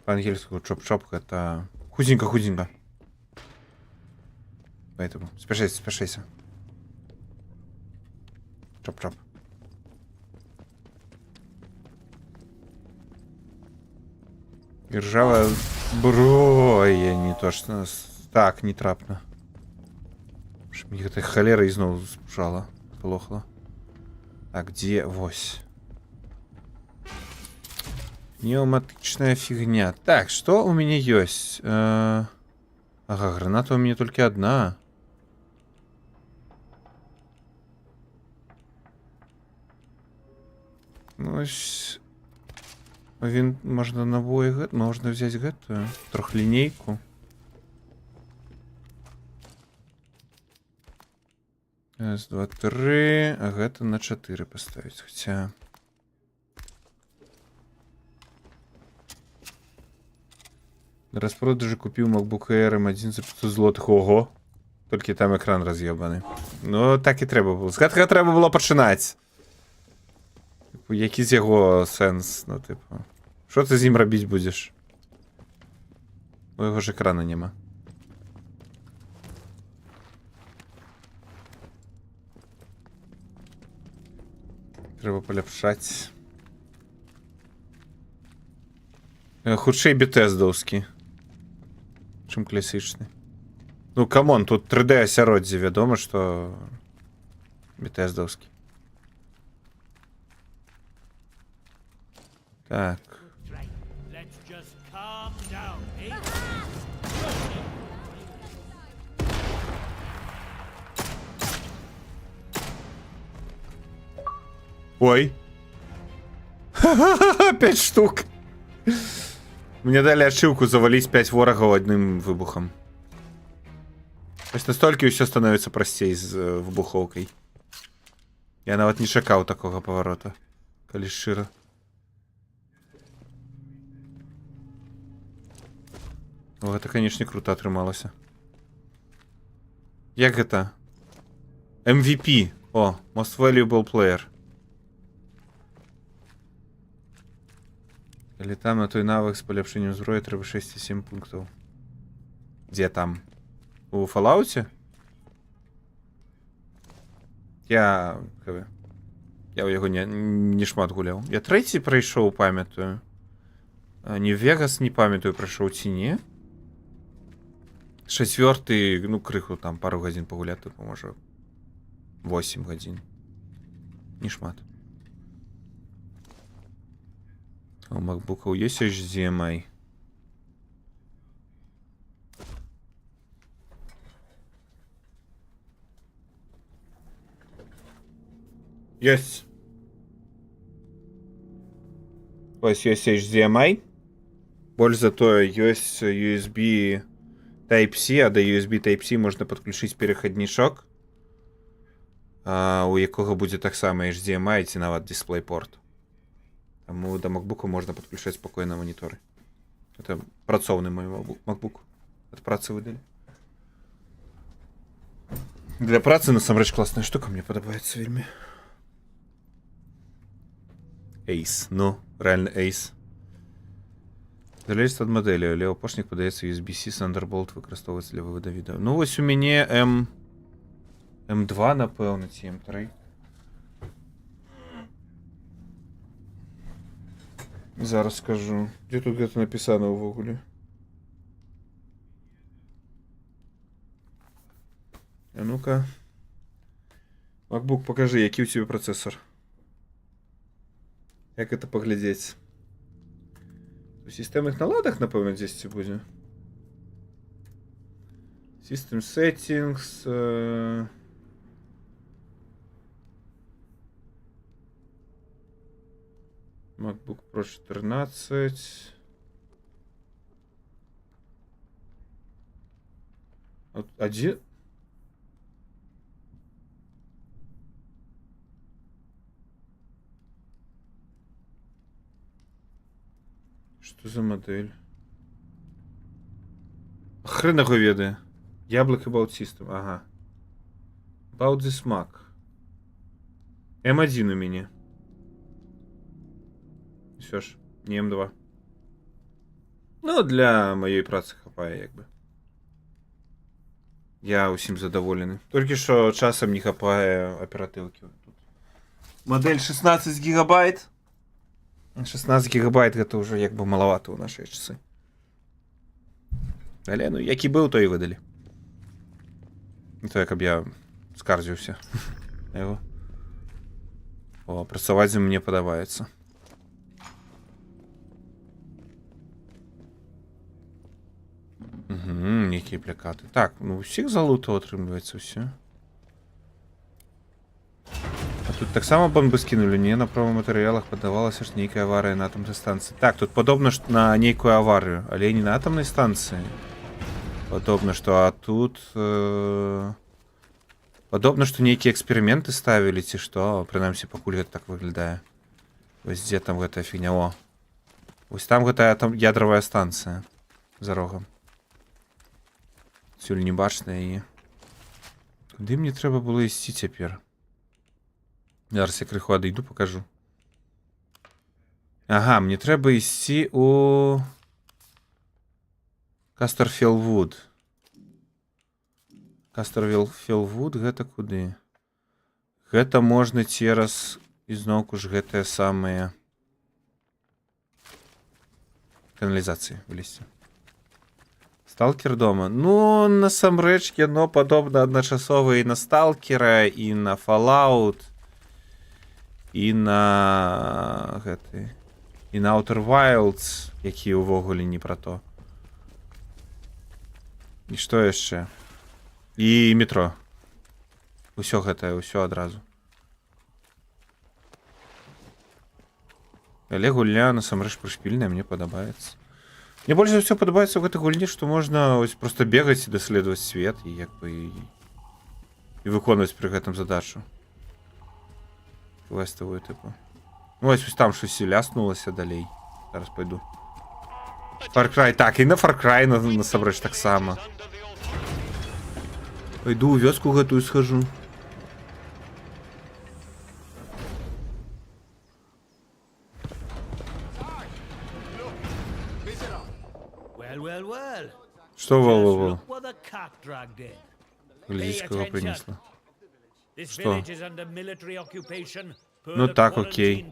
По-ангельски чоп-чоп это худенько-худенько. Поэтому спешайся, спешайся. Чоп-чоп. И ржавая зброя, не то что... Так, не трапно. Мне эта холера и снова спужала. Плохо. А где? Вось. Пневматичная фигня. Так, что у меня есть? Ага, граната у меня только одна. Ну, він можна набої, можна взяти гэтую трохлінейку. Раз, два, тры. А гэта на 4 поставить. Хотя... На распродажы купіў MacBook Air M1 за 500 злотых. Ого! Толькі там экран раз'ебаны. Ну, так і трэба было. З гэтага трэба было пачынаць. Які з яго сэнс? Ну, типу... Што ты з ім рабіць будзеш? У яго ж экрана няма. Трэба паляпшаць. Хутчэй бетэздаўскі. Чым класічны. Ну, камон, тут 3D асяроддзе, вядома, што бетэздаўскі. Так. Let's just calm down, eh? Ой. 5 штук. Мне далі ачыўку заваліць 5 ворагаў адным выбухам. Вось настолькі ўсё становіцца прасцей з выбухоўкай. Я нават не чакаў такога паварота, калі шчыра. О, гэта, канечне, круто атрымалася. Як гэта? MVP. О, Most Valuable Player. Калі там на той навык з паляпшэннем зброі трэба 6,7 пунктаў. Дзе там? У Fallout'е? Я ў яго не шмат гуляў. Я 3 прайшоў, памятаю. Не Вегас, не памятаю, прайшоў ці не. 4, ну, крыху там пару гадзін пагуляць, тыпу, можа 8 гадзін. Не шмат. А у макбукаў ёсць HDMI? Ёсць. Вось ёсць HDMI. Больш за тое, ёсць USB Type-C, а да USB Type-C можна падключыць перахаднічок, у якога будзе таксама HDMI ці нават DisplayPort. Таму да MacBook'у можна падключаць спакойна маніторы. Это працоўны мой MacBook. Ад працы выдалі. Для працы насамрэч класная штука, мне падабаецца вельмі. Ace, ну, рэальна Ace. Залежыць ад мадэлі, але апошніх падаецца USB-C Thunderbolt выкарыстоўваецца для вывода відэа. Ну вось у мяне M2, напэўна, ці M3. Зараз скажу. Дзе тут гэта напісана ўвогуле? А ну-ка. MacBook, покажи, які ў цябе працэсор. Як гэта паглядзець? У сістэмных наладах, напэўна, дзесьці будзе. System Settings. MacBook Pro 14. Один. Что за модель? Хрен его ведае. Яблоко About System. Ага. About this Mac. M1 у меня. Все ж, не М2. Ну, для моей працы хапае, як бы. Я усім задаволены. Толькі што часам не хапае аператыўкі. Модель 16 гигабайт. 16 гигабайт гэта ўжо як бы малавата ў нашыя часы. Але, ну, які быў, то і выдалі. То, каб я скардзіўся. О, працаваць за мне падабаецца. Некія плякаты. Так, ну усіх залутаў атрымліваецца ўсё. А тут таксама бомбы скінулі? Не, на промо-матэрыялах падавалася ж нейкая аварыя на атамнай станцыі. Так, тут падобна на нейкую аварыю, але не на атамнай станцыі. Падобна, што а тут Падобна, што нейкія эксперыменты ставілі, ці што, прынамсі, пакуль гэта так выглядае. Вось дзе там гэтая фігня, о. Вось там гэтая там ядравая станцыя за рогам. Сюль не бачна яе. Куды мне трэба было ісці цяпер? Зараз я крыху адыйду, пакажу. Ага, мне трэба ісці у Кастерфілвуд. Кастерфілвуд гэта куды? Гэта можна цераз ізноўку ж гэтыя самыя каналізацыі вылезці. Сталкер дома. Ну, насамрэч, яно падобна адначасова і на Сталкера, і на Fallout, і на гэты, і на Outer Wilds, які ўвогуле не пра то. І што яшчэ? І метро. Усё гэтае, усё адразу. Але гульня насамрэч прышпільная, мне падабаецца. Мне больш за ўсё падабаецца ў гэтай гульні, што можна ось проста бегаць і даследаваць свет і як бы і выконваць пры гэтым задачу. Квеставую тыпу. Ну ось там щось ляснулася далей. Зараз пойду. Far Cry, так, і на Far Cry насамрэч таксама. Пойду ў вёску гэтую схожу. Что вол-вол-вол? Глядите, кого принесло. Что? Ну так, окей.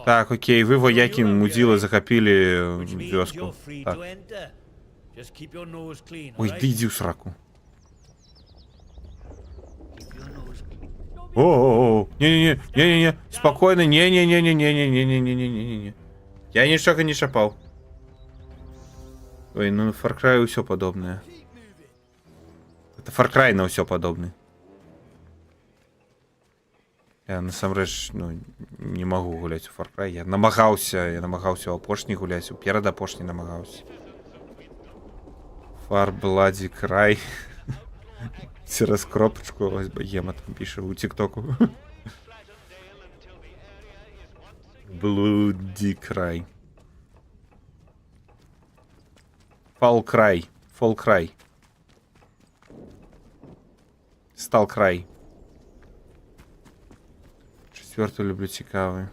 Так, окей, вы, вояки мудила, захопили вёску. Так. Ой, да иди в сраку. О-о-о, не-не-не, спокойно, не-не-не-не-не-не-не-не-не-не-не-не. Я ничего не шапал. Ой, ну Far Cry все подобное. Это Far Cry на все подобный. Я насамрэч, ну, не могу гулять у Far Cry. Я намагаўся у апошні гуляць, у перадапошні намагаўся. Far Bloody Cry. Цераз кропочку, ось Ема там пише у тиктоку. Bloody Cry. Fall Cry. Fall Cry. Стал Cry. Четвертый люблю цікавый.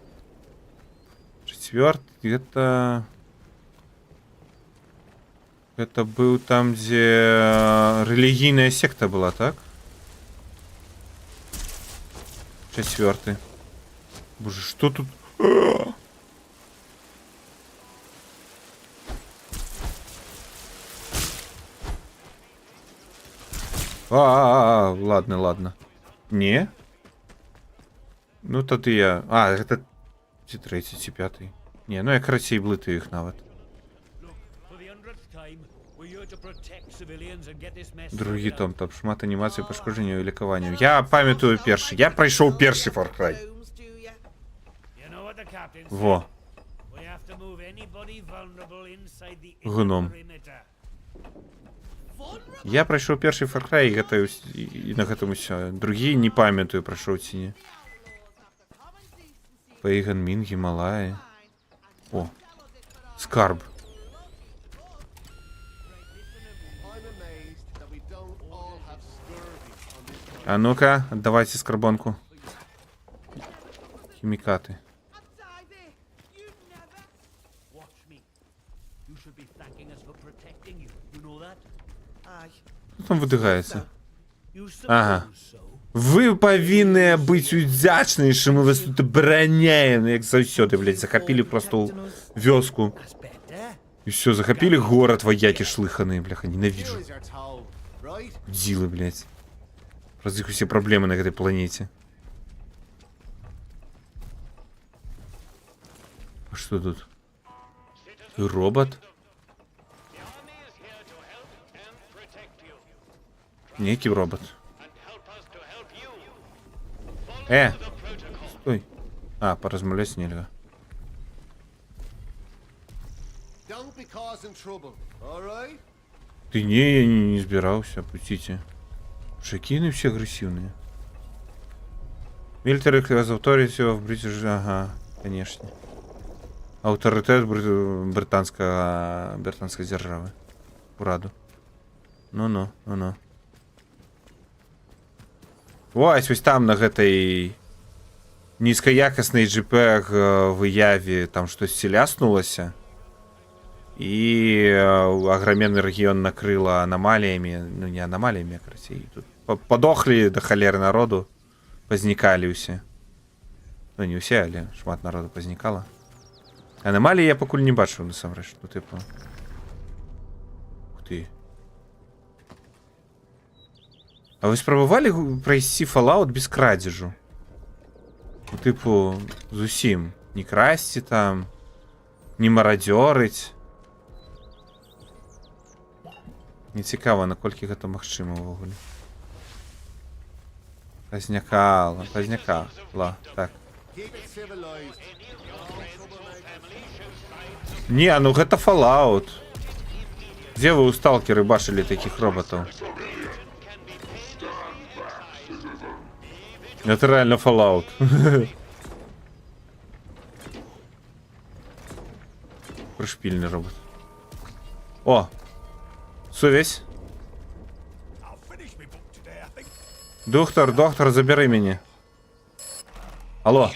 Четвертый это был там, где религийная секта была, так? Четвертый. Боже, что тут? Ладно, ладно. Не? Ну, тады я... А, это... Ці трэці, ці пятый. Не, ну я карацей блытаю іх нават. Другі том, там шмат анімацыі пашкоджанняў і лікаванняў. Я памятаю першы. Я прайшоў першы Far Cry. Во. Гном. Я прайшоў першы Far Cry і гэта і на гэтым усё. Другі не памятаю, прайшоў ці не. Пейган Мін, Гімалаі. О, скарб. А ну-ка, отдавайте скарбонку. Хімікаты. Что там выдыгаецца? Ага. Вы павінныя быць удзячныя, што мы вас тут абараняем, як заўсёды, блядь, захапілі просто вёску. І всё, захапілі горад, воякі шлыханыя, бляха, ненавіджу. Дзілы, блядь. Праз іх усе праблемы на гэтай планеце. А што тут? Робот? Некий робот. Стой. А, поразмаўляць нельга. Ты не, я не збіраўся, пусціце. Шакіны все агрэсіўныя. Military has authority of British... Ага, конечно. Авторитет британської держави. Ураду. Ну. Ось там на гэтай нізкаякаснай JPEG выяве там штосьці ляснулася. І агроменный рэгіён накрыла аномаліямі. Ну, не аномаліямі, а красей. Тут падохлі да халеры народу. Пазнікалі ўсе. Ну, не ўсе, але шмат народу пазнікала. Аномалії я пакуль не бачыў, насамрэч. Ну, типу... Ух ты. А вы спрабавалі прайсці Fallout без крадзежу? Ну, типу, зусім. Не красці там, не марадзёрыць. Не цікава, наколькі гэта магчыма ўвогуле. Пазнякала. Так. Не, ну гэта Fallout. Дзе вы ў сталкеры бачылі такіх роботаў? Это реально Fallout. Пришпільний робот. О! Сувязь. Доктор, забери мене. Алло.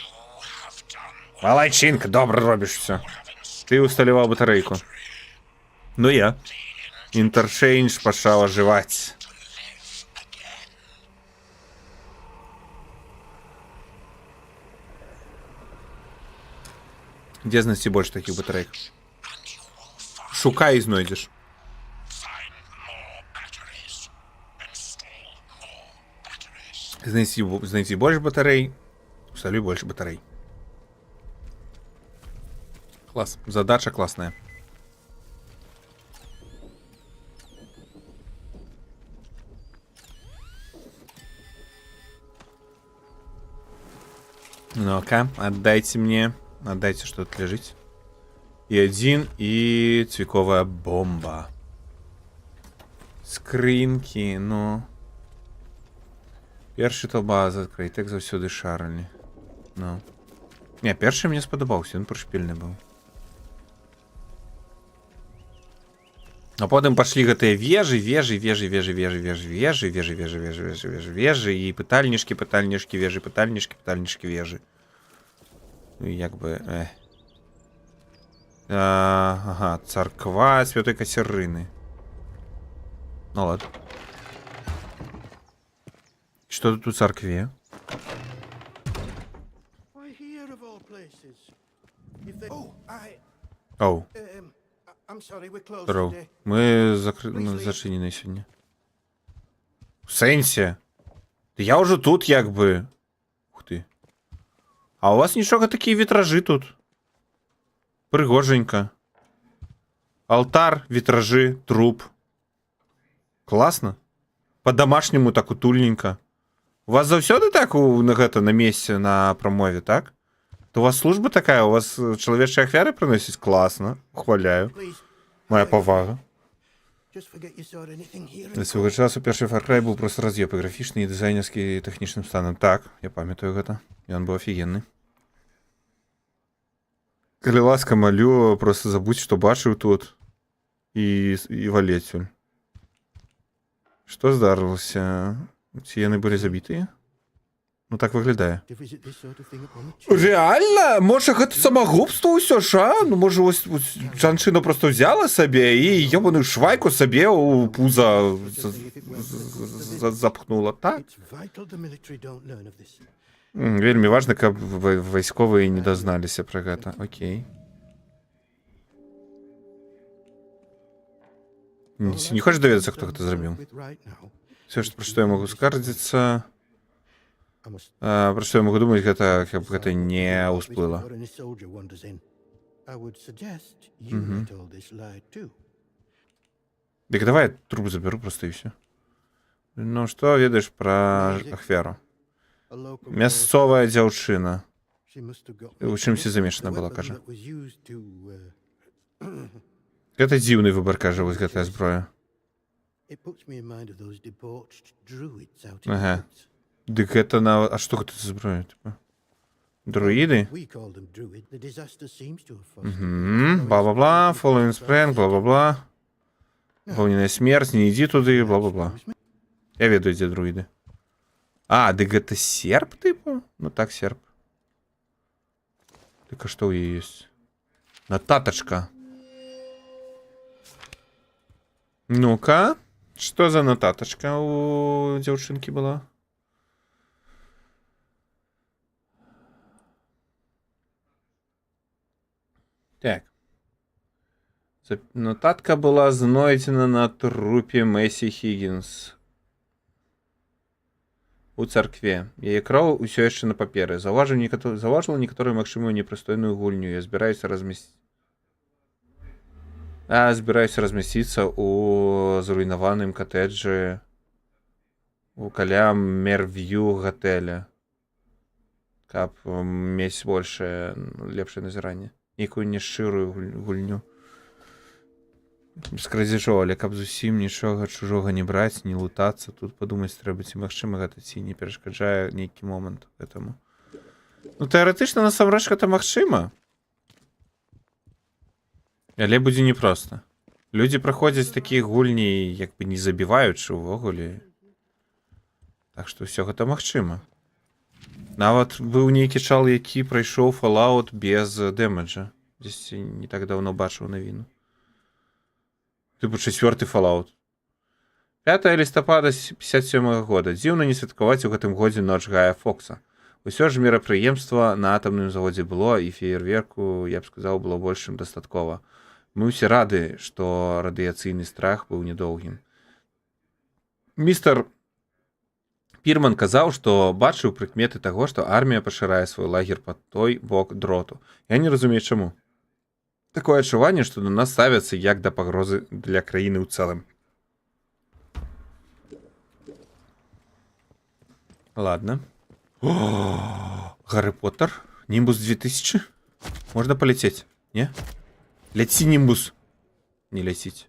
Молодчинка, добре робиш все. Ти усталював батарейку. Ну я. Інтерчейндж почав оживати. Де знайти більше таких батарейок? Шукай і знайдеш. Знайти больше батарей, усталю больше батарей. Класс. Задача классная. Ну-ка, отдайте мне. Отдайте, что тут лежит. И один, и цвяковая бомба. Скринки, ну... Перший толба закрыть, так заўсёды шарылі. Ну. Не, першы мне спадабаўся, ён прышпільны быў. А потым пашлі гэтыя вежы, і пытальнішкі, вежы. Ну, як бы, ага, царква Святой Катерины. Ну ладно. Что тут у церкви? Оу. Здорово. Мы зачинены сегодня. В сенсе? Да я уже тут, як бы. Ух ты. А у вас нічога, такие витражи тут. Пригоженько. Алтар, витражи, труп. Классно. По-домашнему так утульненько. У вас заўсёды так на месте на промове, так? То у вас служба такая, у вас чалавечыя ахвяры прыносіць? Класна, ухваляю. Моя павага. На свайго часу першы Far Cry быў просто раз'ёб і графічны, і дызайнерскі, і тэхнічным станам. Так, я памятаю гэта. Ён быў офігенны. Калі ласка, малю, просто забудь, што бачыў тут. І валецюль. Што здарылася? Ці яны былі забітыя? Ну так выглядае. Реально? Можа гэта самагубства ўсё ж, а? Ну можа вось жанчына просто взяла сабе і ёбаную швайку сабе ў пуза запхнула, так? Вельмі важна, каб вайсковыя не дазналіся пра гэта. Окей. Не хочешь даведацца, хто гэта зрабіў? Все, пра што я могу скардзіцца... Пра што я могу думаць, гэта, каб гэта не ўсплыла. Дык давай труп заберу просто і ўсё. Ну, што ведаеш пра ахвяру? Мясцовая дзяўчына. У чымсьці замешана была, кажа. Гэта дзіўны выбар, кажа, вось гэтая зброя. Ага. Дык это на... А что это за зброя? Типа? Друиды? We called them druid. The disaster seems to have fostered. Бла-бла-бла, following spring, бла-бла-бла. Огненная смерть, не иди туды, бла-бла-бла. Я ведаю, где друиды. А, дык это серп, типа? Ну так, серп. Так а что у нее есть? Нотаточка. Ну-ка. Что за нотаточка у девчонки была? Так. Нотатка была знойдена на трупе Месси Хиггинс. У царкве. Яе кроў усё яшчэ на паперы. Заўважыла некаторую магчымую непрыстойную гульню. Я збіраюся размясціцца ў зруйнаваным катэджы у каля Мервью гатэля. Каб мець большее, лепшае назіранне. Нейкую няшчырую гульню. Без крадзяжоў, але каб зусім нічога чужога не браць, не лутацца, тут падумаць трэба, ці магчыма гэта, ці не перашкаджае нейкі момант гэтаму. Ну, тэарэтычна, насамрэч, гэта магчыма. Але будзе непроста. Людзі праходзяць такія гульні, як бы не забіваючы ўвогуле. Так што ўсё гэта магчыма. Нават быў нейкі чал, які прайшоў Fallout без дэмэджа. Дзесьці не так даўно бачыў навіну. Типу 4-й Fallout. 5 лістапада 57 года. Дзіўна не святкаваць у гэтым годзе ноч Гая Фокса. Усё ж мерапрыемства на атамным заводзе было, і феерверку, я б сказаў, было больш чым дастаткова. Мы ўсе рады, што радыяцыйны страх быў недоўгім. Містер Пірман казаў, што бачыў прыкметы таго, што армія пашырае свой лагер па той бок дроту. Я не разумею, чаму. Такое адчуванне, што на нас ставяцца як да пагрозы для краіны ў цэлым. Ладно. О, Гарри Поттер. Нимбус 2000. Можно полететь? Не? Ляці, Нимбус. Не ляціць.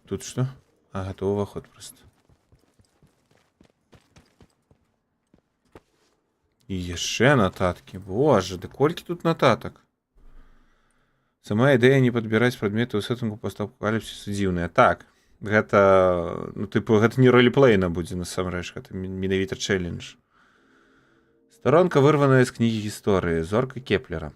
Тут что? А, это уваход просто. І яшчэ нататкі. Боже, да колькі тут нататак? Сама ідэя не падбіраць прадметы ў сеттынгу постапокаліпсісу дзіўная. Так, гэта, ну, типу, гэта не ролеплейна будзе насамрэч, гэта менавіта чэлендж. Старонка вырваная з кнігі гісторыі. Зорка Кеплера.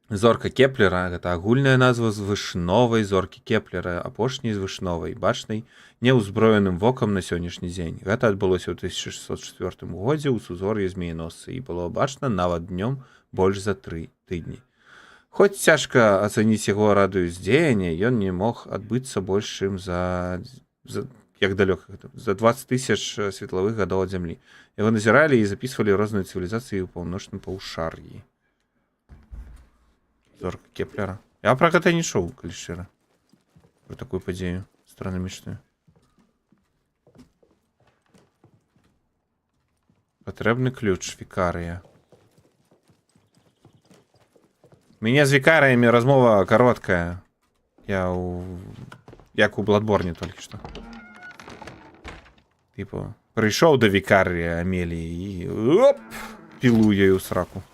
Зорка Кеплера — гэта агульная назва звышновай зоркі Кеплера, апошняй звышновай, бачнай неўзброеным вокам на сённяшні дзень. Гэта адбылося ў 1604 годзе ў сузор'і змееносцы і было бачна нават днём больш за 3 тыдні. Хоць цяжка ацаніць яго радыус дзеяння, ён не мог адбыцца больш чым як далёка гэта, за 20 000 светлавых гадоў ад зямлі. Яго назіралі і запісвалі розныя цывілізацыі ў паўночным паўшар'і. Зорка Кеплера. Я про гэта не чуў, калі шчыра. Про такую падзею странамічную. Патрэбны ключ, викария. У меня с викариями размова короткая. Як у Бладборне только что. Типа, пришел до викария Амелии и оп, пилу я ее в сраку.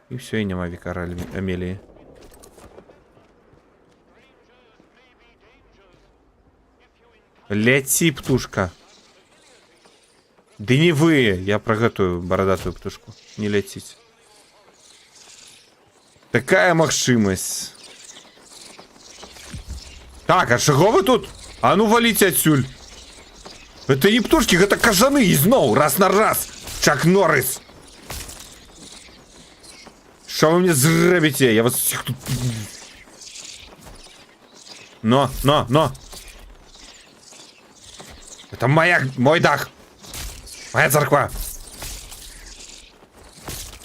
И все, и нема викара Амелии. Ляці, птушка. Да не вы, я про гэтую бородатую птушку. Не ляціць. Такая магчымасць. Так, а чаго вы тут? А ну валіце адсюль. Это не птушки, гэта кажаны ізноў, раз на раз. Чак Норрис. Что вы мне зробіце? Я вас всех тут... Но. Это мой дах. Моя церква.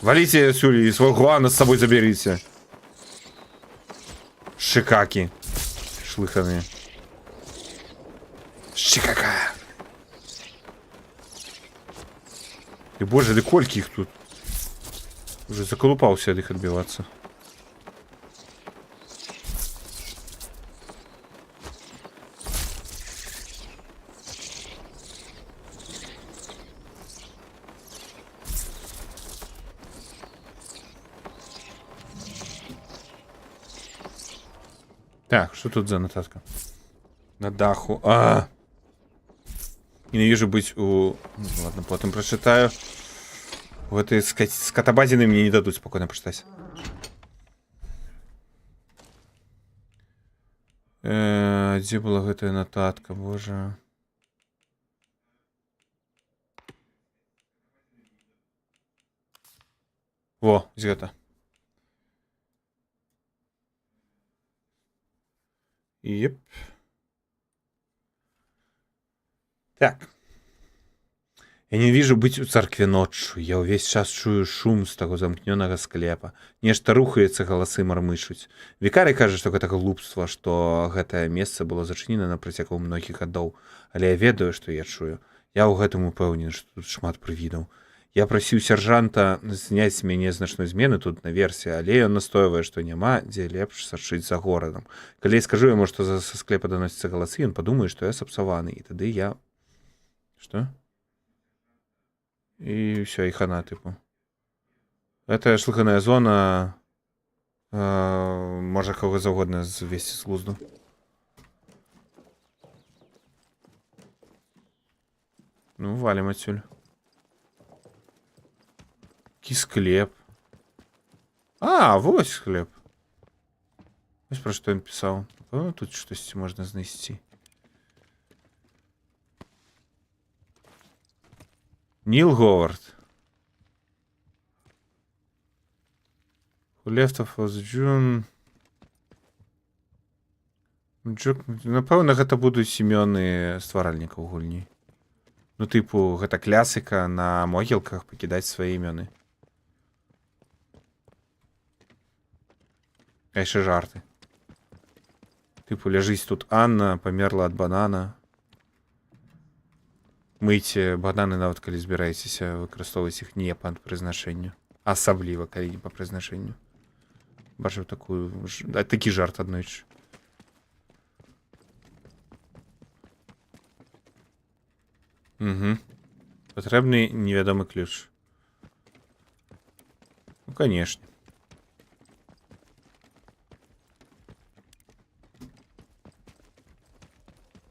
Валите сюда и свой Хуана с собой заберите. Шикаки. Шлыханые. Шикака. И боже, да кольки их тут. Уже заколупался от их отбиваться. Так, что тут за нотатка? На даху. А! Ненавижу быть у... Ну, ладно, потом прочитаю. В этой скотобазины мне не дадут спокойно прочитать. Где была гэтая нотатка, боже? Во, где-то. Еп. Так. Я не вижу быть у царкве ночью. Я увесь час чую шум з таго замкнёнага склепа. Нешта рухаецца, галасы мармышуць. Вікарый кажа, што гэта глупства, што гэтае месца было зачынена на працягу многіх гадоў. Але я ведаю, што я чую. Я ў гэтым упэўнены, што тут шмат прывідаў. Я прасіў сяржанта зняць з мяне значную змену тут наверсе, але ён настойвае, што няма, дзе лепш сачыць за горадам. Калі я скажу яму, што са склепа даносяцца галасы, ён падумае, што я сапсаваны, і тады я... Што? І ўсё, і хана, тыпу. Гэтая шлыханая зона можа каго заўгодна звесці з глузду. Ну, валім адсюль. Які склеп. А, вось склеп. Вось пра што ён пісаў. Напэўна, тут штосьці можна знайсці. Ніл Говард. Who left of us June. Напэўна, гэта будуць імёны стваральнікаў гульні. Ну, тыпу, гэта клясыка на могілках пакідаць свае імёны. А яшчэ жарты. Тыпу, ляжыць тут Анна, памерла ад банана. Мыйце бананы нават калі збіраецеся выкарыстоўваць іх не па прызначэнню. Асабліва, калі не па прызначэнню. Бачыў такі жарт аднойчы. Угу. Патрэбны невядомы ключ. Ну, канешне.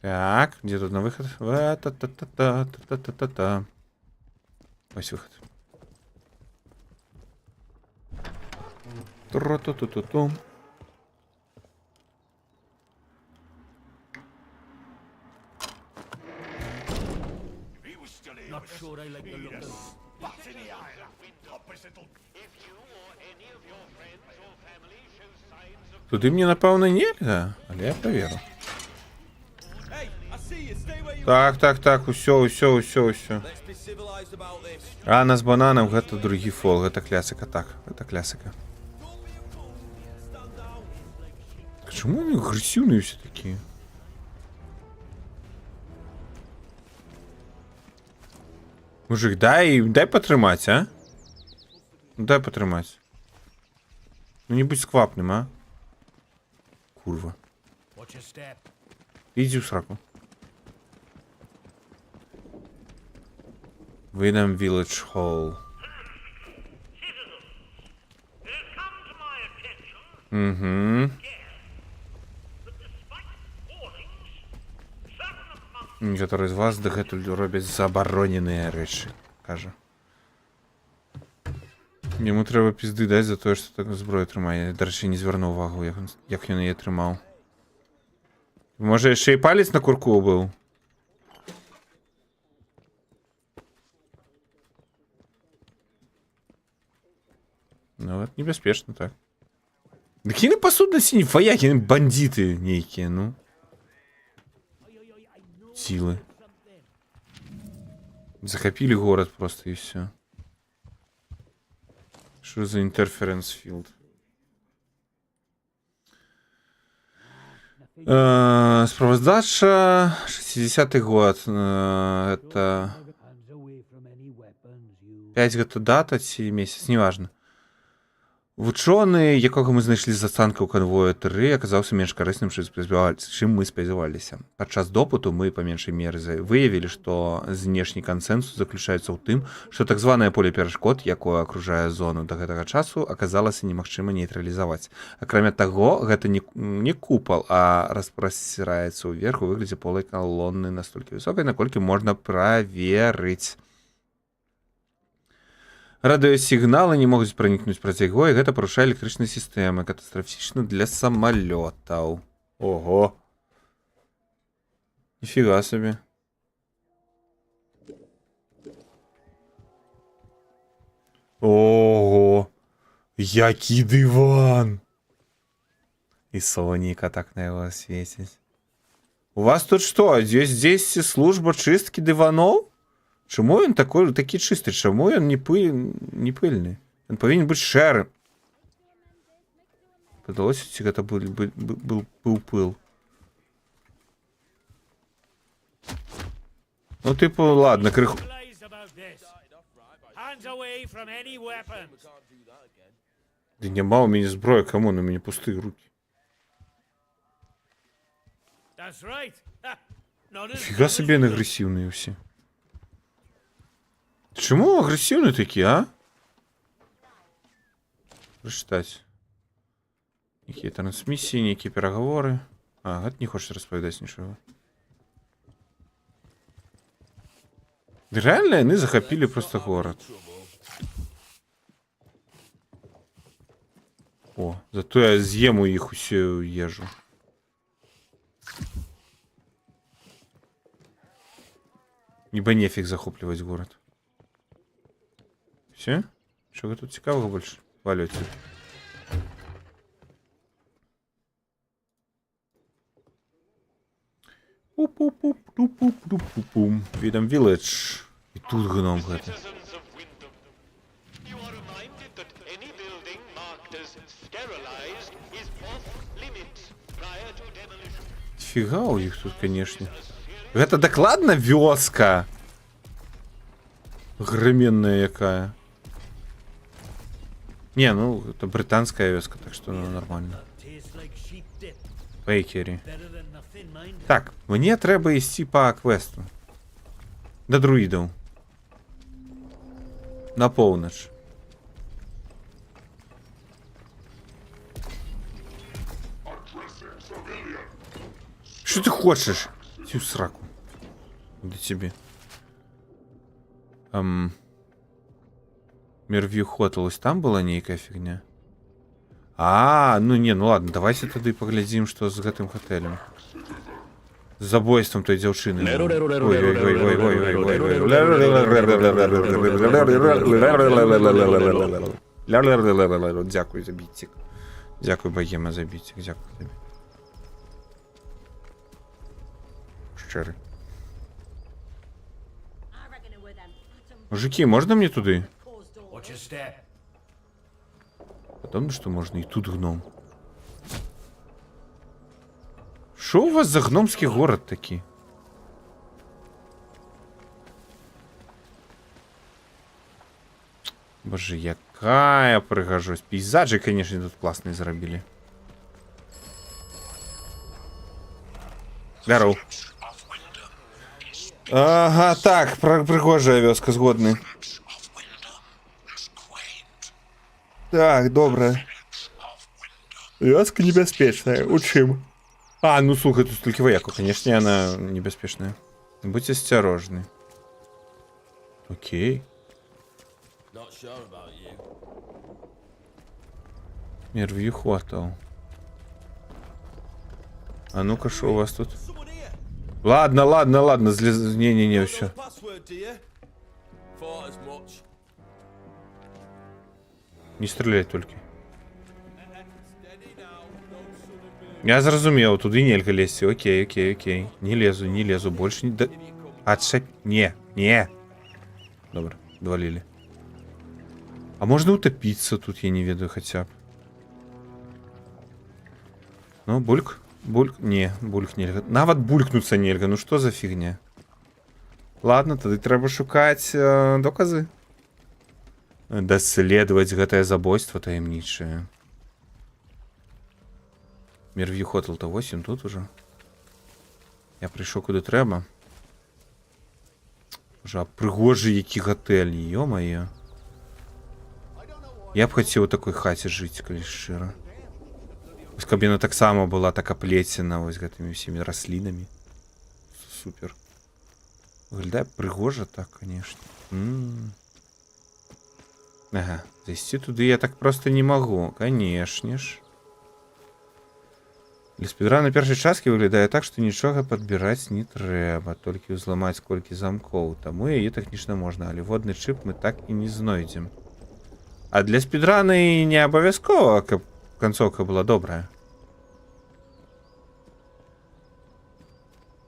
Так, где тут на выход? Та-та-та-та-та-та-та-та-та. Ось выход. Ту-ту-ту-ту-ту. Not sure I like the look of Туды мне, напэўна, нельга, але я праверу. Так, усё. Анна з бананам, гэта другі фол, гэта клясыка, так, гэта клясыка. Чаму яны агрэсіўныя ўсе такія? Мужик, дай патрымаць, а? Дай патрымаць. Ну не будь сквапным, а? Курва. Ідзі ў сраку. Wyndham Village Hall. Угу. Некаторыя з вас дагэтуль робяць забароненыя рэчы, кажа. Яму трэба пізды даць за тое, што так зброю трымае. Дарэчы, не звярнуў увагу, як ён яе трымаў. Можа, яшчэ і палец на курку быў? Ну, вот небяспечна, так. Дык яны па сутнасці не фаякі, яны бандіты нейкія, ну. Сілы. Захапілі горад просто і ўсё. Що за Interference Field? Справаздача 60-й год. Это 5 гэта дата ці месяц, неважно. Вучоны, якога мы знайшлі з застанкаў канвоя 3, аказаўся менш карысным, чым мы спадзяваліся. Падчас допыту мы па меншай меры выявілі, што знешні кансэнсус заключаецца ў тым, што так званае поле перашкод, якое акружае зону да гэтага часу, аказалася немагчыма нейтралізаваць. Акрамя таго, гэта не купал, а распрасціраецца ўверх у выглядзе полай калоны настолькі высокай, наколькі можна праверыць. Радыёсігналы не могуць пранікнуць праз яго, і гэта парушае электрычныя сістэмы, катастрафічна для самалётаў. Ого. Ніфіга сабе. Ого. Які диван. І Соніка так на яго свеціць. У вас тут што, здесь служба чистки диванов? Чому він такий чистий? Чому він не пильний? Він повинен бути шерим. Подалося, чи це був пил. Ну, типу, ладно, криху. Realize about this. Hands away from any weapons. Да нема у мене зброї, камон, у мене пусті руки. That's right. Ha, not as Фіга good as собі you вони look. агресивні всі. Чому агресивні такі, а? Прочитать. Які трансмісії, які переговори. А, гэта не хочеш розповідати нічого. Реально, вони захопили просто город. О, зато я з'їм у їх усю їжу. Ніби нефіг захоплювати город. Все? Чого тут цікавого більше? Валю отсюда. Пу-пу-пу-пу-пу-пу-пум. Відом Village. І тут гном гэта. Citizens of Wyndham, you are reminded that any building marked as sterilized is off limits prior to demolition. Фіга у іх тут, конечно. Гэта дакладна вёска. Грыменная якая. Не, ну, это британская вёска, так что ну, нормально. Tastes like sheep dip. Бейкері. Better than nothing, mind. Так, мне трэба ісці па квесту. Да друідаў. На поўнач. Что ты хочешь? Всю сраку. До тебе. Мирвью Хотелось, там была нейкая фигня. А, ну не, ну ладно, давайте тады паглядзім, што з гэтым гатэлем. З забойствам той дзяўчыны. Дзякуй за біцік. Дзякуй, богема, за біцік. Дзякуй табе. Шчыры. Мужики, можно мне туды? Watch your step. Потому что можно и тут гном. Шо у вас за гномский город таки? Боже, якая прыгажусь. Пейзажи, конечно, тут классные зарабили. Здоров. Ага, так, прыгожая вёска, згодны. Так, добра. Вёска небяспечная. У чым? А, ну слухай, тут столько вояку, конечно, она небяспечная. Будь осторожны. Окей. Мирвью хватал. А ну-ка, что у вас тут? Ладно, ладно, ладно, не-не-не, все. Не стреляй только. Я зразумел, туды нельга лезть. Окей, окей, окей. Не лезу, больше не... Да... Отшеп... Не. Добро, довалили. А можно утопиться тут, я не ведаю хотя бы. Ну, бульк. Не, бульк нельга. Нават булькнуться нельга, ну что за фигня? Ладно, тады трэба шукаць доказы. даследаваць гэтае забойство таямнічае. Мервью Хотел-то 8 тут уже. Я прыйшоў куды трэба. Уже прыгожы які гатэль, ё-маё. Я б хацеў у такой хаце жыць, калі шчыра. Вось каб яна таксама была так аплецена вось гэтымі ўсімі раслінамі. Супер. Выглядае прыгожа так, конечно. Ага, зайсці туды я так проста не магу, канешне ж. Для спідрана першай часткі выглядае так, што нічога падбіраць не трэба, толькі ўзламаць колькі замкоў. Таму яе тэхнічна можна, але водны чып мы так і не знойдзем. А для спідрана і не абавязкова, каб канцоўка была добрая.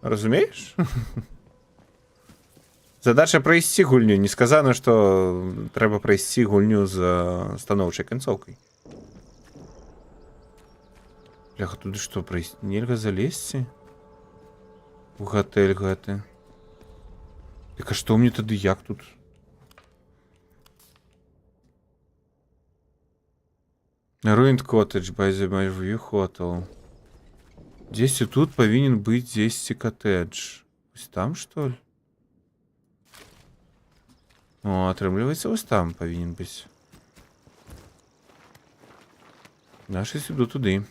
Разумееш? Задача прайсці гульню. Не сказана, што трэба прайсці гульню з станоўчай канцоўкай. Бляха, туды што, прайсці? Нельга залезці? У гатэль гэты. Так а што мне тады як тут? Ruined Cottage by the Mervью Hotel. Дзесьці тут павінен быць дзесьці катэдж. Вось там, што ли? О, атрымліваецца, вось там павінен быць. Наші сюды туды.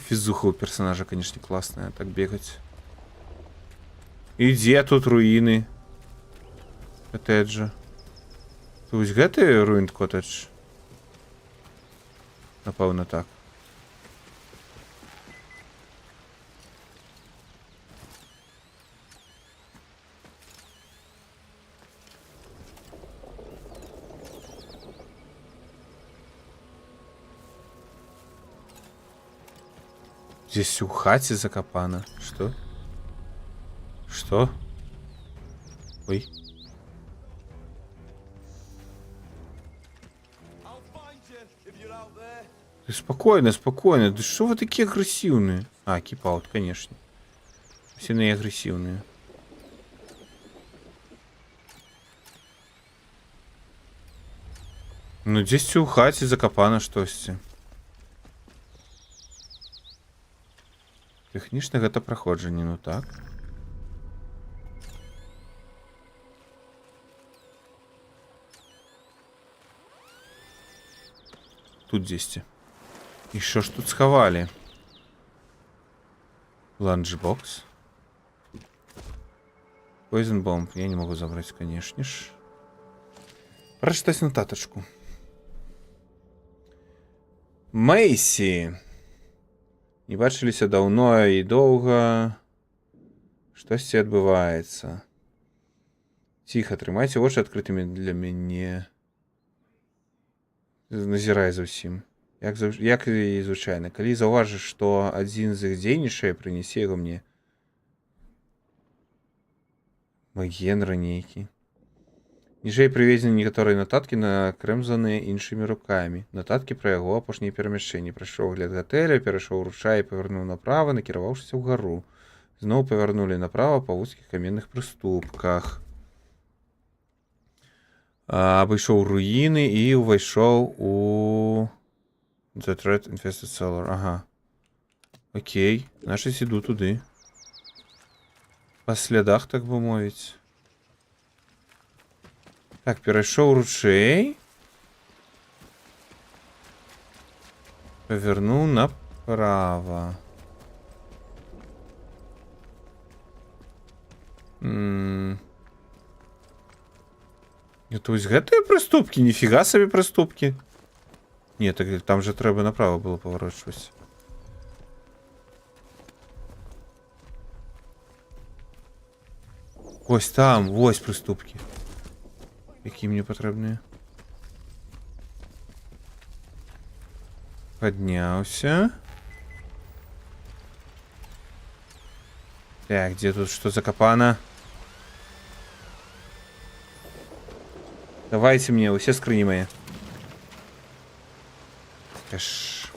Физуха у персонажа, конечно, классная, так бегать. И где тут руины? Коттеджа. То есть гэты руинed коттедж? Напевно так. Здесь у хате закопано. Что? Что? Ой. Ты спокойно, спокойно. Да что вы такие агрессивные? А, кипаут, конечно. Все агрессивные. Ну, здесь у хате закопано штось. Тэхнічна гэта праходжанне, ну так. Тут дзесьці. І що ж тут схавалі? Ланчбокс. Poison Bomb. Я не могу забрать, конечно ж. Прочитать нотаточку. Мэйсі. Не бачыліся даўно і доўга. Штосьці адбываецца. Ціха, трымайце вочы адкрытымі для мяне. Назірай за ўсім. Як і звычайна. Калі заўважыш, што адзін з іх дзейнічае, прынясі яго мне. Магенра нейкі. Ніжэй прыведзены некаторыя нататкі накрэмзаныя іншымі рукамі. Нататкі пра яго апошняе перамяшчэнне. Прайшоў агляд гатэля, перайшоў ручай і павярнуў направа, накіраваўшыся ўгару. Зноў павярнулі направа па вузкіх каменных прыступках. Абышоў руіны і ўвайшоў у The Threat Infested Cellar. Ага. Окей. Значыць, іду туды. Па слядах, так бы мовіць. Так, перайшоў ручей. Павярнуў направа. Это вось гэтыя прыступкі? Ніфіга сабе прыступкі. Не, так там же трэба направо было паварочваць. Вось там, вось прыступкі. Які мне патрэбныя. Падняўся. Так, где тут что закопано? Давайте мне, усе скрыни мои. Кэш.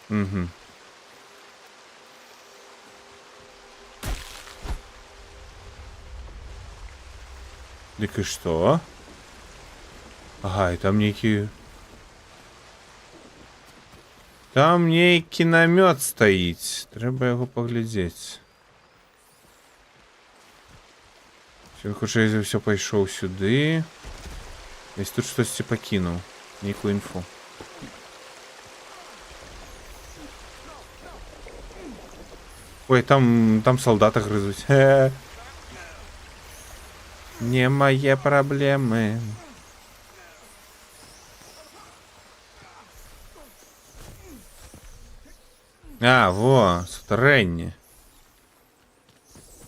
Угу. Дык і што? Ага, і там нейкі... Там нейкі намёт стаіць. Трэба яго паглядзець. Ён хутчэй за ўсё пайшоў сюды. Вось тут штосьці пакінуў. Нейкую інфу. Ой, там салдата грызуць. Не мае праблемы. А, во, сутарэнне.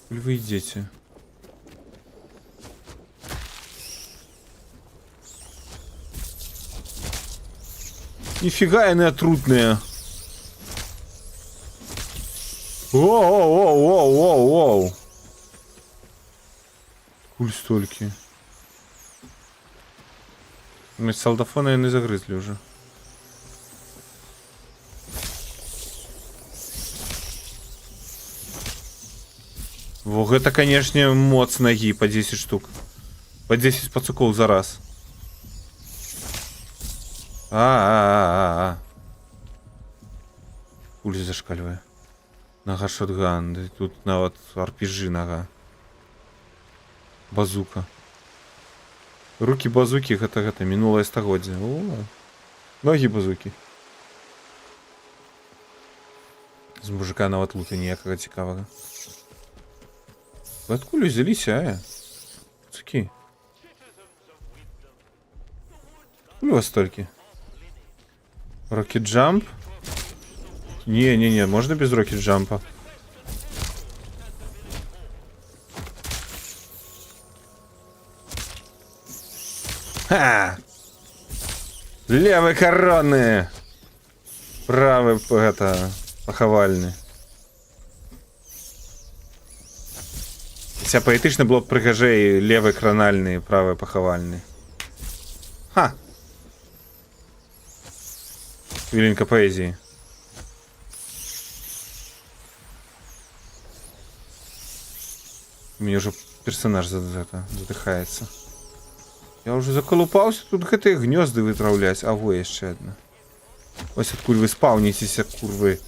Куль вы ідзеце? Нифига яны атрутныя. Воу-воу-воу-воу-воу. Куль столькі. Мы солдафона яны загрызлі уже. Во, гэта, канешне, моц нагі по 10 штук. По 10 пацукоў за раз. Пульс зашкальвае. Нага шотган. Тут нават RPG нага. Базука. Руки базукі гэта мінулае стагоддзе. О, ногі базукі. З мужика нават лута ніякага цікавага. Вы адкуль узяліся, Пацукі? Откуль у вас столькі? Рокет-джамп? Не, можно без рокет-джампа? Ха! Левый коронный! Правый, это, пахавальный. Хотя поэтычна было б прыгажэй левый кранальный, правый пахавальный. Ха! Хвилинка поэзии. У меня уже персонаж задыхается. Я уже заколупался тут гэтые гнезды вытраўляць. А во яшчэ одна. Ось адкуль вы спаўніцеся, курвы.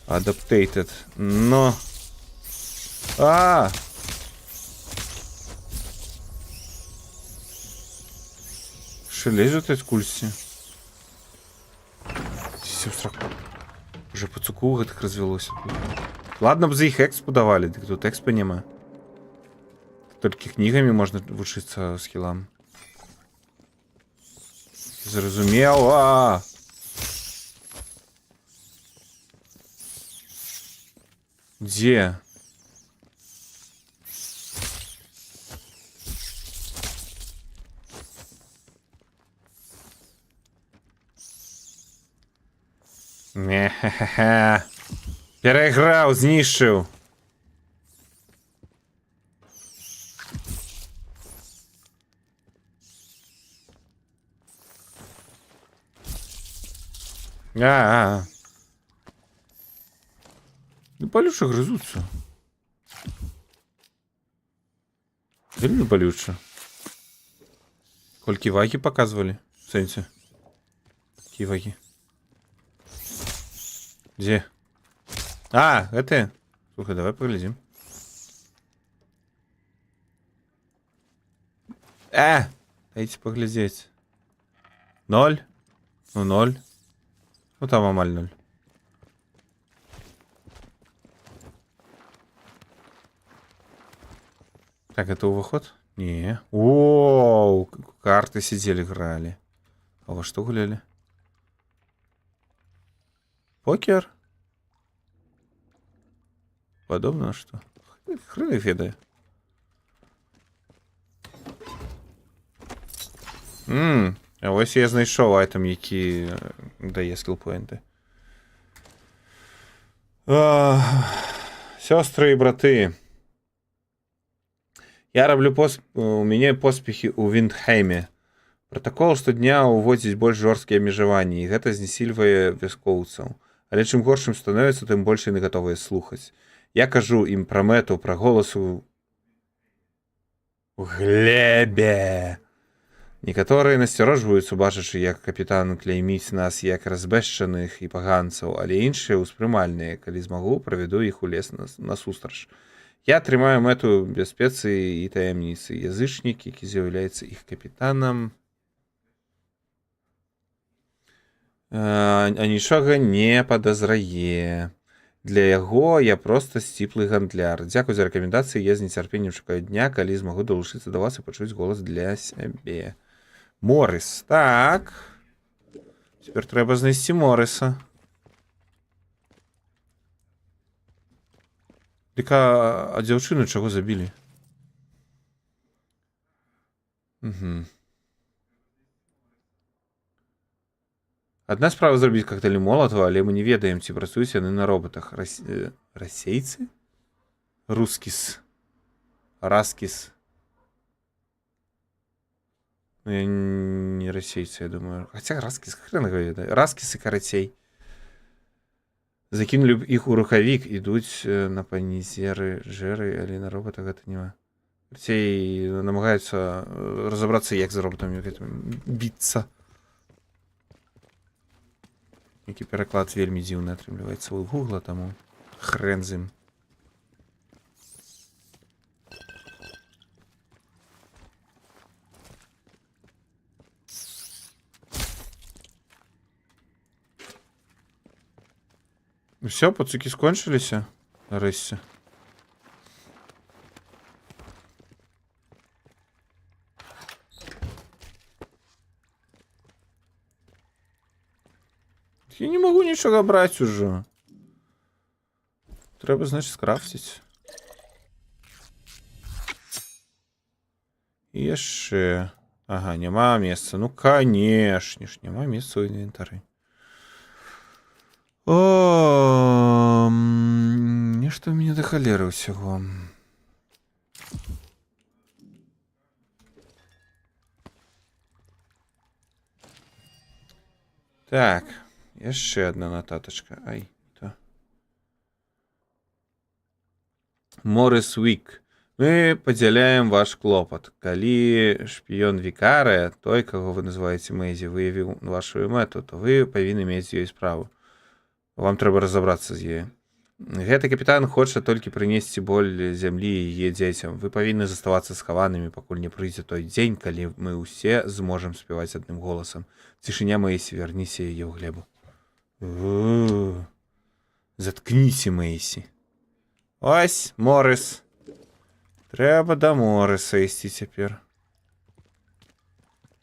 Adaptated. Но. Лезут из кульси. Уже пацуку гэтых развелося. Ладно б за іх эксп давалі, дык тут экспа няма. Толькі кнігамі можна вучыцца скілам. Зразумела. Дзе? Не-ха-ха-ха. Перайграў, знішчыў. Ну, болюче грызуцца. Вельмі болюче. Колькі вагі паказвалі? В сэнсе. Какие вагі? Где? Это? Слушай, давай поглядим. Дайте поглядеть. 0? Ну, 0. Ну, там амаль 0. Так, это уваход? Не. Оу, карты сидели, играли. А во что гуляли? Покер? Подобно что? Хрен их ведаю. А ось я знайшов айтем, які дає скілпоінти. Сестры и браты. Я роблю у меня поспехи у Віндхейме. Протокол штодня уводзіць больш жорсткія абмежаванні, і гэта знесільвае вяскоўцаў. Але чым горшым становіцца, тым больш яны гатовыя слухаць. Я кажу ім пра мэту, пра голасу У глебе. Некаторыя насцярожваюцца, бачачы, як капітан кляйміць нас як разбэшчаных і паганцаў, але іншыя ўспрымальныя. Калі змагу, правяду іх у лес насустрач. Я трымаю мэту бяспецы і таямніцы. Язычнік, які з'яўляецца іх капітанам, а нічога не падазрае. Для яго я проста сціплы гандляр. Дзякуй за рэкамендацыі, я з нецярпеннем чакаю дня, калі змагу далучыцца да вас і пачуць голас для сябе. Морис. Так. Цяпер трэба знайсці Морыса. Дык а дзяўчыну чаго забілі? Угу. Адна справа зрабіць коктейлі Молотова, але мы не ведаем, ці працуюць яны на роботах. Расейцы? Рускіс. Раскіс. Ну, я не расейцы, я думаю. Хаця Раскіс, хрен ведае. Раскіс і карацей. Закінулі б іх у рухавік, ідуць на панізеры, жэры, але на роботах гэта няма. Карацей намагаюцца разабрацца, як з роботамі біцца. Які пераклад вельмі дзіўны атрымліваецца ў Гугла, таму хрен з ім. Усё, пацукі скончыліся нарэшце. Я не могу нічога браць ужо. Трэба, значит, скрафціць. І яшчэ. Ага, няма месца. Ну, канешне ж, няма месца ў інвентары. О, нешта ў мяне да халеры ўсяго. Так, яшчэ одна нататачка. Ай, то. Морис Уик. Мы падзяляем ваш клопат. Калі шпіён Вікарыя, той, каго вы называеце Мэйзі, выявіў вашу мэту, то вы павінны мець з ёй справу. Вам трэба разабрацца з ёй. Гэты капітан хоча толькі прынесці боль зямлі і яе дзецям. Вы павінны заставацца схаванымі, пакуль не прыйдзе той дзень, калі мы ўсе зможам спяваць адным голасам. Цішыня, Мэйсі, вярніся яе ў глебу. Заткніся, Мэйсі. Ось, Морис. Трэба да Морыса ісці цяпер.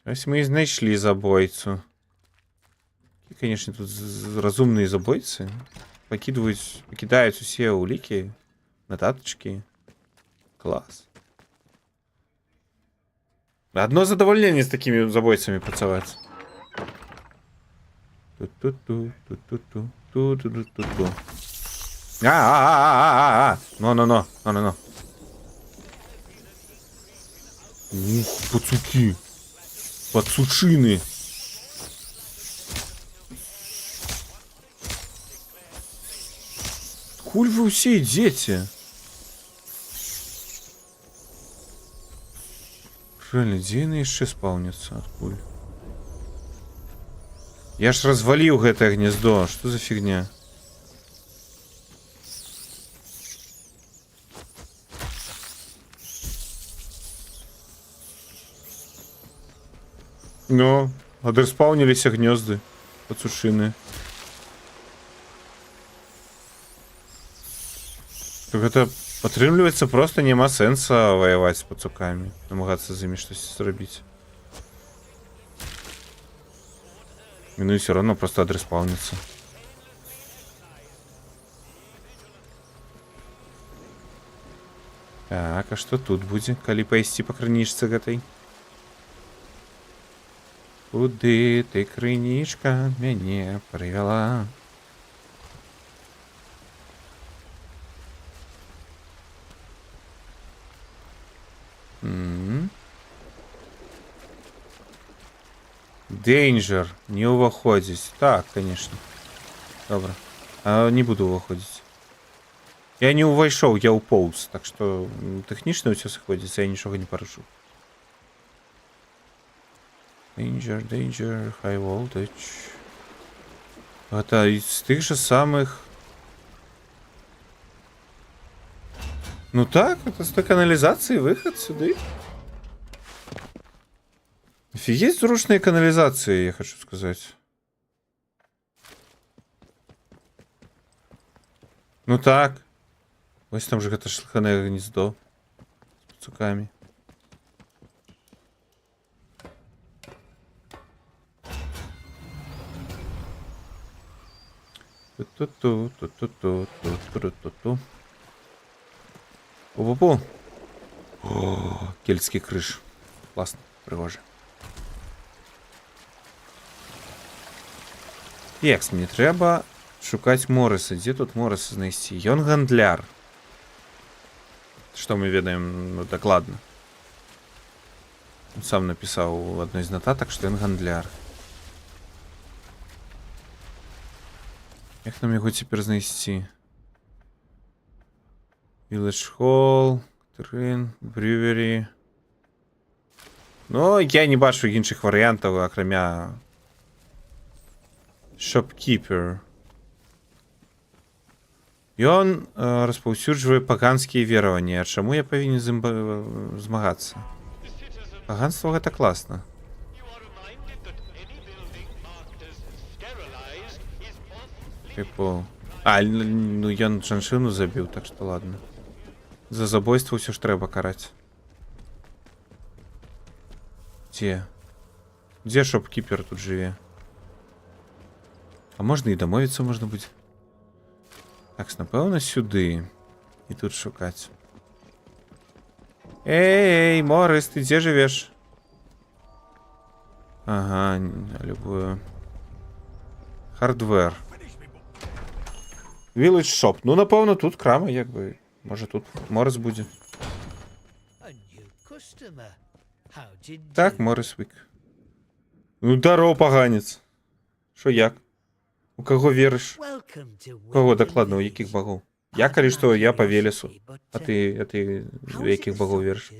Ось мы і знайшлі забойцу. І, канешне, тут разумныя забойцы. Пакідаюць усе улікі, нататачкі. Клас. Одно задавальненне з такімі забойцамі працаваць. Ту-ту-ту-ту-ту-ту-ту-ту-ту. Но. Ух, пацукі. Пацучыны. Куль вы ўсе ідзеце? Реально, дзе яны яшчэ спаўняцца? Адкуль? Я ж разваліў гэтае гнездо. Што за фігня? Ну, адрэспаўніліся гнёзды пацушыны. Так гэта, атрымліваецца, проста няма сэнса ваяваць з пацукамі, намагацца з імі штось зрабіць. Ну і все равно просто адрэспаўніцца. Так, а што тут будзе, калі пайсці па крынічцы гэтай? Куды ты, крынічка, мяне прывяла? Danger, не уваходзіць. Так, конечно. Добра. А не буду уваходзіць. Я не ўвайшоў, я ўпоўз, так што тэхнічна ўсё сыходзіцца, я нічога не парушыў. Danger, danger, high voltage. Гэта з тых жа самых... Ну так, это з той каналізацыі выхад сюды. Офігеть зручныя каналізацыі, я хочу сказаць. Ну так. Вось там же гэта шлыханае гнездо. З пацукамі. Ту-ту-ту-ту-ту-ту-ту-ту-ту-ту. Пу-пу-пу. О, кельтскі крыж. Класна, прыгожа. Екс, мне трэба шукаць Морыса. Дзе тут Морыса знайсці? Ён гандляр. Што мы ведаем, ну, дакладна. Он сам напісаў у адной з нататак, што ён гандляр. Як нам яго цяпер знайсці? Village Hall, Трын, Брювері. Ну, я не бачу іншых варыянтаў, акрамя Shopkeeper. Ён распаўсюджвае паганскія вераванні. А чаму я павінен з ім змагацца? Паганство гэта класна. Типу... А, ну ён жанчыну забіў, так што ладно. За забойство ўсё ж трэба караць. Дзе? Дзе шопкіпер тут жыве? А можна і дамовіцца можна будзе. Так, напэўна, сюды. І тут шукаць. Эй, Морыс, ты дзе жывеш? Ага, любую. Хардвер. Village Shop. Ну, напэўна, тут крама, як бы. Можа, тут Морыс будзе. Так, Морыс Вік. Ну, дароў, паганец. Шо як? У каго верыш? У каго дакладна, у якіх багоў? Я, калі што, я па Велесу. А ты у якіх багоў верыш?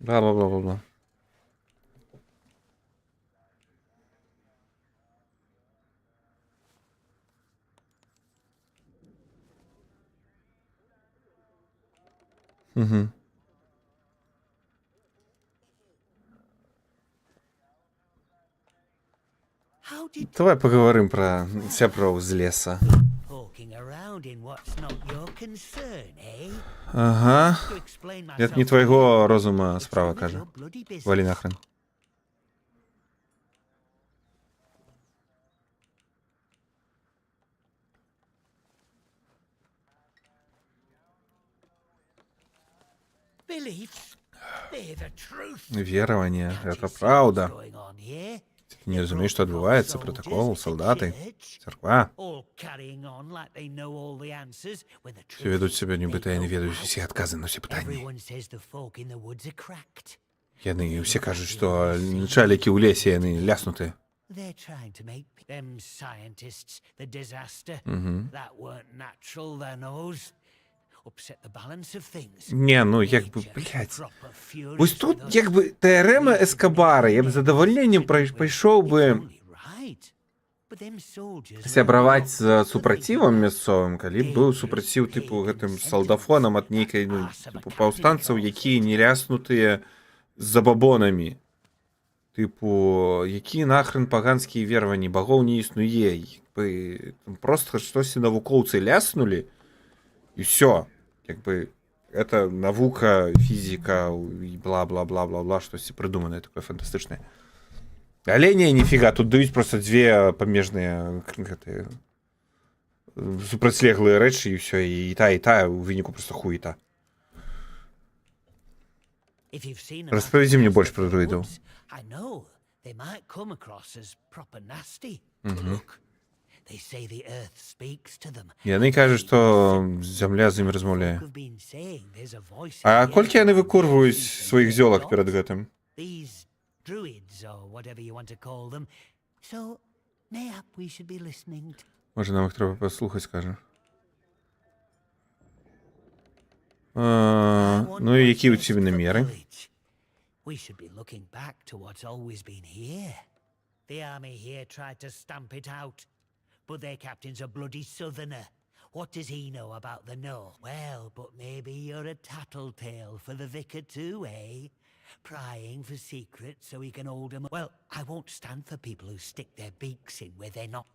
Бла-бла-бла-бла-бла. Угу. Давай поговорим про сяброў з леса. Ага. Это не твоего розума справа, кажа. Вали нахрен. Верование — это правда. Ты не разумеешь, что отбывается? Протокол, солдаты, церква. Все ведут себя нібито, я не ведаю все отказы на все пытания. Яны все кажут, что начальники у лесе, яны ляснуты. Не, ну як бы, блядь. Вось тут як бы теорема Эскобара, я б з задавальненнем пайшоў бы сябраваць з супрацівам мясцовым, калі б быў супраціў тыпу гэтым салдафонам ад нейкай, ну, тыпу паўстанцаў, якія не ляснутыя з забабонамі. Тыпу, якія нахрен паганскія вераванні, багоў не існуе. Просто штосьці навукоўцы ляснулі, і ўсё. Как бы это наука, физика и бла-бла-бла-бла-бла, что-то придуманное такое фантастичное. Але не, нифига, тут дают просто две памежные супрацьлеглые рэчы, и все, и та, у выніку просто хуета. Распавядзі мне больше про друидов. Яны кажуць, што зямля з імі размаўляе. А колькі яны выкурваюць сваіх зёлак перад гэтым? Може, нам їх треба послухати, скаже. Ну і які у ці наміри? We should be looking back to what's always been here. The army here tried to stamp it out, but their captain's a bloody southerner. What does he know about the north? Well, but maybe you're a tattletale for the vicar too, eh? Prying for secrets so he can hold them. Well, I won't stand for people who stick their beaks in where they're not.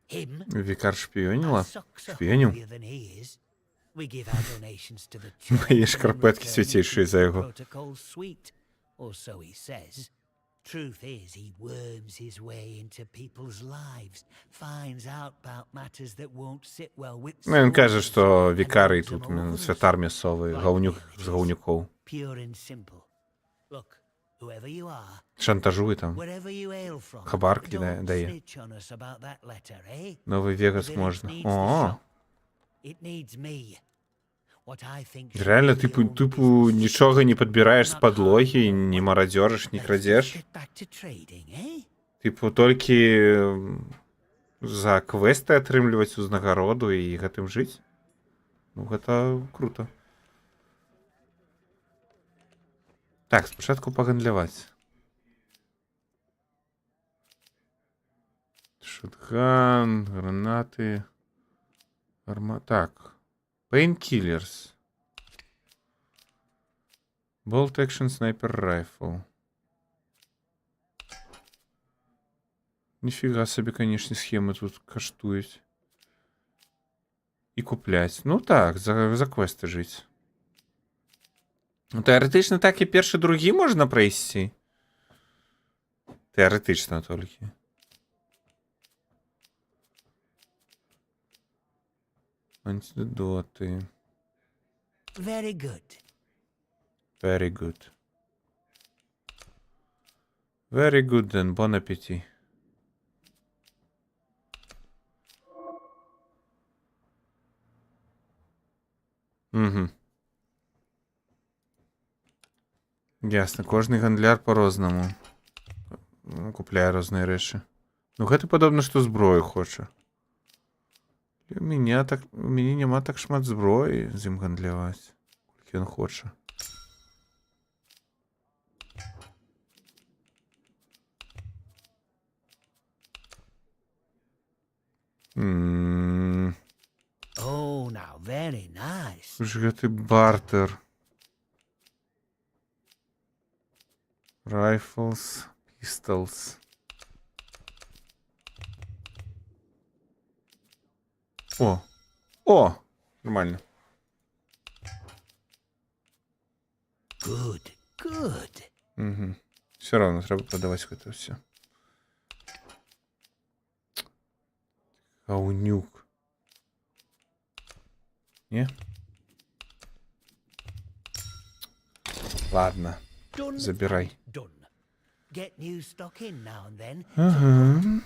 Him? Вікар шпіоніла? Our socks are Шпіонів? holier than his. We give our donations to the church. Мої and in шкарпетки return святіші we за keep the його. protocols sweet. Or so he says. Truth is, he worms his way into people's lives, finds out about matters that won't sit well with Ну, він каже, soldiers, що and вікарий moves тут them over the святар місцевий, говнюк з говнюков. Pure and simple. Look, whoever you are, Шантажує там. wherever you hail from, Хабар don't дає. snitch on us about that letter, eh? Новий Вегас The можна. village needs the О, shop. It needs me. What I think should реально, be your own типу, business. нічого не підбираєш з Not подлоги, hard не work. мародериш, не Let's крадеш. get back to trading, eh? Типу, тільки за квести атрымліваць узнагароду і гэтым жыць. Ну, гэта круто. Так, спачатку пагандляваць. Шотган, гранаты, Так. Painkillers. Bolt Action Sniper Rifle. Ніфіга собі, конечно, схеми тут каштують. І куплять. Ну так, за квести жить. Ну, теоретично так і перші, другі можна пройти. Теоретично тільки. Антидоти. Very good. Very good. Very good then. Bon appétit. Угу. Ясно. Кожний гандляр по-розному. Купляє різні речі. Ну, гэта падобна, што зброю хоча. У мяне нема так шмат зброі з ім гандляваць. Колькі ён хоча. Oh, now, very nice. Ж гэты бартер. Rifles, pistols. О! О! Нормально. Good, good. Угу. Все равно треба продавать это все. Гаунюк. Не? Ладно. Done. Забирай. Done. Get new stock in now and then. Ага.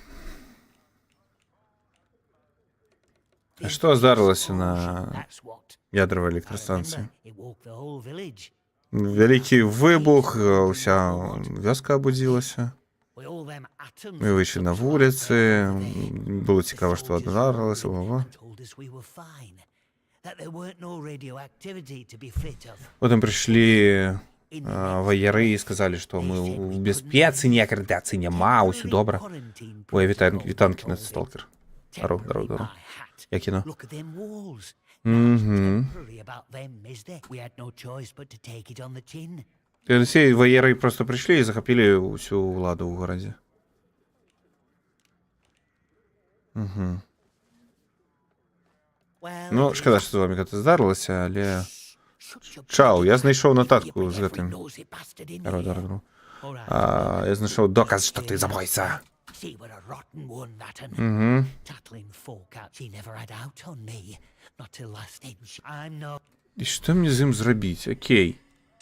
А что здарилося на That's what. ядровій I електростанції? remember it woke the whole village. Великий вибух, уся вёска обудилася. With all them atoms Ми вийшли на вулиці, було цікаво, що здарилося. Ого. told us we were fine. That there weren't no radioactivity to be afraid of. Потім прийшли In the воєри і сказали, що ми в безпеці, ніякої радіації нема, усе добре. quarantine Ой, protocol вітанки we на called it. сталкер. Здоров, здоров, здоров. Temporary by hat. Як кіно? Look at them walls. Угу. Temporary about them, is there? We had no choice but to take it on the chin. Ці воєри просто прийшли і захопили всю владу в городі. Угу. Well, Ну, it шкода, is. що з вами це здарилося, але... Shut your Чао, я bloody знайшов mouth. нотатку You з bring гэтим. every nosy bastard in Дару, here. дару, дару. All right. Я знайшов доказ, що ти забойця. See what a rotten one that one. Угу. Tattling folk out. She never had out on me. Not till last inch. I'm no. І що мені з ним зробити? Окей.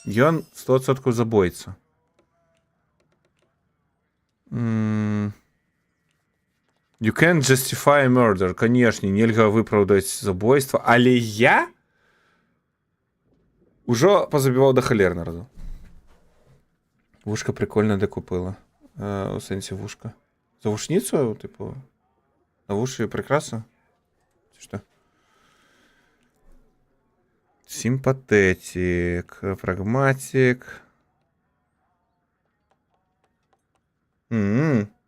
Ён 100% забойця. You can't justify murder. Конечно, нельга виправдати забойство, але я Уже позабивав до холер народу. Вушка прикольно де купила. У сенсі вушка. За вушницю, типу. На вуші прикраса? Чи що? Симпатетик, прагматик.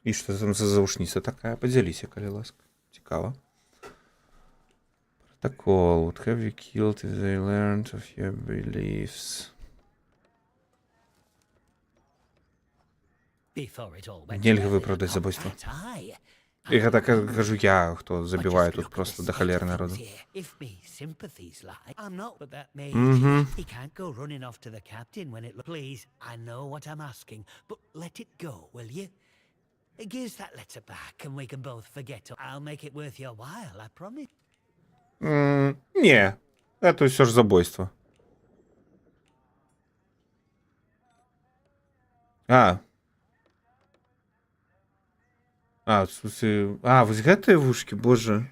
І що там за заушниця така? Поділися, коли ласка. Цікаво. Протокол. What have you killed if they learned of your beliefs? Нельга виправдати забойство. Я так кажу я, хто забиває тут просто до холери народу. Мгм. He can't go running off to the captain when it please, I know what I'm asking, but let it go, will you? Give us that letter back and we can both forget. I'll make it worth your while, I promise. Не, это все же забойство. В смысле... вось гэтыя вушкі, боже.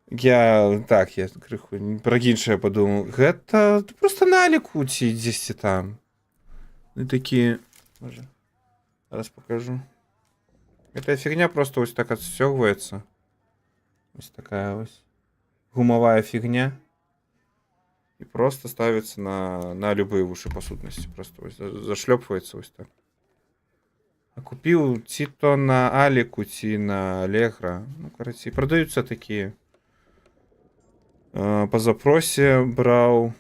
Я крыху пра іншае падумаў. Гэта просто наліку ці дзесьці там. Ну такі... Боже. Зараз покажу. Эта фігня просто ось так отстёгваецца. Ось такая ось гумовая фігня. И просто ставится на любые уши по сутности. Просто ось зашлепывается ось так. А купил ці то на Алику, ці на Аллегро. Ну, короче, продаются такие. По запросе брал.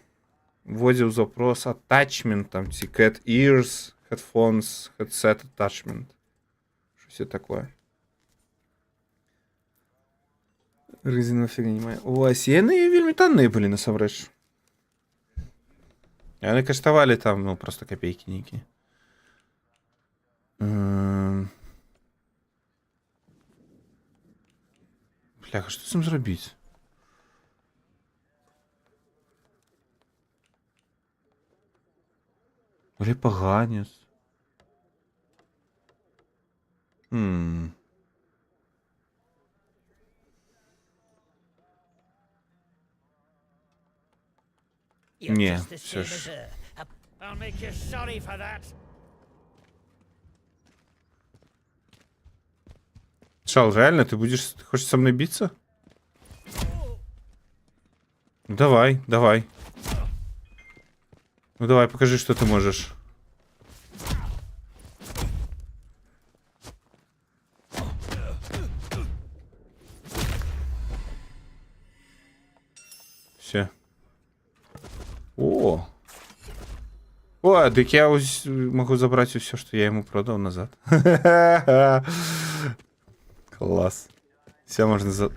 Вводил запрос attachment, там, ці cat ears, headphones, headset attachment. Что все такое. Резиновая фигня не має. Ось, яны вельмі танныя былі, насамрэч. Яны каштавалі там, ну, просто копейки нейкія. Бляха, што з ім зрабіць? Или поганец. Не, все ж. I'll make you sorry for that. Шал, реально, ты хочешь со мной биться? Давай, давай. Ну давай, покажи, что ты можешь. Все. О, так я могу забрать все, что я ему продал назад. Класс. Все, можно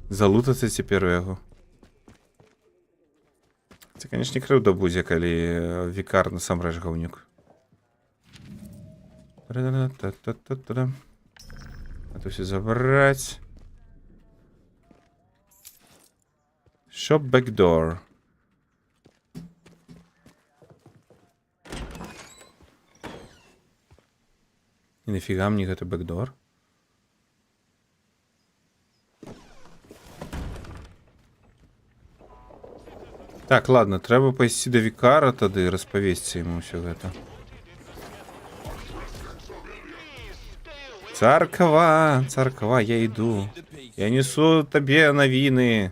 залутаться теперь его. Це, конечно, круто буде, коли Вікар насамрэч гаўнюк. Это все забрать. Shop backdoor. І нафіга мені гэта backdoor? Так, ладно, треба пайсці до Вікара тады і распавесці яму ўсё гэта. Царква, царква, я иду. Я несу табе навіны.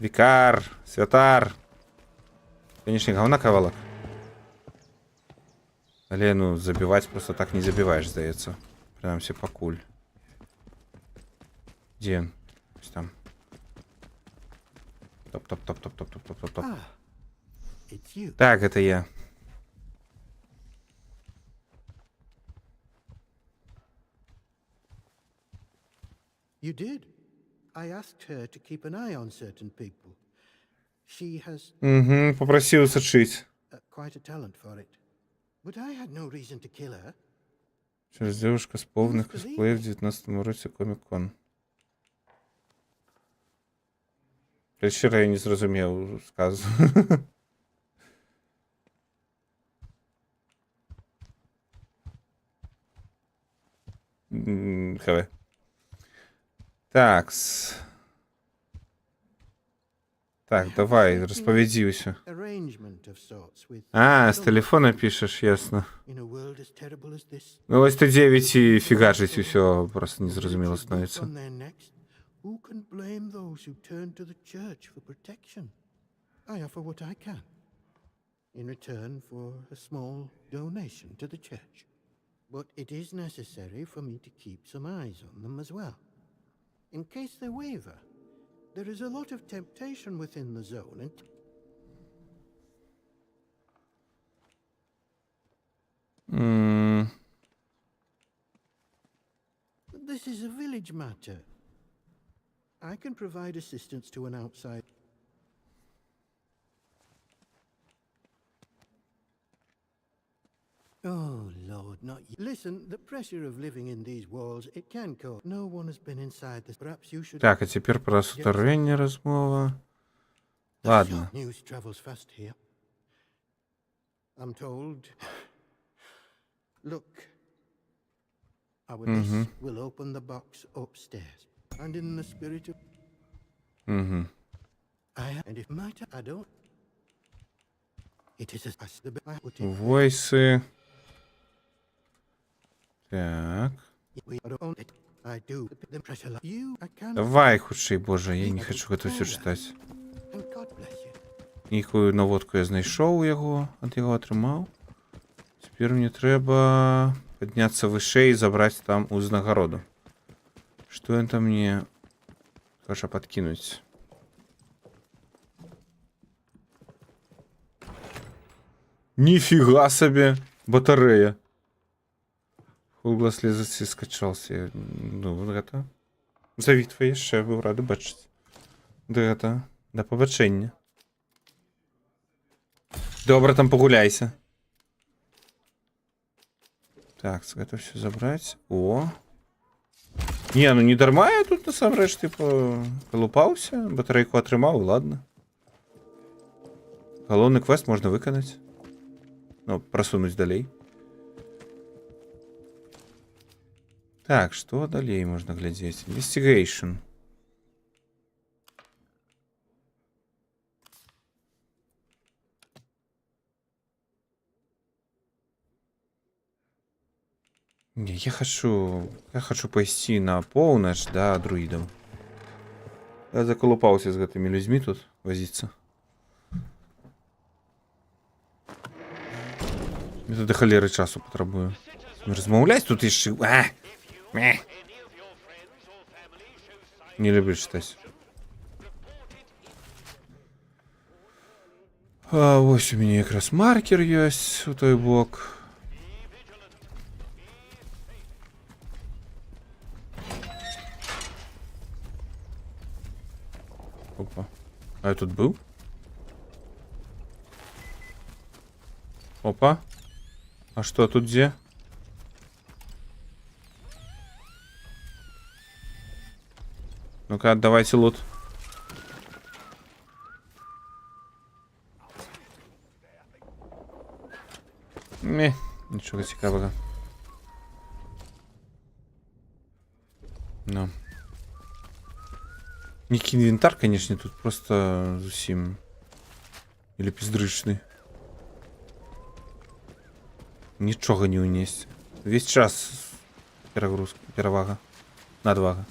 Вікар, святар. Конечно, говна кавалак. Але, ну, забивать просто так не забиваешь, здаецца. Принамсі пакуль. Дзе ён? Ось там. Топ. It's you. Так, это я. You did. I asked her to keep an eye on certain people. She has Угу, попросил сочить. quite a talent for it. But I had no reason to kill her. Через девушка з повних косплеїв в 19-му році Комік-Кон. Щиро я не зрозумів сказу. Хаве. Такс. Так, давай, розповіді усё. Arrangement of sorts with А, з телефона пишеш, ясно. in a world as terrible as this. Ну ось ти 9 і фігачить усё, просто незрозуміло становиться. On their necks, who can blame those who turn to the church for protection? I offer what I can in return for a small donation to the church. But it is necessary for me to keep some eyes on them as well. In case they waver, there is a lot of temptation within the zone, and this is a village matter. I can provide assistance to an outside. Oh, Lord, not you. Listen, the pressure of living in these walls, it can cause. No one has been inside this. Perhaps you should. Так, а тепер про сутарення розмова. Ладно. News travels fast here. I'm told. Look. Our this will open the box upstairs. And in the spirit of. And if my I don't. It is as the I put in. Войси. Так. We don't. I do. The pressure like you. I can. Давай, худший, боже, я не хочу это все читати. And God bless you. Ніяку наводку я знайшов його, от його отримав. Тепер мені треба піднятися вище і забрати там узнагороду. Що він там мені хоче підкинути? Ніфіга собі! Батарея. Фулглас лізиці скачався. Ну, вот это. Завіть твоє ще, був радий бачити. Де это? До побачення. Добре, там погуляйся. Так, это все забрать. О. Не, ну не дарма я тут насамрэч, типу, колупався. Батарейку отримав, і ладно. Головний квест можна виконати. Ну, просунуть далей. Так, что далее можно глядеть? Investigation. Не, я хочу пойти на полночь, да, друидом. Я заколупался с этими людьми тут возиться. Я тут до холеры часу потребую. Размовлять тут еще. Не люблю читать. А, ось у меня якраз маркер есть у той бок. Опа. А я тут был? Опа. А что тут где? Ну-ка, давайте лут. Не, ничего цікавого. Ну. Некий инвентарь, конечно, тут просто зовсім. Или піздричний. Нічого не унести. Весь час перегрузка, перевага. Надвага.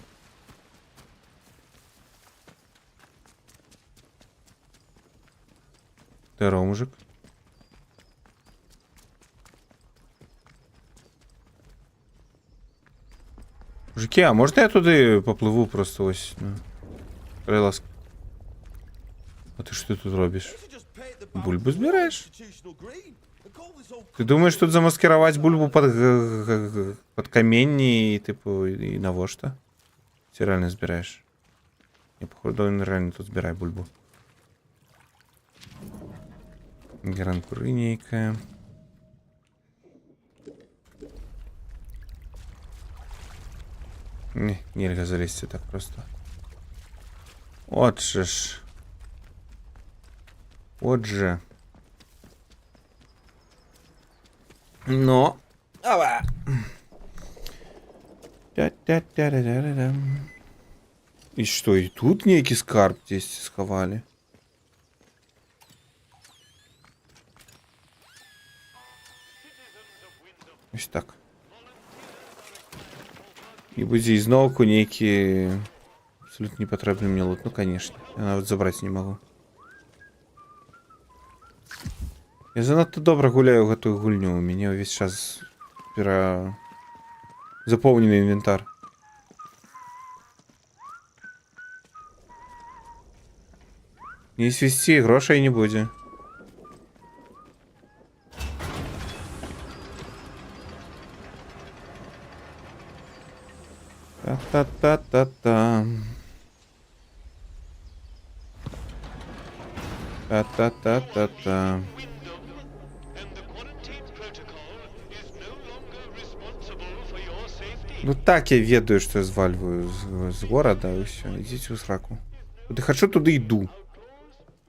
Здорово, мужик. Мужики, а можна я туди попливу просто ось? Ну. Приласк. А ти що ти тут робиш? Бульбу збираєш? Ти думаєш тут замаскировать бульбу под камень и, типу, и на во что? Ти реально збираєш? Я, походу, він реально тут збирає бульбу. Гранкуринейка. Не, нельзя залезть так просто. Вот же ж. Вот же. Но. Ава. И что, и тут некий скарб здесь сховали? Ось так. І будзе ізноўку нейкі абсолютно непатрэбны мне лут. Ну, конечно. Я нават забраць не магу. Я занадта добра гуляю ў гэтую гульню. У мяне ўвесь час запоўнены інвентар. Не свісці, грошай не будзе. Та-та-та-та-та. Та-та-та-та-та. Wyndham, and the quarantine protocol is no longer responsible for your safety. Ну так я ведаю, што я звальваю з горада, і ўсё, ідзіце ў сраку. Куды хачу, туды іду.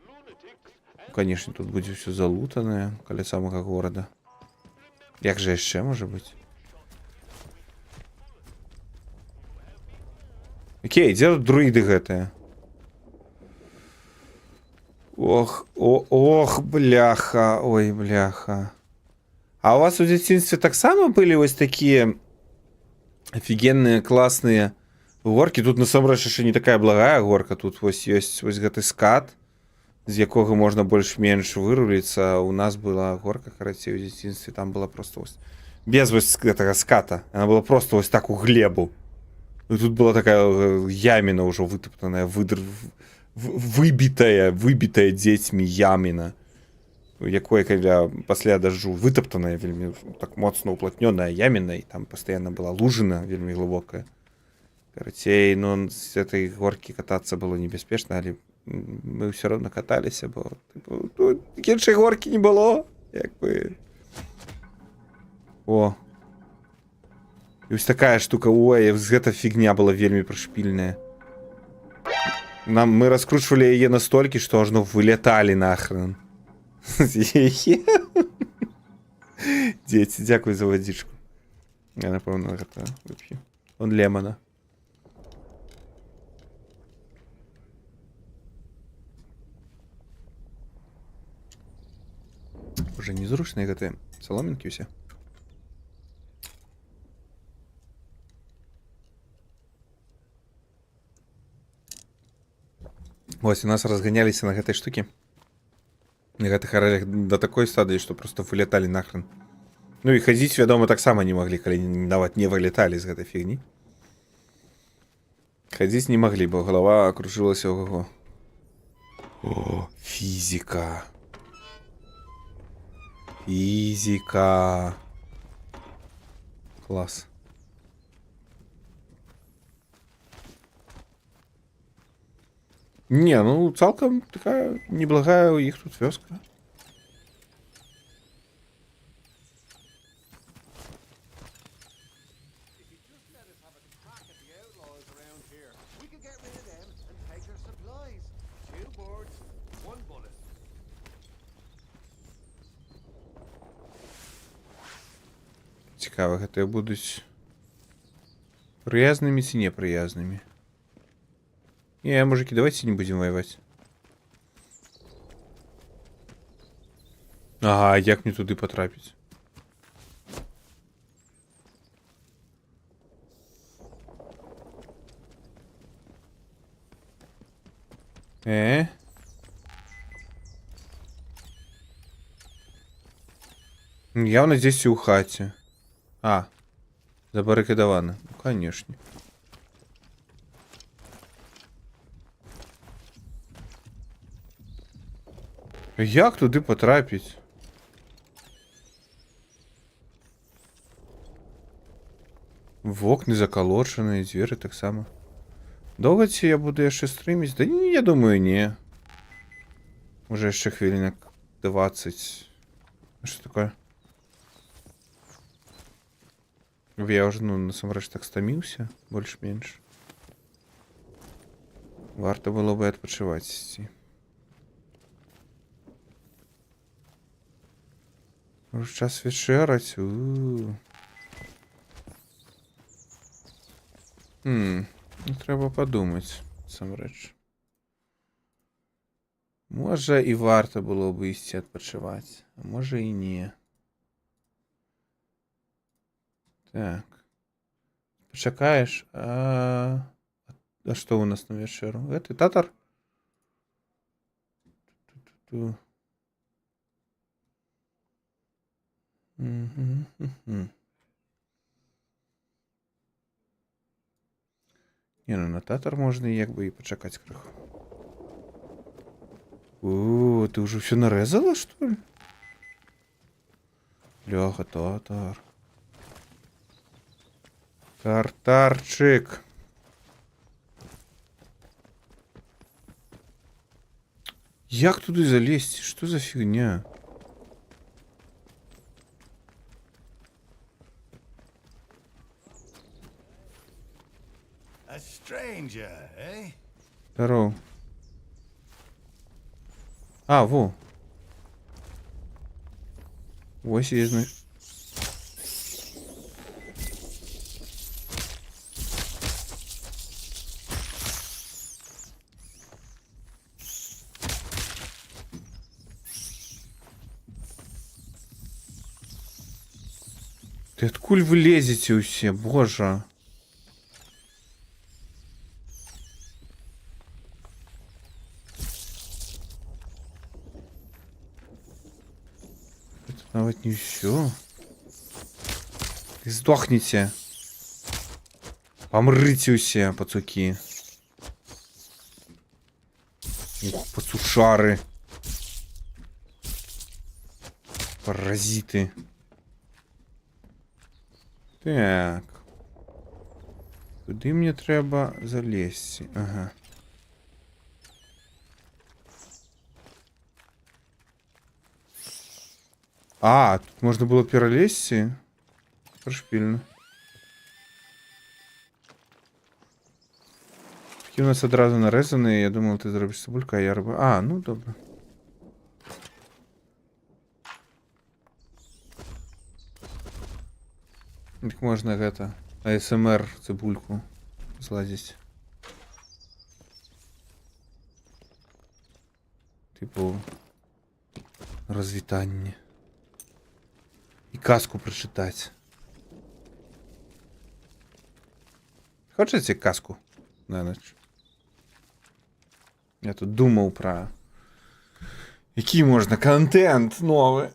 Ну, конечно, тут будзе ўсё залутанае каля самага горада. Як жа яшчэ можа быць? Окей, дзе тут друіды гэтыя? Ох, бляха, ой, бляха. А у вас у дзяцінстве таксама былі вось такія офігенныя, класныя горкі? Тут насамрэч яшчэ не такая благая горка. Тут вось ёсць вось гэты скат, з якога можна больш-менш выруліцца. У нас была горка, карацей, у дзяцінстве. Там была просто вось... без вось гэтага ската. Она была просто вось так у глебу. И тут была такая ямина уже вытоптанная, выбитая дзецьмі ямина, якой каля пасля дажджу вытоптанная вельмі так моцна уплотнёная ямина, и там постоянно была лужина вельмі глубокая. Карацей, ну с этой горки кататься было небяспечна, але мы все равно катались, бо ну, іншай горки не было, як бы. О. І ось такая штука, ой, гэта фігня была вельмі прышпільная. Мы раскручивали яе настолькі, што ажно вылеталі нахрен. Дзеці, дзякуй за вадзічку. Я, напэўна, гэта вып'ю. Он лемана. Уже незручныя гэтыя саломінкі ўсе. Вось, у нас разганяліся на гэтай штукі. На гэтых арэлях да такой стадыі, што просто вылеталі нахрен. Ну і хадзіць, вядома, таксама не маглі, калі нават не вылеталі з гэтай фігні. Хадзіць не маглі, бо галава кружылася ого-го. О, фізіка. Фізіка. Клас. Не, ну цалкам такая неблагая у іх тут вёска. Цікава, гэтыя будуць прыязнымі ці непрыязнымі. Не, мужики, давайте не будем воевать. Ага, як мне туды потрапіць? Явно здесь у хаце. А, забаррикадовано. Ну, конечно. Як туди потрапіць? Вокны закалочаныя, дзверы таксама. Доўга ці я буду яшчэ стрыміць? Да не, я думаю, не. Уже яшчэ хвілінак 20. Што такое? Я уже, ну, насамрэч так стаміўся, больш-менш. Варта было бы адпачываць ісці. Уже час вечерать. Треба подумать, насамрэч. Можа і варта было бы ісці адпачываць, а можа і не. Так. Почекаєш. А что у нас на вечеру? Это татар? Ту-ту-ту. Мгм, мгм. Не, ну на татар можна якби і почекати криху. О, ты уже все нарезала, что ли? Бляха, татар. Тартарчик. Як туди залезть? Что за фигня? A stranger, eh? Здорово. А, во. Ось є, значить. Ты откуль вы лезете усе, боже? Это навіть не все. Ты сдохните. Помрите усе, пацуки. Ух, пацушары. Паразиты. Так. Куди мені треба залезть? Ага. А, тут можна було перелезти? Прошпільно. Такі у нас одразу нарезані, я думав, ти зробиш цибульку, а я роблю... А, ну добре. Так можна это АСМР цибульку зладить. Типу розвітання. І казку прочитати. Хочете казку на ніч? Я тут думав про який можна контент новий.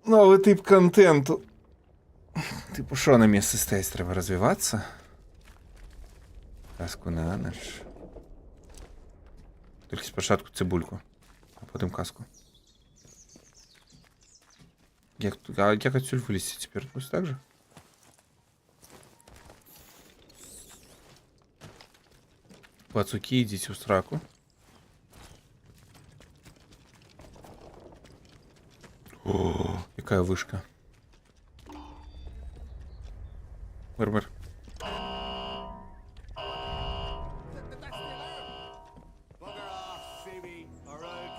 Новий тип контенту. Типу, що на місці стоять, треба розвиватися? Казку на ніч. Тільки спочатку цибульку, а потім казку. Як отсюль вилізти тепер? Ось так же? Пацуки, йдіть у сраку. О, яка вишка. Мир-мир.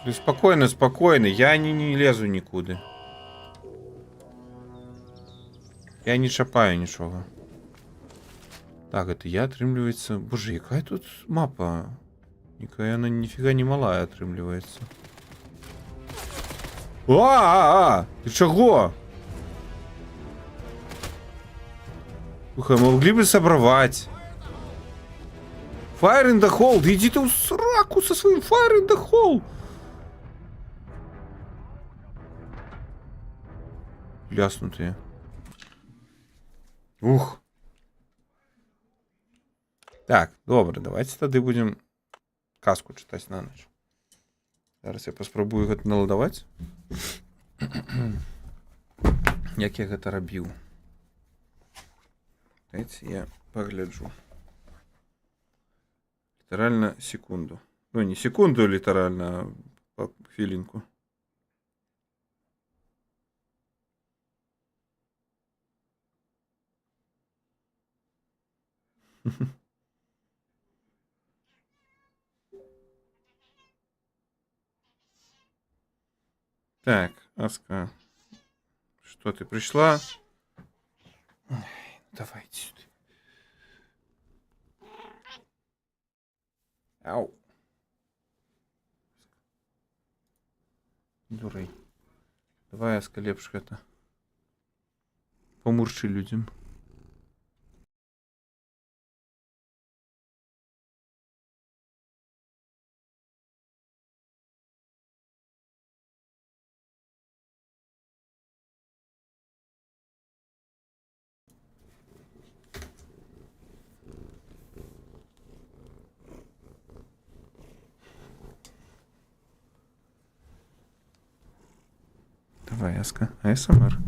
Да спокойно, спокойно. Я не лезу нікуди. Я не чапаю нічого. Так, это я, отрымливается... Боже, какая тут мапа? Никакая она нифига не малая отрымливается. Ты чего? Слухай, могли бы собрать. Fire in the hole. Да иди ты в сраку со своим fire in the hole. Ляснутые. Ух. Так, добре, давайте тоді будемо казку читати на ніч. Зараз я поспробую гэта наладаваць. Як я гэта рабіў. Дайте я погляджу. Літаральна секунду. Ну, не секунду літаральна, а хвилинку. Так, Аска. Что ты пришла? Ой, давайте сюда. Ау. Дурей. Давай, Аска, лепш это. Помурчи людям. Давай, Яска. АСМР.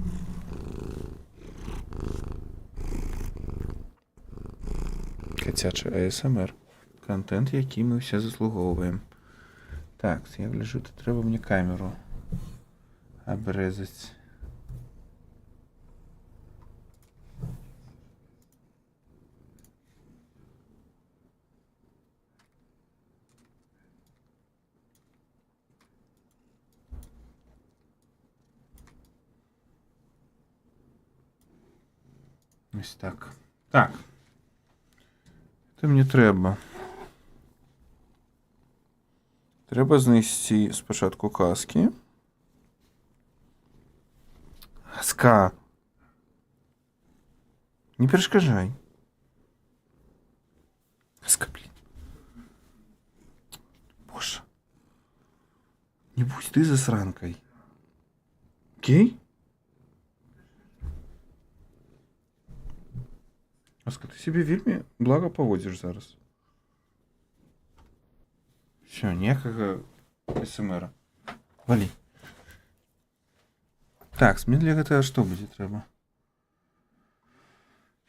Котячий АСМР. Контент, який ми все заслуговуємо. Так, я гляжу, то треба мені камеру обрезати. Ось так. Так. Це мені треба. Треба знайти спочатку каски. Ска. Не перешкоджай. Ска, блін. Боже. Не будь ти засранкой. Окей? Аска, ти себе вельми благо поводиш зараз. Все, ніякого СМР. Вали. Так, мені для GTA що буде треба?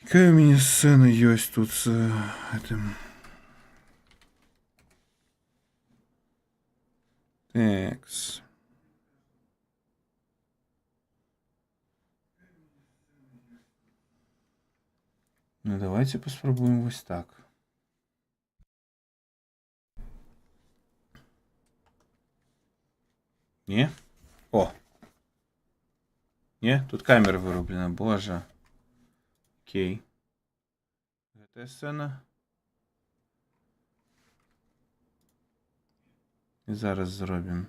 Какая у меня сцена есть тут с этим? Такс. Ну давайте попробуем вот так. Не? О! Не? Тут камера вырублена, боже. Окей. Это сцена. І зараз зробимо.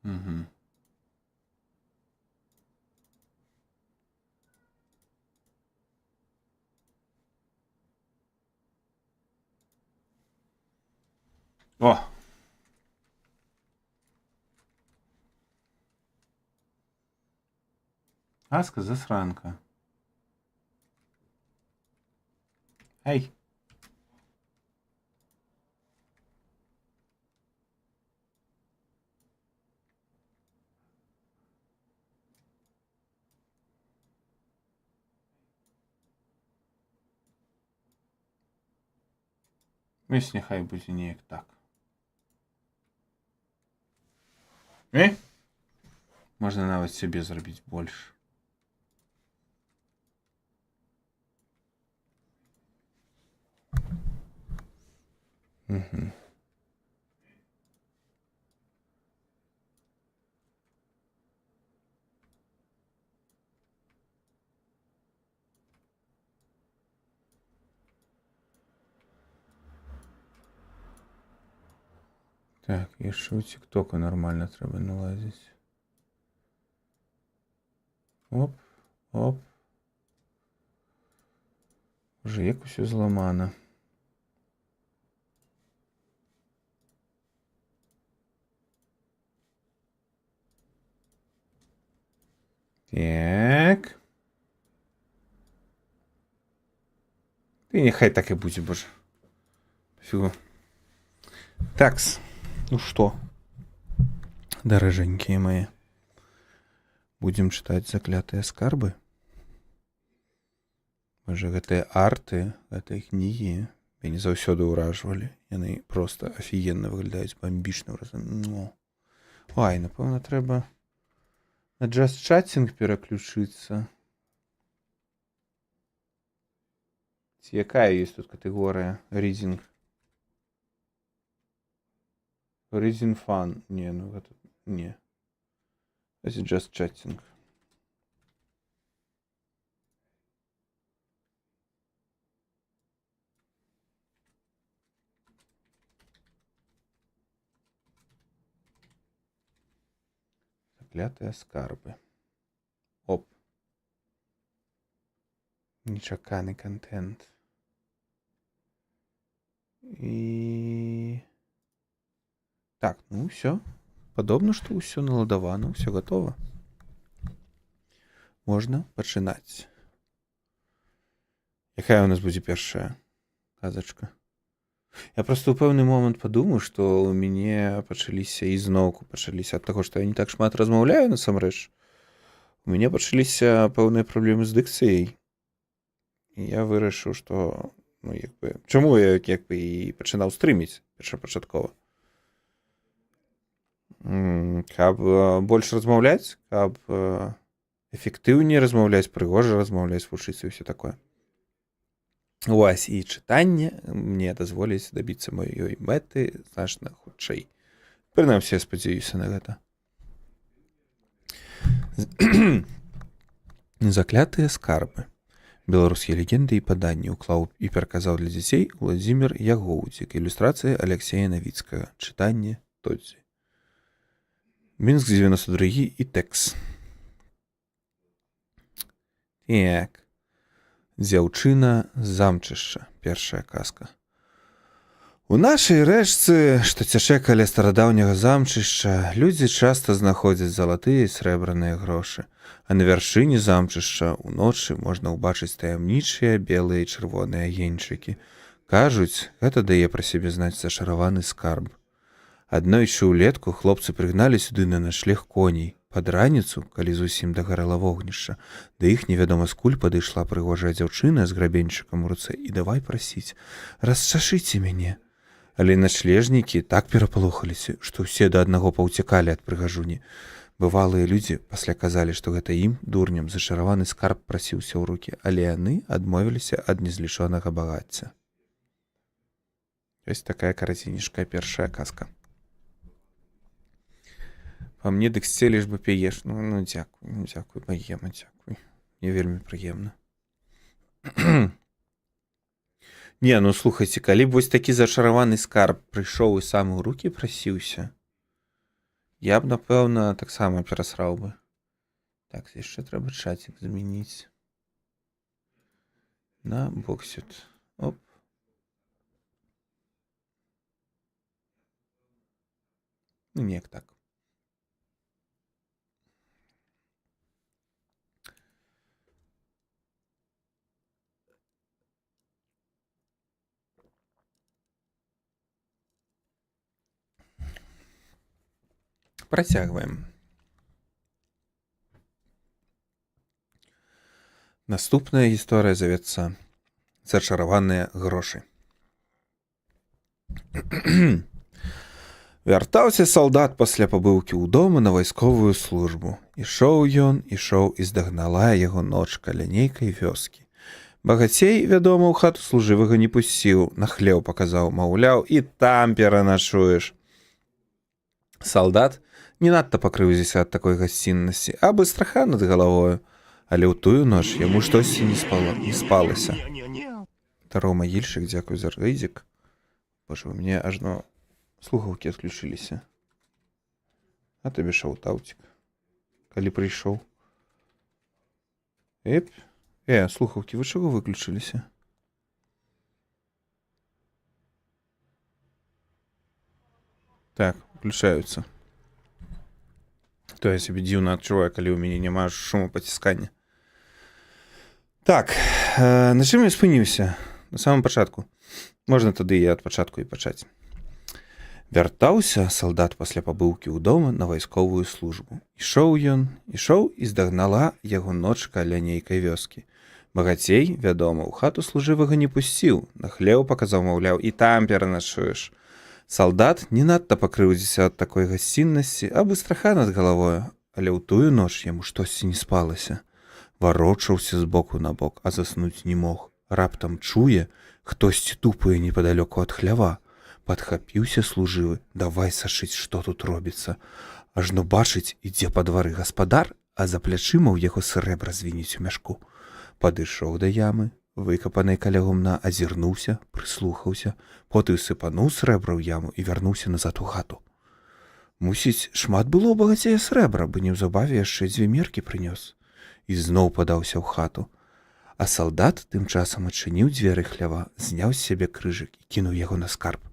Угу. О! Аска засранка. Ей! Ось нехай буде ніяк так. Можна навіть собі зробити більше. Угу. Так, і що у TikTok нормально треба наладити. Оп, оп. Вже як усе зламано. Так. Ти нехай так і буде, боже. Фигу. Такс. Ну что, дороженькие мои, будем читать заклятые скарбы. Може, гэтыя арты, гэтыя кнігі мяне заўсёды ўражвалі. Яны просто офігенно выглядаюць, бомбічна. Ну. Ой, напэўна, трэба на джаз-чатінг пераключыцца. Ці якая ёсць тут катэгорыя? Reading. Reading fun. Не, ну гэта... Не. Це джаз-чатінг. Заклятые скарби. Оп. Нечаканий контент. І... Так, ну все. Подобно, что все наладовано, все готово. можна пачынаць. Якая ў нас будзе першая казачка? Я просто ў пэўны момант падумаў, што ў мяне пачаліся і зноўку пачаліся ад таго, што я не так шмат размаўляю насамрэч. У мяне пачаліся пэўныя праблемы з дыкцыяй. І я вырашыў, што чаму я і пачынаў стрыміць першапачаткова. Каб больш размаўляць, каб эфектыўней размаўляць, прыгожа размаўляць, вучыцца і ўсё такое. Вось, і чытанне мне дазволіць дабіцца маёй мэты значна хутчэй. Прынамсі, я спадзяюся на гэта. Заклятыя скарбы. Беларускія легенды і паданні ўклаў і пераказаў для дзяцей Владзімір Ягоўцік. Ілюстрацыя Алексея Навіцкага. Чытанне Тодзі. Мінск 92 і тэкс. Так. Дзяўчына з замчышча. Першая казка. У нашай рэчцы, што цячэ каля старадаўняга замчышча, людзі часта знаходзяць залатыя і срэбраныя грошы. А на вяршыні замчышча ўночы можна ўбачыць таямнічыя белыя і чырвоныя агеньчыкі. Кажуць, гэта дае пра сябе знаць зашараваны скарб. Аднойчы ўлетку хлопцы прыгналі сюды на начлег коней. Пад раніцу, калі зусім дагарала вогнішча, да іх невядома скуль падышла прыгожая дзяўчына з грабеньчыкам у руцэ і давай прасіць: расчашыце мяне. Але начлежнікі так перапалохаліся, што ўсе да аднаго паўцякалі ад прыгажуні. Бывалыя людзі пасля казалі, што гэта ім, дурням, зашараваны скарб прасіўся ў рукі, але яны адмовіліся ад незлічонага багацця. Ёсць такая карацінішкая першая казка. Па мне дык сцеліш бы пяеш. Ну, дзякуй, баема, дзякуй. Мне вельмі прыемна. Не, ну слухайце, калі б вось такі зашараваны скарб прыйшоў і сам у рукі прасіўся, я б, напэўна, таксама перасраў бы. Так, яшчэ трэба чацік змяніць. На боксет. Оп. Ну, неяк так. Працягваем. Наступная гісторыя завецца «Зачараваныя грошы». Вяртаўся салдат пасля пабыўкі ў дома на вайсковую службу. Ішоў ён, ішоў, і здагнала яго ноч каля нейкай вёскі. Багацей, вядома, у хату служывага не пусціў, на хлеў паказаў, маўляў, і там пераначуеш. Салдат не надта пакрыўдзіўся ад такой гасціннасці, абы страха над галавою, але ў тую ноч яму штосьці не спалася. Тароў магільшык, дзякуй за рызік. Боже, у мяне ажно слухаўкі адключыліся. А табе шаўтаўцік. Калі прыйшоў. Эп. Слухаўкі, вы чаго выключыліся? Так, включаюцца. То я сябе дзіўна адчуваю, калі ў мяне няма шуму паціскання. Так, на чым я спыніўся? На самым пачатку. Можна тады і ад пачатку і пачаць. Вяртаўся салдат пасля пабыўкі ў дома на вайсковую службу. Ішоў ён, ішоў, і здагнала яго ноч каля нейкай вёскі. Багацей, вядома, у хату служывага не пусціў, на хлеў паказаў, маўляў, і там пераначуеш. Салдат не надта пакрыўдзіўся ад такой гасціннасці, абы страха над галавою, але ў тую ноч яму штосьці не спалася. Варочаўся з боку на бок, а заснуць не мог. Раптам чуе, хтосьці тупае непадалёку ад хлява. Падхапіўся служывы, давай сашыць, што тут робіцца. Ажно бачыць, ідзе па двары гаспадар, а за плячыма ў яго срэбра звініць у мяшку. Падышоў да ямы, выкапанай каля гумна, азірнуўся, прыслухаўся, потым сыпануў срэбра ў яму і вярнуўся назад у хату. Мусіць, шмат было ў багацея срэбра, бы неўзабаве яшчэ 2 меркі прынёс. І зноў падаўся ў хату. А салдат тым часам адчыніў дзверы хлява, зняў з сябе крыжык і кінуў яго на скарб.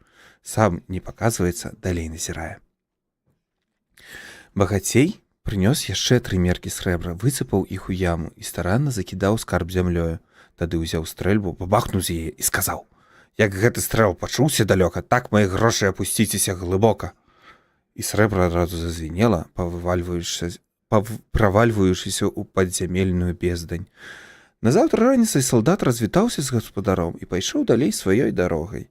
Сам не паказваецца, далей назірае. Багацей прынёс яшчэ 3 меркі срэбра, высыпаў іх у яму і старанна закідаў скарб зямлёю. Тады ўзяў стрэльбу, бабахнуў з яе і сказаў: «Як гэты стрэл пачуўся далёка, так мае грошы апусціцеся глыбока». І срэбра адразу зазвінела, правальваючыся ў падзямельную бездань. Назаўтра раніцай салдат развітаўся з гаспадаром і пайшоў далей сваёй дарогай.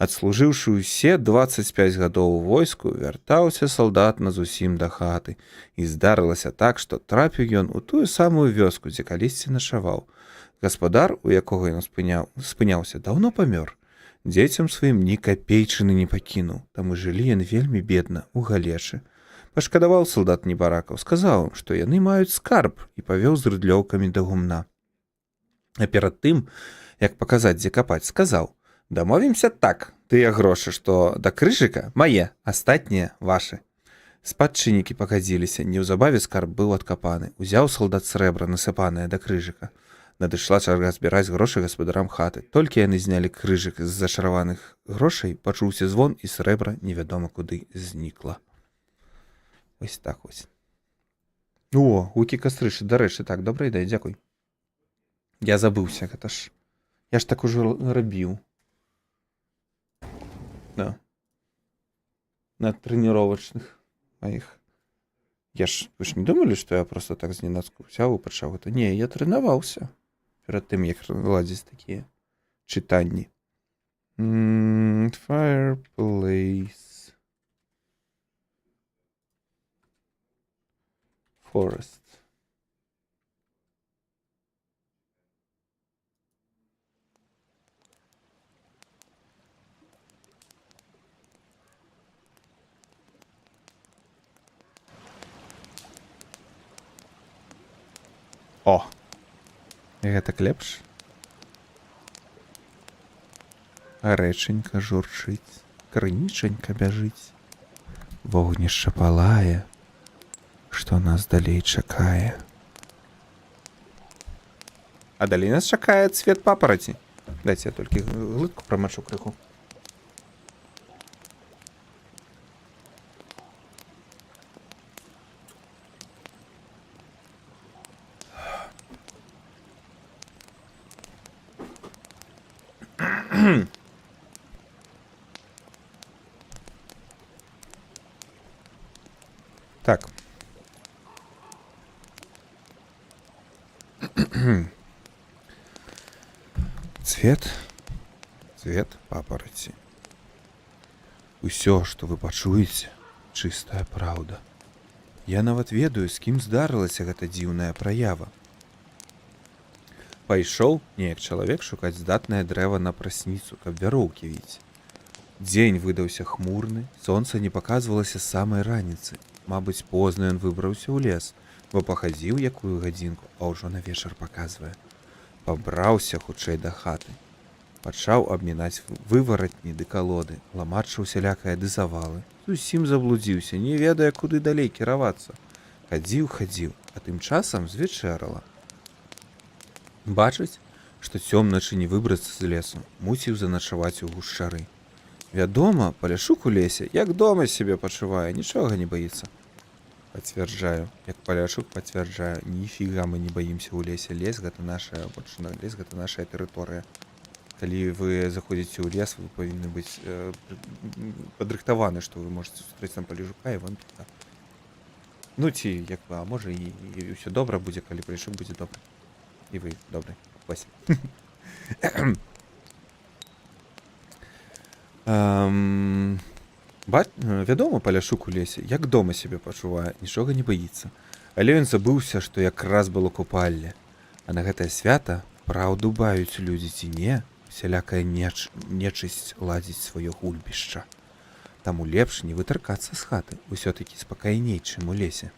Адслужыўшы ўсе 25 гадоў у войску, вяртаўся салдат назусім да хаты. І здарылася так, што трапіў ён у тую самую вёску, дзе калісьці начаваў. Гаспадар, у якога ён спыняўся, даўно памёр. Дзецям сваім ні капейчыны не пакінуў, таму жылі яны вельмі бедна, у галешы. Пашкадаваў салдат небаракаў, сказаў ім, што яны маюць скарб, і павёў з рыдлёўкамі да гумна. А перад тым, як паказаць, дзе капаць, сказаў: «Дамовімся так, тыя грошы, што да крыжыка, мае, астатнія вашы». Спадчыннікі пагадзіліся, неўзабаве скарб быў адкапаны. Узяў салдат срэбра, насыпанае да крыжыка. Надышла чарга збіраць грошы гаспадарам хаты. Толькі яны знялі крыжык з зачараваных грошай, пачуўся звон, і срэбра невядома куды знікла. Вось так вось. О, гукі кастрышы, дарэчы, так, добра ідэя, дзякуй. Я забыўся, гэта ж. Я ж так ужо рабіў. Да. На трэніровачных маіх. Вы ж не думалі, што я просто так зненацку ўзяў і пачаў гэта? Не, я трэнаваўся перад тым, як ладзіць такія чытанні. Fireplace. Forest. О! Гэта лепш. Рэчанька журчыць, крынічанька бяжыць. Вогнішча палае, што нас далей чакае. А далей нас чакае цвет папараці. Дайце я толькі глытку прамачу крыху. Так. Цвет папараці. Усё, што вы пачуеце, чыстая праўда. Я нават ведаю, з кім здарылася гэта дзіўная праява. Пайшоў неяк чалавек шукаць здатнае дрэва на прасніцу, каб вяроўкі віць. Дзень выдаўся хмурны, сонца не паказвалася з самай раніцы. Мабыць, позна ён выбраўся ў лес, бо пахадзіў якую гадзінку, а ўжо на вечар паказвае. Пабраўся хутчэй да хаты. Пачаў абмінаць вываратні ды калоды, ламачыў усялякае ды завалы. Зусім заблудзіўся, не ведае, куды далей кіравацца. Хадзіў, а тым часам звечэрала. Бачыць, што цёмначы не выбрацца з лесу, мусіў заначаваць у гушчары. Вядома, паляшук у лесе, як дома сябе пачувае, нічога не баіцца. Пацвярджаю, як паляшук пацвярджаю, ніфіга мы не баімся ў лесе. Лес гэта наша абочына, лес гэта наша тэрыторыя. Калі вы заходзіце ў лес, вы павінны быць падрыхтаваны, што вы можете сустрэць там паляшука і вам піка. Ну ці, як бы, а можа і ўсё добра будзе, калі паляшук будзе добры. І вы добры. Вось. Вядома, паляшук у лесе, як дома сябе пачувае, нічога не баіцца. Але ён забыўся, што якраз было купалле. А на гэтае свята праўду баюць людзі ці не, усялякая нечысць ладзіць сваё гульбішча. Таму лепш не вытыркацца з хаты, усё-такі спакайней, чым у лесе.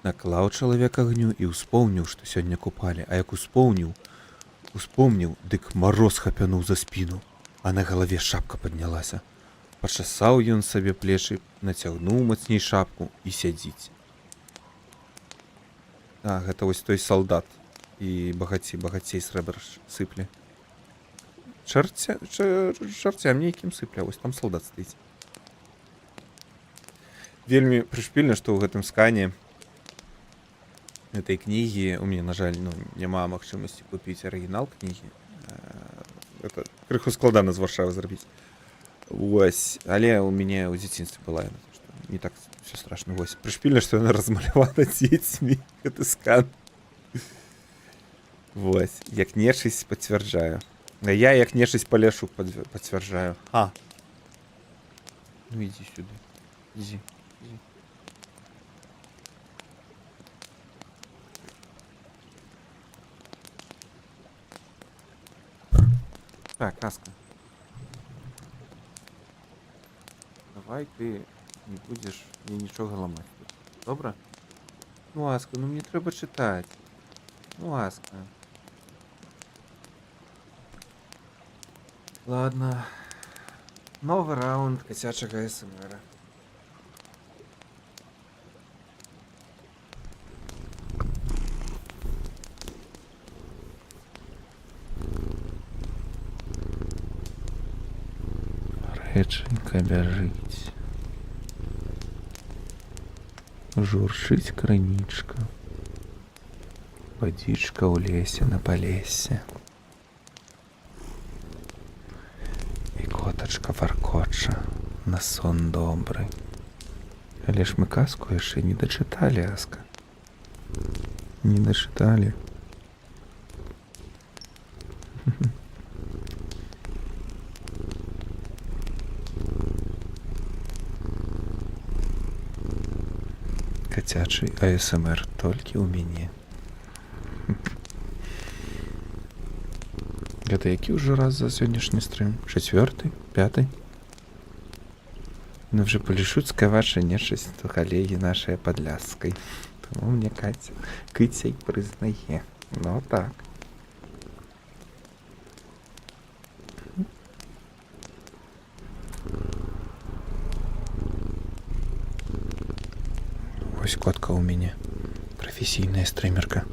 Наклаў чалавек агню і ўспомніў, што сёння купалі, а як успомніў, дык мароз хапянуў за спіну, а на галаве шапка паднялася. Пачасаў ён сабе плечы, нацягнуў мацней шапку і сядзіць. А, гэта вось той салдат і багацей срэбра сыпле. Чарцям нейкім сыпля, вось там салдат стаіць. вельмі прышпільна, што ў гэтым скане этой кнігі у мяне, на жаль, ну, няма магчымасці купіць арыгінал кнігі. Это крыху складана з Варшавы зрабіць. Вось, але у мяне ў дзяцінстве была яна, што не так все страшна. Вось, прышпільна, што яна размалявана дзецьмі, гэты скан. Вось, як нечысць пацвярджаю. А я як нечысць палешу пацвярджаю. А. Ну ідзі сюды. Ідзі. Так, Аска. Давай ты не будешь мне нічога ламаць. Добра? Ну, Аска, ну мне трэба чытаць. Ну, Аска. Ладно. Новы раунд кацячага СМР. Рэчанька бяжыць. Журчыць крынічка. Вадзічка ў лесе на палесе. І котачка варкоча на сон добры. Але ж мы казку яшчэ не дачыталі, Аска. Не дачыталі. Кацячы АСМР толькі ў мяне. Гэта які ўжо раз за сённяшні стрым? 4-й? 5-й? Ну вже полішуцька ваша нечасць то калегі нашай падляскай. Тому мне Каця кыцяй прызнае. Ну так. Вось котка ў мяне. Прафесійная стрымерка.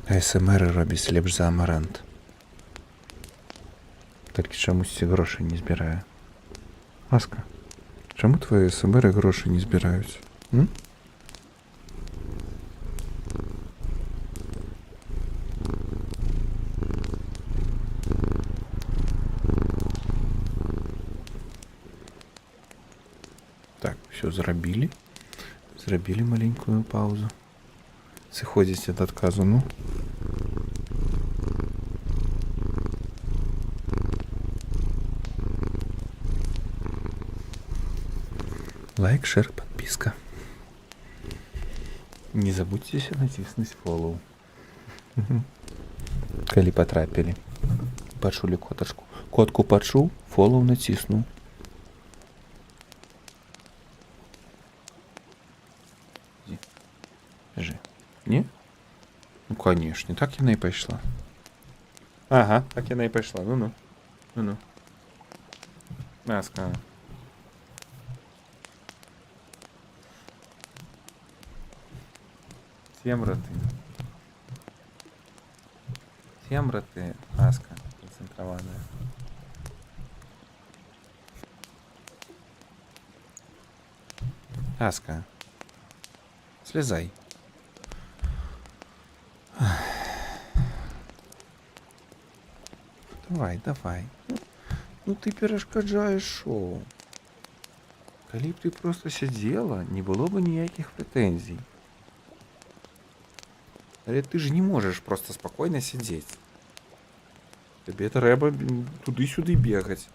АСМР робіць лепш за амарант. Толькі чамусьці грошы не збірае. Аска, чаму твои АСМР грошы не збіраюць? М? Так, все зрабілі. Зрабілі маленькую паузу. Сыходзіць ад адказу, ну. Лайк, шер, подписка. Не забудьтеся націснуць фоллоу. Калі патрапілі. Пачулі котачку. Котку пачуў, фоллоу націснуў. Бежи. Не? Ну, конечно, так яна і пайшла. Ага, так яна і пайшла. Ну-ну. Ну-ну. Аска. Семра ты, Аска, концентрованная. Аска, слезай. Давай, давай. Ну ты перашкаджаеш шоу. Калі б ты просто сидела, не было бы ніякіх прэтэнзій. Але ты ж не можешь просто спокойно сидеть. Тебе трэба туды-сюды бегать.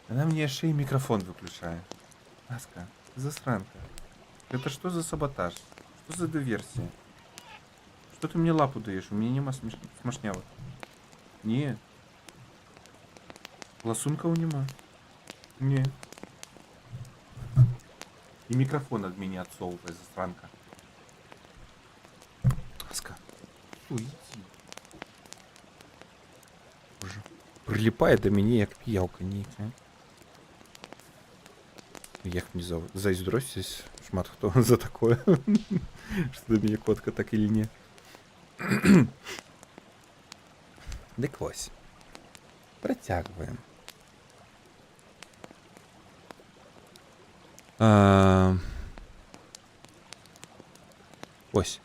Она мне еще и микрофон выключает. Аска, засранка. Это что за саботаж? Что за диверсия? Что ты мне лапу даешь? У меня нема смашнявых. Не. Ласунков нема. Не. И микрофон от меня отсовывай, засранка. Аска, уйди. Боже. Прилипает до меня, як пиявка нейкая. Як мне зайздросціць шмат хто за такое, што да мяне котка так или не. Дык вось. Працягваем. Ось.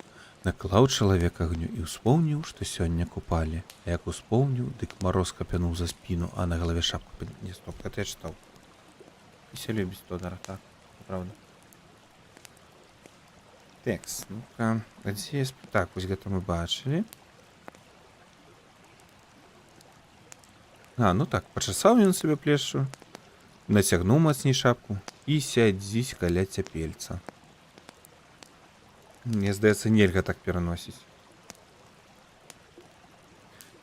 Наклаў чалавек агню і ўспомніў, што сёння купалі. А як успомніў, дык мароз капянуў за спіну, а на галаве шапку не стоп, гэта я чытаў. Веселье без Тодора, так, правда. Текст, ну-ка, дзе я... Так, вось гэта мы бачылі. А, ну так, пачасаў ён сабе плешшу, нацягнуў мацней шапку і сядзіць каля цяпельца. Мне здаецца, нельга так пераносіць.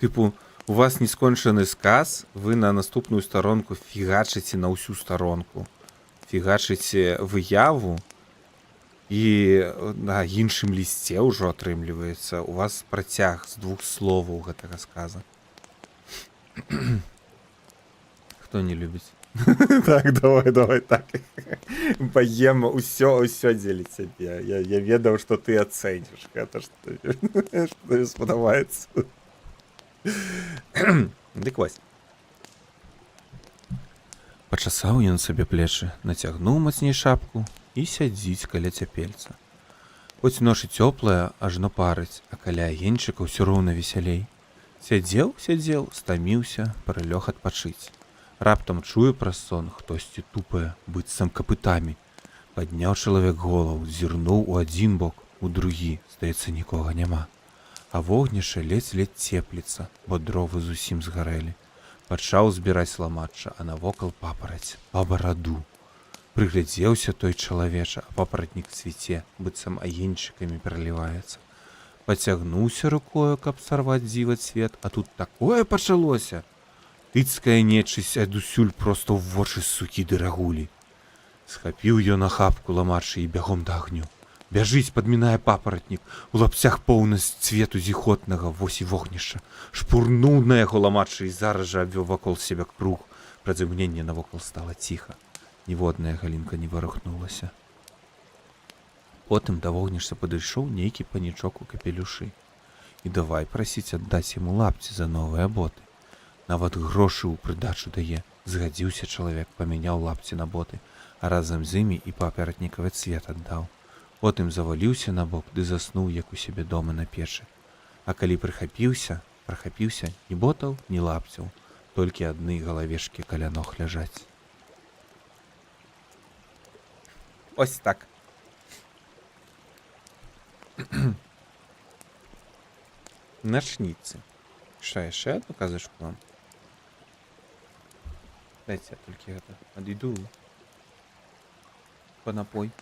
Тыпу, у вас нескончаны сказ, вы на наступную старонку фігачыце на ўсю старонку. Фігачыце выяву, і на іншым лісце ўжо атрымліваецца. У вас працяг з 2 словаў гэтага сказа. Хто не любіць? Так, давай так. Паем усё дзеля цябе. Я ведаў, што ты ацэніш гэта, што тобі спадабаецца. Дык вось. Пачасаў ён сабе плечы, нацягнуў мацней шапку і сядзіць каля цяпельца. Хоць ноч і цёплая, ажно парыць, а каля агеньчыка ўсё роўна весялей. Сядзеў, стаміўся, прылёг адпачыць. Раптам чуе праз сон, хтосьці тупае, быццам капытамі. Падняў чалавек голову, зірнуў у адзін бок, у другі, здаецца, нікога няма. А вогнішча ледзь-ледзь цепліцца, бо дровы зусім згарэлі. Пачаў збіраць ламачча, а навокал папараць, па бараду. Прыглядзеўся той чалавеча, а папаратнік цвіце, быццам агеньчыкамі пераліваецца. Пацягнуўся рукою, каб сарваць дзіва цвет, а тут такое пачалося. Тыцкая нечысць адусюль проста ў вочы сукі дырагулі. Схапіў ён ахапку ламачы і бягом да агню. Бяжыць, падмінае папаратнік, у лапцях поўнасць цвету зіхотнага, вось і вогнішча. Шпурнуў на яго ламачы і зараз жа абвёў вакол сябе круг. Праз імгненне навокал стала ціха. Ніводная галінка не варухнулася. Потым да вогнішча падышоў нейкі панічок у капелюшы. І давай прасіць аддаць яму лапці за новыя боты. Нават грошы ў прыдачу дае. Згадзіўся чалавек, памяняў лапці на боты, а разам з імі і папаратнікавы цвет аддаў. Потым заваліўся на бок ды заснуў, як у сябе дома на печы. А калі прахапіўся, ні ботаў, ні лапцяў, толькі адны галавешкі каля ног ляжаць. Ось так. Начніцы. Ша яшчэ адну казачку вам? Дайце я толькі гэта адыду па напой.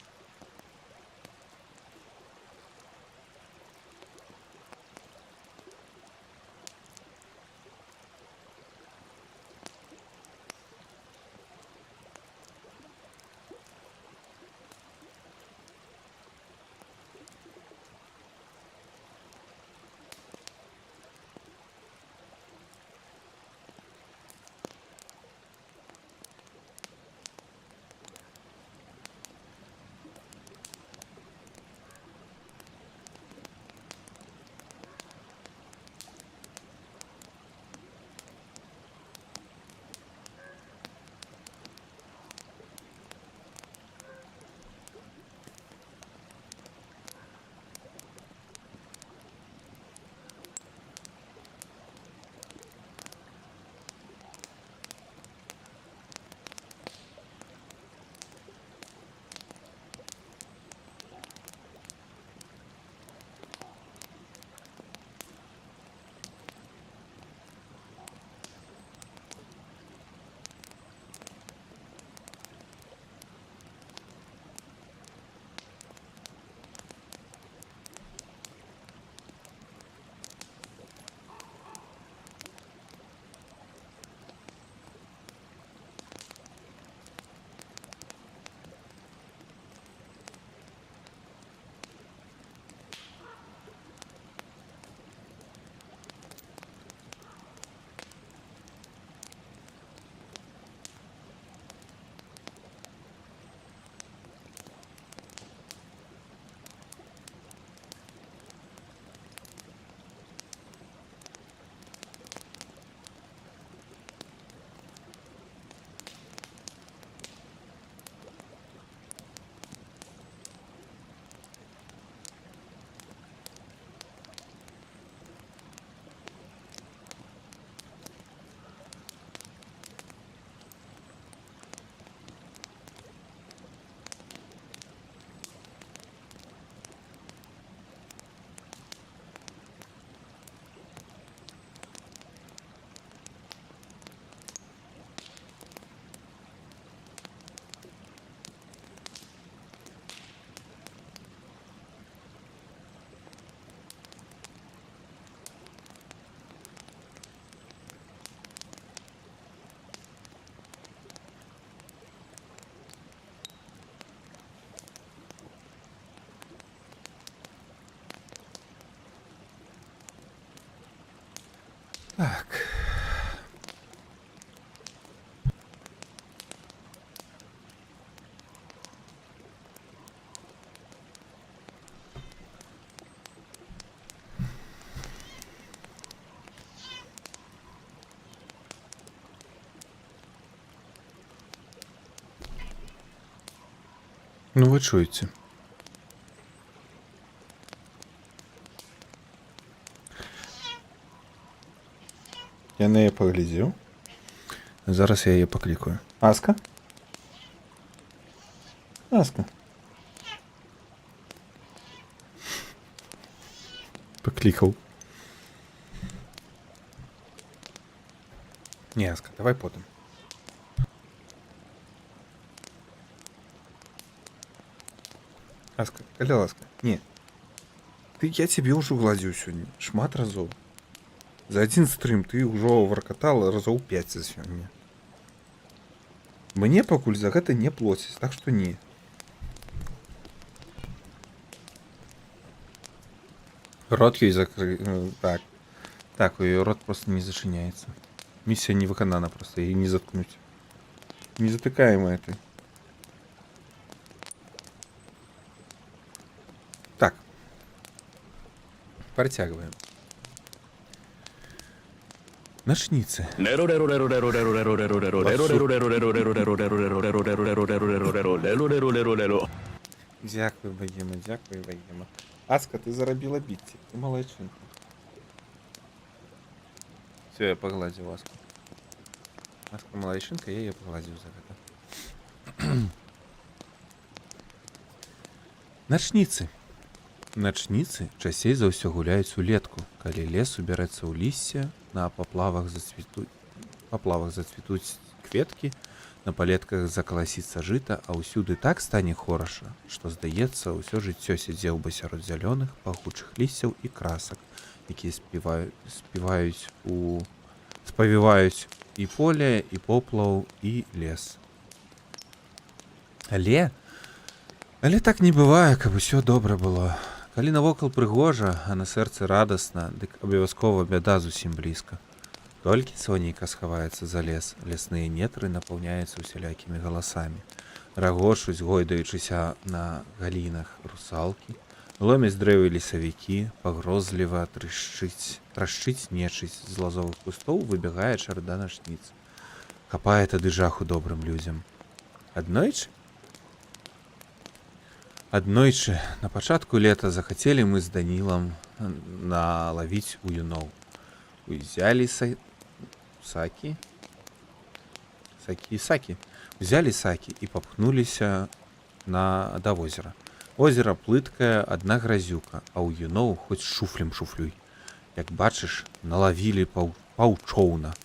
Ну вы чуеце. Я на яе паглядзеў. Зараз я яе паклікаю. Аска? Аска. Паклікаў. Не, Аска, давай потым. Аска, каля ласка. Не. Я цябе ўжо гладзіў сёння. Шмат разоў. За адзін стрым ты ўжо варкатала разоў 5 за сёння. Мне пакуль за гэта не плоцяць, так што не. Рот ёй закры... Так. Так, у её рот просто не зачыняецца. Миссия не выканана просто, її не заткнуть. Незатыкаемая ты. Так. Протягиваем. Ночницы. Дякую, Ваєма, дякую, Ваєма. Аска, ти заробила бітці. Ти молодчинка. Все, я погладил Аску. Аска молодчинка, я ее погладил за это. Ночницы. Ночницы часцей за ўсё гуляюць улетку, калі лес убярэцца ў лісце, на паплавах зацвітуць кветкі, на палетках закаласіцца жыта, а ўсюды так стане хораша, што, здаецца, ўсё жыццё сядзеў бы сярод зялёных, пахучых лісцяў і красак, якія спавіваюць і поле, і поплаў, і лес. Але так не бывае, каб усё добра было. Калі навокал прыгожа, а на сэрцы радасна, дык абавязкова бяда зусім блізка. Толькі сонейка схаваецца за лес, лясныя нетры напаўняюцца усялякімі галасамі. Рагочуць, гойдаючыся на галінах русалкі, ломяць дрэвы лесавікі, пагрозліва трашчыць нечысць, з лазовых кустоў выбягае чарада начніц. Хапае тады жаху добрым людзям. Аднойчы, на пачатку лета захацелі мы з Данілам налавіць уюноў. Узялі сакі і папхнуліся да возера. Озера плыткае, адна гразюка, а ў юноў хоць шуфлем шуфлюй. Як бачыш, налавілі паўчоўна.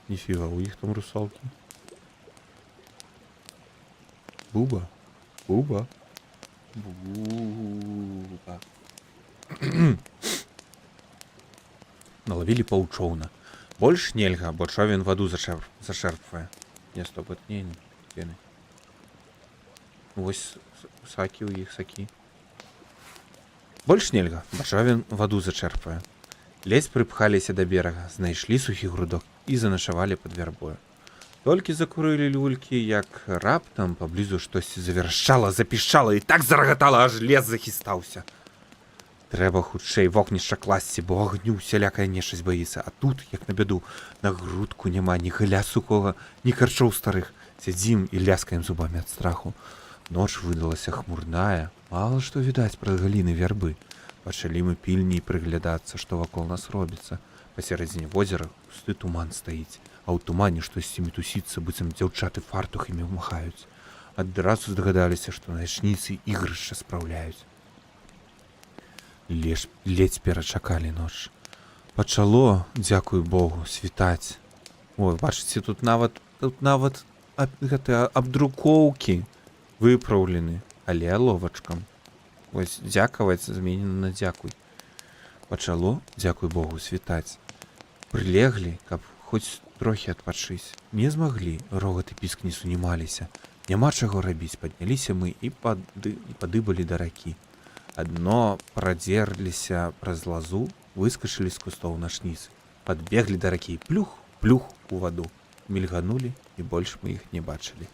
Ніфіга, у іх там русалкі. Буба. Налавілі паўчоўна. Больш нельга, бо човен ваду зачэрпвае. Не, стоп, это не пены. Вось сакі ў іх сакі. Больш нельга, бо човен ваду зачэрпвае. Ледзь прыпхаліся да берага, знайшлі сухі грудок і заначавалі пад вярбою. Толькі закурылі люлькі, як раптам паблізу штосьці завершчала, запішчала і так зарагатала, аж лес захістаўся. Трэба хутчэй вогнішча класці, бо агню усялякая нечысць баіцца. А тут, як на бяду, на грудку няма ні гыля сухога, ні карчоў старых. Сядзім і ляскаем зубамі ад страху. Ноч выдалася хмурная, мала што відаць праз галіны вярбы. Пачалі мы пільней прыглядацца, што вакол нас робіцца. Пасярэдзіне возера густы туман стаіць, а ў тумане штосьці мітусіцца, быццам дзяўчаты фартухамі махаюць. Адразу здагадаліся, што начніцы ігрышча спраўляюць. Ледзь перачакалі ноч. Пачало, дзякуй Богу, світаць. Ой, бачыце, тут нават гэтыя абдрукоўкі выпраўлены, але аловачкам. Вось дзякаваць зменена на дзякуй. Пачало, дзякуй Богу, світаць. Прылеглі, каб хоць трохі адпачыць. Не змаглі, рогат і піск не сунімаліся. Няма чаго рабіць, падняліся мы і падыбалі да ракі. Адно прадзерліся праз лазу, выскачылі з кустоў начніц. Падбеглі да ракі, плюх, плюх у ваду. Мільганулі, і больш мы іх не бачылі.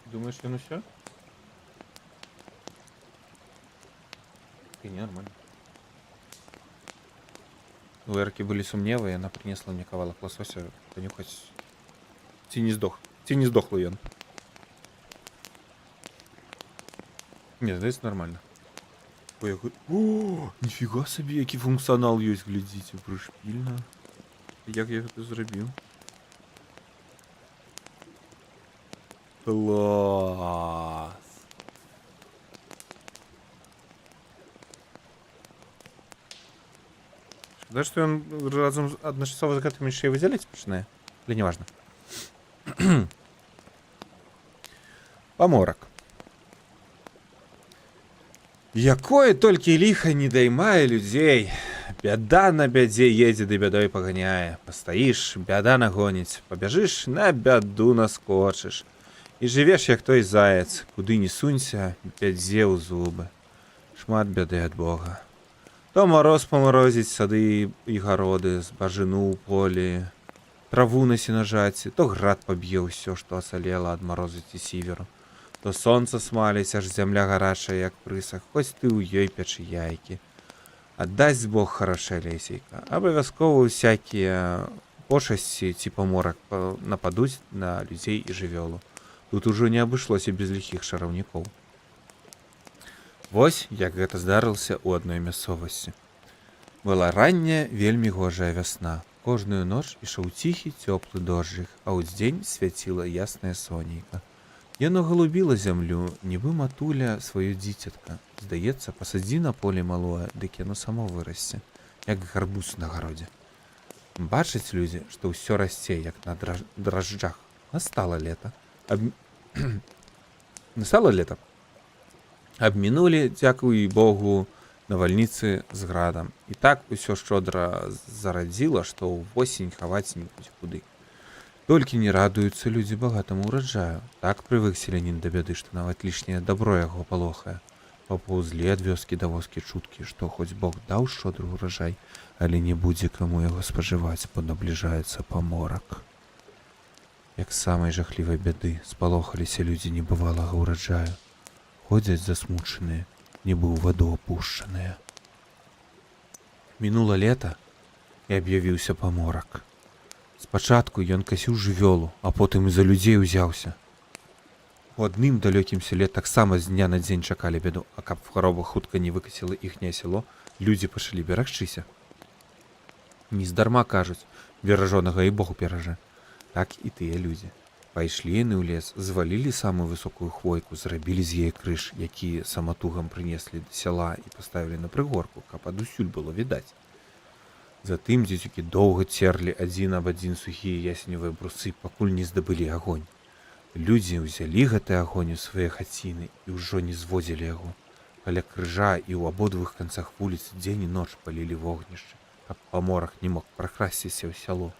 Думаешь, ён усё? И нормально. У Эрки были сумневы, и она принесла мне кавалок лосося понюхать. Ці не здох. Ці не здохлий ён. Не, здається, нормально. Ой, який... О, ніфіга собі, який функціонал є, глядіться, пришпільно. Як я це зробив? Класс. Шкода, что он разом одночасово з гэтым яшчэ і выдзяляць пачынае. Але неважно. Паморак. Якое толькі ліха не даймае людзей. Бяда на бядзе едзе ды бядой паганяе. Пастаіш, бяда нагоніць. Пабяжыш, на бяду наскочыш. І жывеш, як той заяц. Куды не сунься, бядзе ў зубы. Шмат бяды ад Бога. То мароз памарозіць сады і гароды, збажыну ў полі, траву на сенажаці, то град паб'е ўсё, што асалела ад марозу ці сіверу. То сонца смаліць, аж зямля гарачая, як прысах, хоць ты ў ёй печы яйкі. Аддасць Бог харашэ лесейка. Абавязкова всякія пошасці ці паморак нападуць на людзей і жывёлу. Тут ужо не абышлося без ліхіх чараўнікоў. Вось як гэта здарылася ў адной мясцовасці. Была ранняя, вельмі гожая вясна. Кожную ноч ішоў ціхі, цёплы дожджык, а ўздзень свяціла яснае сонейка. Яно галубіла зямлю, нібы матуля сваё дзіцятка. Здаецца, пасадзі на поле малое, дык яно само вырасце, як гарбуз на гародзе. Бачаць людзі, што ўсё расце, як на дражджах. Настала лета. Настала лета. Абмінулі, дзякуй Богу, навальніцы з градам. І так усё шчодра зарадзіла, што ўвосень хаваць не будзе куды. Толькі не радуюцца людзі багатаму ўраджаю. Так прывык селянін да бяды, што нават лішняе дабро яго палохае. Папаўзлі ад вёскі да воскі чуткі, што хоць Бог даў шчодры ўраджай, але не будзе каму яго спажываць, бо набліжаецца паморак. Як самай жахлівай бяды спалохаліся людзі небывалага ўраджаю. Ходзяць засмучаныя, нібы ў ваду апушчаныя. Мінула лета, і аб'явіўся паморак. Спачатку ён касіў жывёлу, а потым і за людзей узяўся. У адным далёкім селе таксама з дня на дзень чакалі бяду, а каб хвароба хутка не выкасіла іхняе сяло, людзі пачалі берагчыся. Нездарма кажуць, беражонага і Богу беражэ. Так і тыя людзі. Пайшлі яны ў лес, звалілі самую высокую хвойку, зрабілі з яе крыж, які саматугам прынеслі да сяла і паставілі на прыгорку, каб адусюль было відаць. Затым дзецюкі доўга церлі адзін аб адзін сухія ясеневыя брусы, пакуль не здабылі агонь. Людзі ўзялі гэты агонь у свае хаціны і ўжо не зводзілі яго. Каля крыжа і ў абодвух канцах вуліц дзень і ноч палілі вогнішчы, каб паморак не мог пракрасціся ў сяло.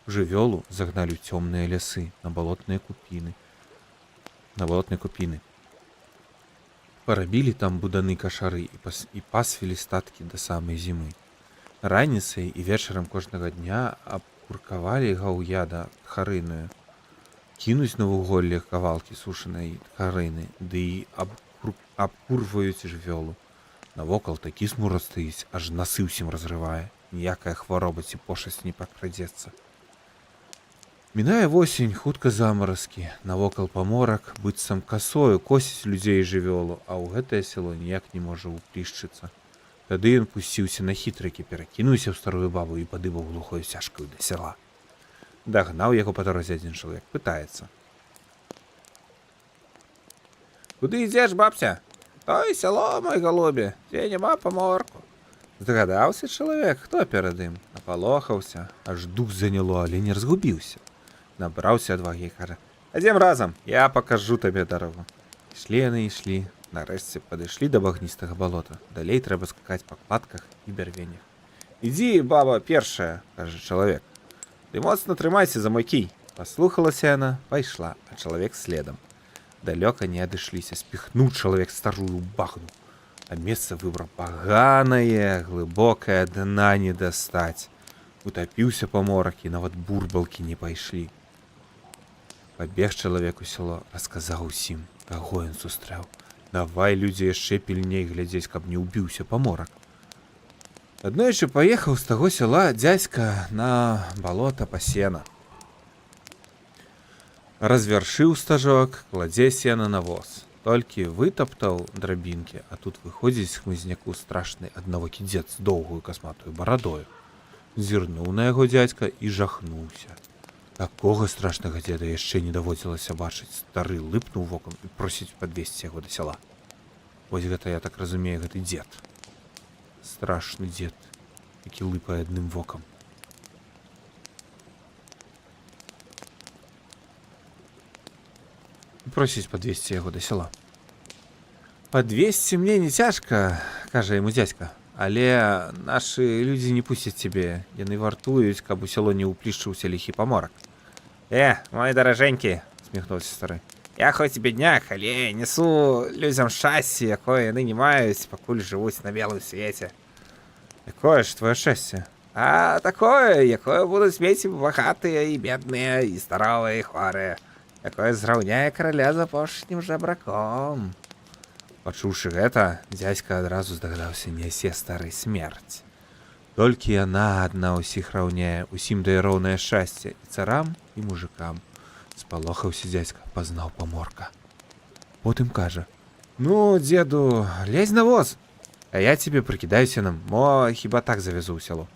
Жывёлу загналі ў цёмныя лясы, на балотныя купіны. Парабілі там буданы кашары і пасвілі статкі да самай зімы. Раніцай і вечарам кожнага дня абкуркавалі гаўяда тхарыную, кінуць на вуголле кавалкі сушанай тхарыны, ды і абкурваюць жывёлу. Навокал такі смурод стаіць, аж насы ўсім разрывае. Ніякая хвароба ці пошасць не пакрадзецца. Мінае восень, хутка замаразкі, навокал паморак, быццам касою косіць людзей і жывёлу, а ў гэтае сяло ніяк не можа ўплішчыцца. Тады ён пусціўся на хітрыкі, перакінуўся ў старую бабу і падыбаў глухою цяжкаю да сяла. Дагнаў яго па дарозе адзін чалавек, пытаецца. Куды ідзеш, бабця? Той сяло, мой галубе, дзе няма паморку. Здагадаўся чалавек, хто перад ім? Напалохаўся, аж дух заняло, але не разгубіўся. Набраўся адвагі і кажа: «Адзем разам, я пакажу табе дарогу». Ішлі яны, ішлі. Нарэшце падышлі да багністага балота. Далей трэба скакаць па кладках і бярвеннях. «Ідзі, баба, першая», – кажа чалавек. «Ты моцна трымайся за мой кій». Паслухалася яна, пайшла, а чалавек следам. Далёка не адышліся, спіхнуў чалавек старую багну. А месца выбраў паганае, глыбокае, дна не дастаць. Утапіўся паморак, і нават бурбалкі не пайшлі. Пабег чалавек у сяло, расказаў усім, каго ён сустрэў. Давай людзі яшчэ пільней глядзець, каб не ўбіўся паморак. Аднойчы паехаў з таго сяла дзядзька на балота па сена. Развяршыў стажок, кладзе сена на воз. Толькі вытаптаў драбінкі, а тут выходзіць з хмызняку страшны аднавокі дзед з доўгую касматую барадою. Зірнуў на яго дзядзька і жахнуўся. Такога страшнага дзеда яшчэ не даводзілася бачыць. Стары лыпнуў вокам і просіць падвесці яго да сяла. Вось гэта, я так разумею, гэты дзед. Страшны дзед, які лыпае адным вокам. Просіць падвесці яго да сяла. Падвесці мне не цяжка, кажа яму дзядзька, але нашы людзі не пусцяць цябе. Яны вартуюць, каб у сяло не ўплішчыўся ліхі паморак. Мой даражэнькі, сміхнуўся стары. Я хоць і бедняк, але несу людзям шчасце, якое яны не маюць, пакуль жывуць на белым свеце. Якое ж твоё шчасце? А такое, якое будуць мець і багатыя, і бедныя, і здаровыя, і хворыя. Якое зраўняе караля з апошнім жабраком. Пачуўшы гэта, дзядзька адразу здагадаўся, нясе стары смерць. Толькі яна адна ўсіх раўняе, усім дае роўнае шчасце, і царам, і мужикам. Спалохаўся дзядзька, пазнаў паморка. Потым кажа: ну, дзеду, лезь на воз, а я цябе прыкідаю сенам, мо хіба так завязу ў сяло.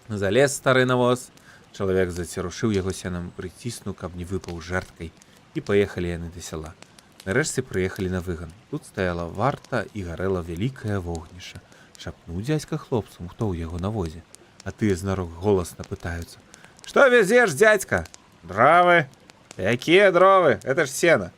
Залез стары на воз. Чалавек зацірушыў яго сенам, прыціснуў, каб не выпаў жэрткай, і паехалі яны да сяла. Нарэшце прыехалі на выган. Тут стаяла варта і гарэла вялікае вогнішча. Шапнуў дзядзька хлопцам, хто ў яго на возе. А тыя знарок голасна пытаюцца: што везеш, дзядзька? Дровы. Якія дровы? Это ж сена.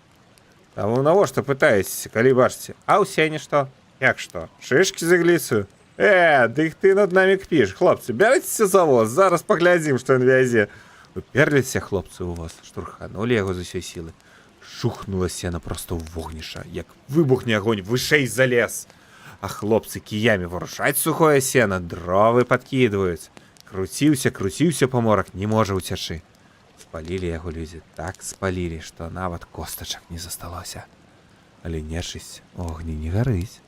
Таму навошта пытаецеся, калі бачыце? А ў сене што? Як што? Шышкі з ігліцаю? Дык ты над намі кпіш, хлопцы, бярыцеся за воз, зараз паглядзім, што ён вязе. Уперліся хлопцы ў воз, штурханулі яго з усёй сілы. Шухнула сена проста ў вогнішча, як выбухне агонь, вышэй залез. А хлопцы кіямі варушаць сухое сена, дровы падкідваюць. Круціўся паморак, не можа ўцячы. Спалілі яго людзі, так спалілі, што нават костачак не засталося. Але нечысць у огні не гарыць.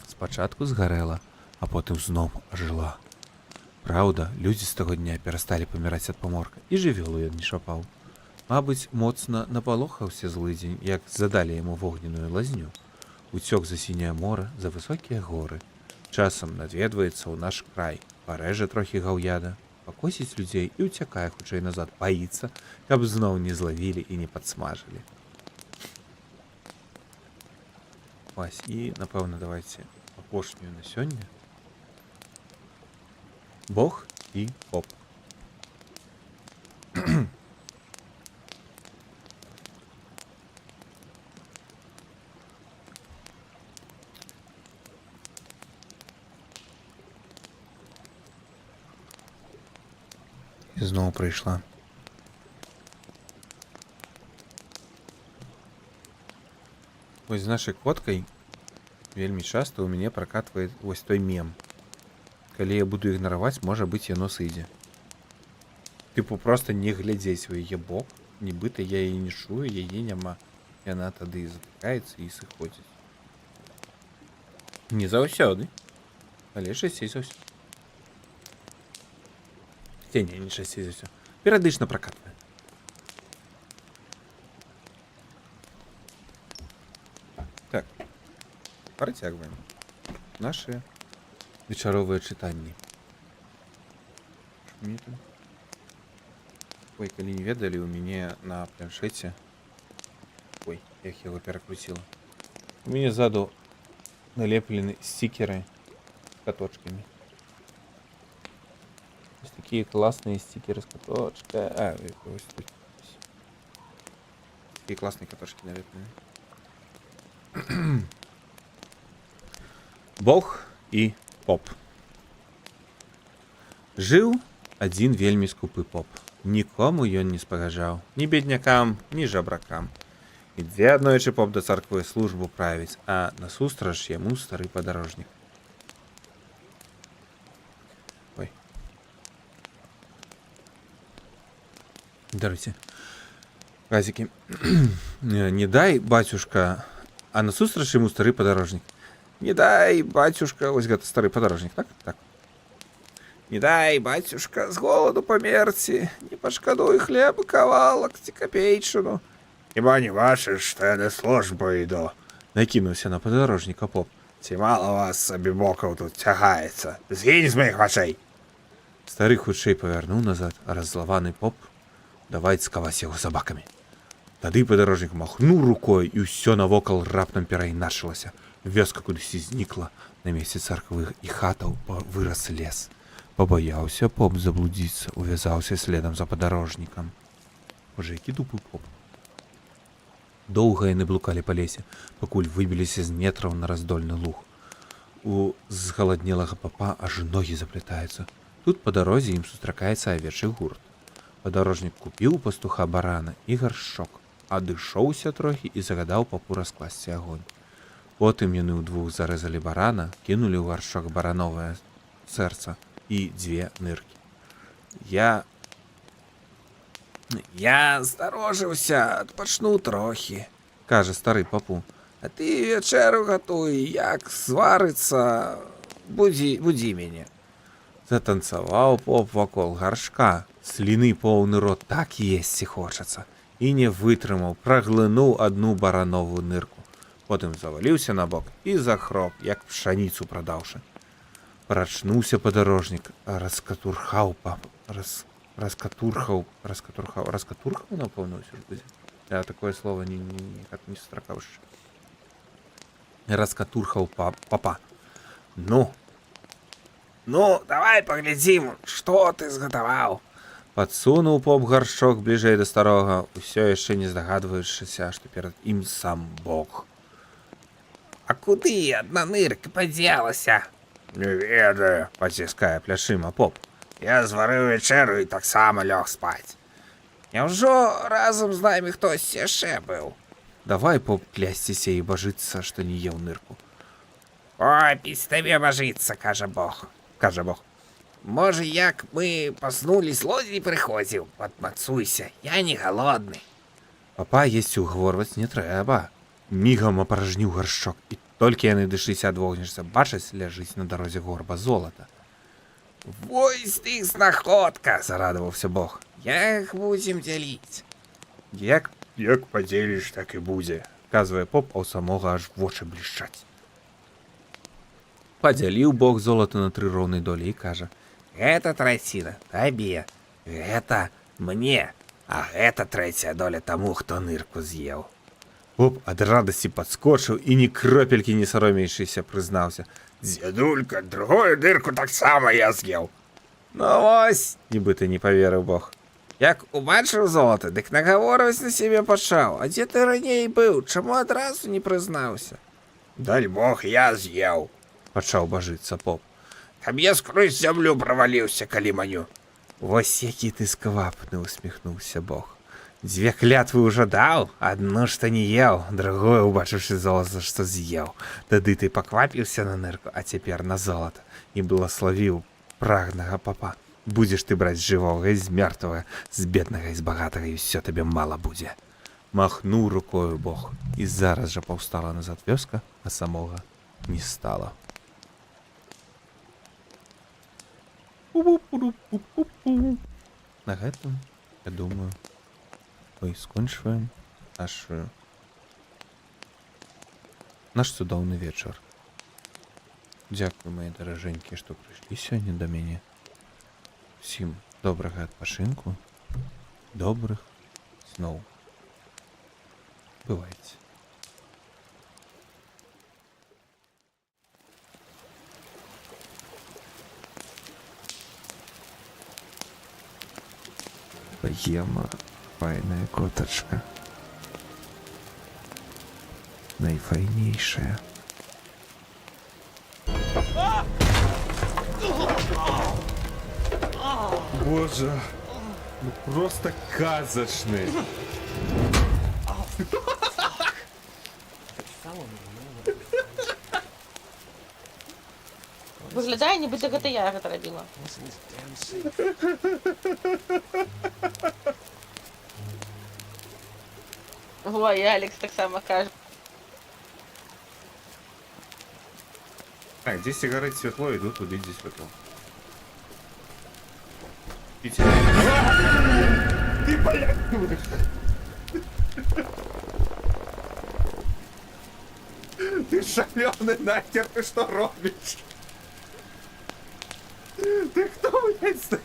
Спачатку згарэла, а потым зноў ажыла. Праўда, людзі з таго дня перасталі паміраць ад паморка, і жывёлу ён не шапаў. Мабыць, моцна напалохаўся злыдзень, як задалі яму вогненную лазню. Уцёк за сіняе мора, за высокія горы. Часам наведваецца ў наш край, парэжа трохі гаўяда, пакосіць людзей і ўцякае хутчэй назад, баіцца, каб зноў не злавілі і не падсмажылі. Вась, і, напэўна, давайце апошнюю на сёння. Бог і поп. І зноў прыйшла. Вось з нашай коткай вельмі часта ў мяне пракатвае вось той мем. Калі я буду ігнараваць, можа быць, яно сыдзе. Тыпу проста не глядзець у яе бок, нібыта я яе не чую, яе няма. Яна тады затыкаецца і сыходзіць. Не заўсёды, але часцей за ўсё. Не часцей за ўсё. Перыядычна пракатвае. Так, працягваем нашы вечаровыя чытанні. Ой, калі не ведалі, у мяне на планшеце... Ой, як яго перакруціла. У мяне ззаду налеплены стикеры з каточкамі. Ось такія класныя стикеры з каточка. Ось тут. Такія класныя каточки налеплены. Бог і поп. Жыў адзін вельмі скупы поп. Нікому ён не спагажаў, ні беднякам, ні жабракам. Ідзе аднойчы поп да царквы службу правіць, а насустрач яму стары падарожнік. Ой. Даруйце. Казікі. Не дай, бацюшка, а насустрач яму стары падарожнік. Не дай, бацюшка, ось гэта стары падарожнік, так? Так. Не дай, батюшка, з голоду померці, не пашкадуй хлеба кавалак ці капейчыну. Хіба не бачиш, що я на службу йду? Накинувся на подорожника поп. Ці мало вас собі боків тут тягається? Згинь з моїх очей! Стары хутчэй павярнуў назад, а раззлаваны поп давай цкаваць яго сабакамі. Тады падарожнік махнуў рукой, і ўсё навокал раптам перайначылася. Вёска кудысьці знікла, на месцы царквы і хатаў вырас лес. Пабаяўся поп заблудзіцца, увязаўся следам за падарожнікам. Божа, які тупы поп. Доўга яны блукалі па лесе, пакуль выбіліся з метраў на раздольны луг. У згаладнелага папа аж ногі заплятаюцца. Тут па дарозе ім сустракаецца авечы гурт. Падарожнік купіў у пастуха барана і гаршчок, адышоўся трохі і загадаў папу раскласці агонь. Потым яны ўдвух зарэзалі барана, кінулі ў гаршчок барановае сэрца і 2 ныркі. Я старожыўся, адпачну трохі, кажа стары папу. А ты вячэру гатуй, як сварыцца, будзі мяне. Затанцаваў поп вакол гаршка, сліны поўны рот, так есці хочацца. І не вытрымаў, праглынуў адну барановую нырку. Потым заваліўся на бок і захроп, як пшаніцу прадаўшы. Прачнуўся падарожнік, раскатурхаў папу, раскатурхаў, напэўна, ўсё ж будзе. Я такое слово ніяк не сустракаў яшчэ. Раскатурхаў папа. Ну, давай паглядзім, што ты згатаваў. Падсунуў поп гаршчок бліжэй да старога, усё яшчэ не здагадваючыся, што перад ім сам Бог. А куды адна нырка падзелася? Не ведаю, Паціскае плячыма поп. я зварыў вячэру і таксама лёг спаць. Няўжо разам з намі хтось яшчэ быў? Давай поп клясціся і бажыцца, што не еў нырку. Опіць табе бажыцца, кажа Бог. Можа, як мы паснулі, злодзей прыходзіў, падмацуйся, я не галодны. Папа есці ўгаворваць не трэба. Мігам апаражніў гаршчок, і толькі яны дышліся ад вогнішча, бачаць, ляжыць на дарозе горба золата. Вось ты знаходка, зарадаваўся Бог. Як будзем дзяліць? Як падзеліш, так і будзе. казвае поп, а ў самога аж вочы блішчаць. Падзяліў Бог золата на 3 роўнай долі і кажа: Гэта траціна табе, гэта мне, а гэта 3-я доля таму, хто нырку з'еў. Поп ад радасці падскочыў і ні кропелькі не саромеючыся прызнаўся: Дзядулька, другую дырку таксама я з'еў. Ну вось, нібыта не паверыў Бог. Як убачыў золата, дык нагаворваць на сябе пачаў. А дзе ты раней быў? Чаму адразу не прызнаўся? Дай Бог, я з'еў. Пачаў бажыцца поп. Каб я скрозь зямлю праваліўся, калі маню. Вось які ты сквапны, усміхнуўся Бог. 2 клятвы ўжо даў, адну, што не еў, другое, убачыўшы золата, што з'еў. Тады ты паквапіўся на нырку, а цяпер на золата, і блаславіў прагнага папа. Будзеш ты браць жывога і з мёртвага, з беднага і з багатага, і ўсё табе мала будзе. Махнуў рукою Бог, і зараз жа паўстала назад вёска, а самога не стала. На гэтым, я думаю, мы скончваем наш цудоўны вечар. Дзякуй, мае даражэнькія, што прыйшлі сёння да мяне. Всім добрага адпачынку, добрых сноў. Бывайце. Ема, файная котачка. Найфайнейшая. Боже, ну просто казачный. Выглядае, нібыта гэта я гэта рабіла. Ой, Алекс таксама кажа. Так, здесь горит светло, иду туды, где светло. купить. Ты, блядь, будешь. Ты шалёный нахер, ты что робишь? Ты кто, блядь,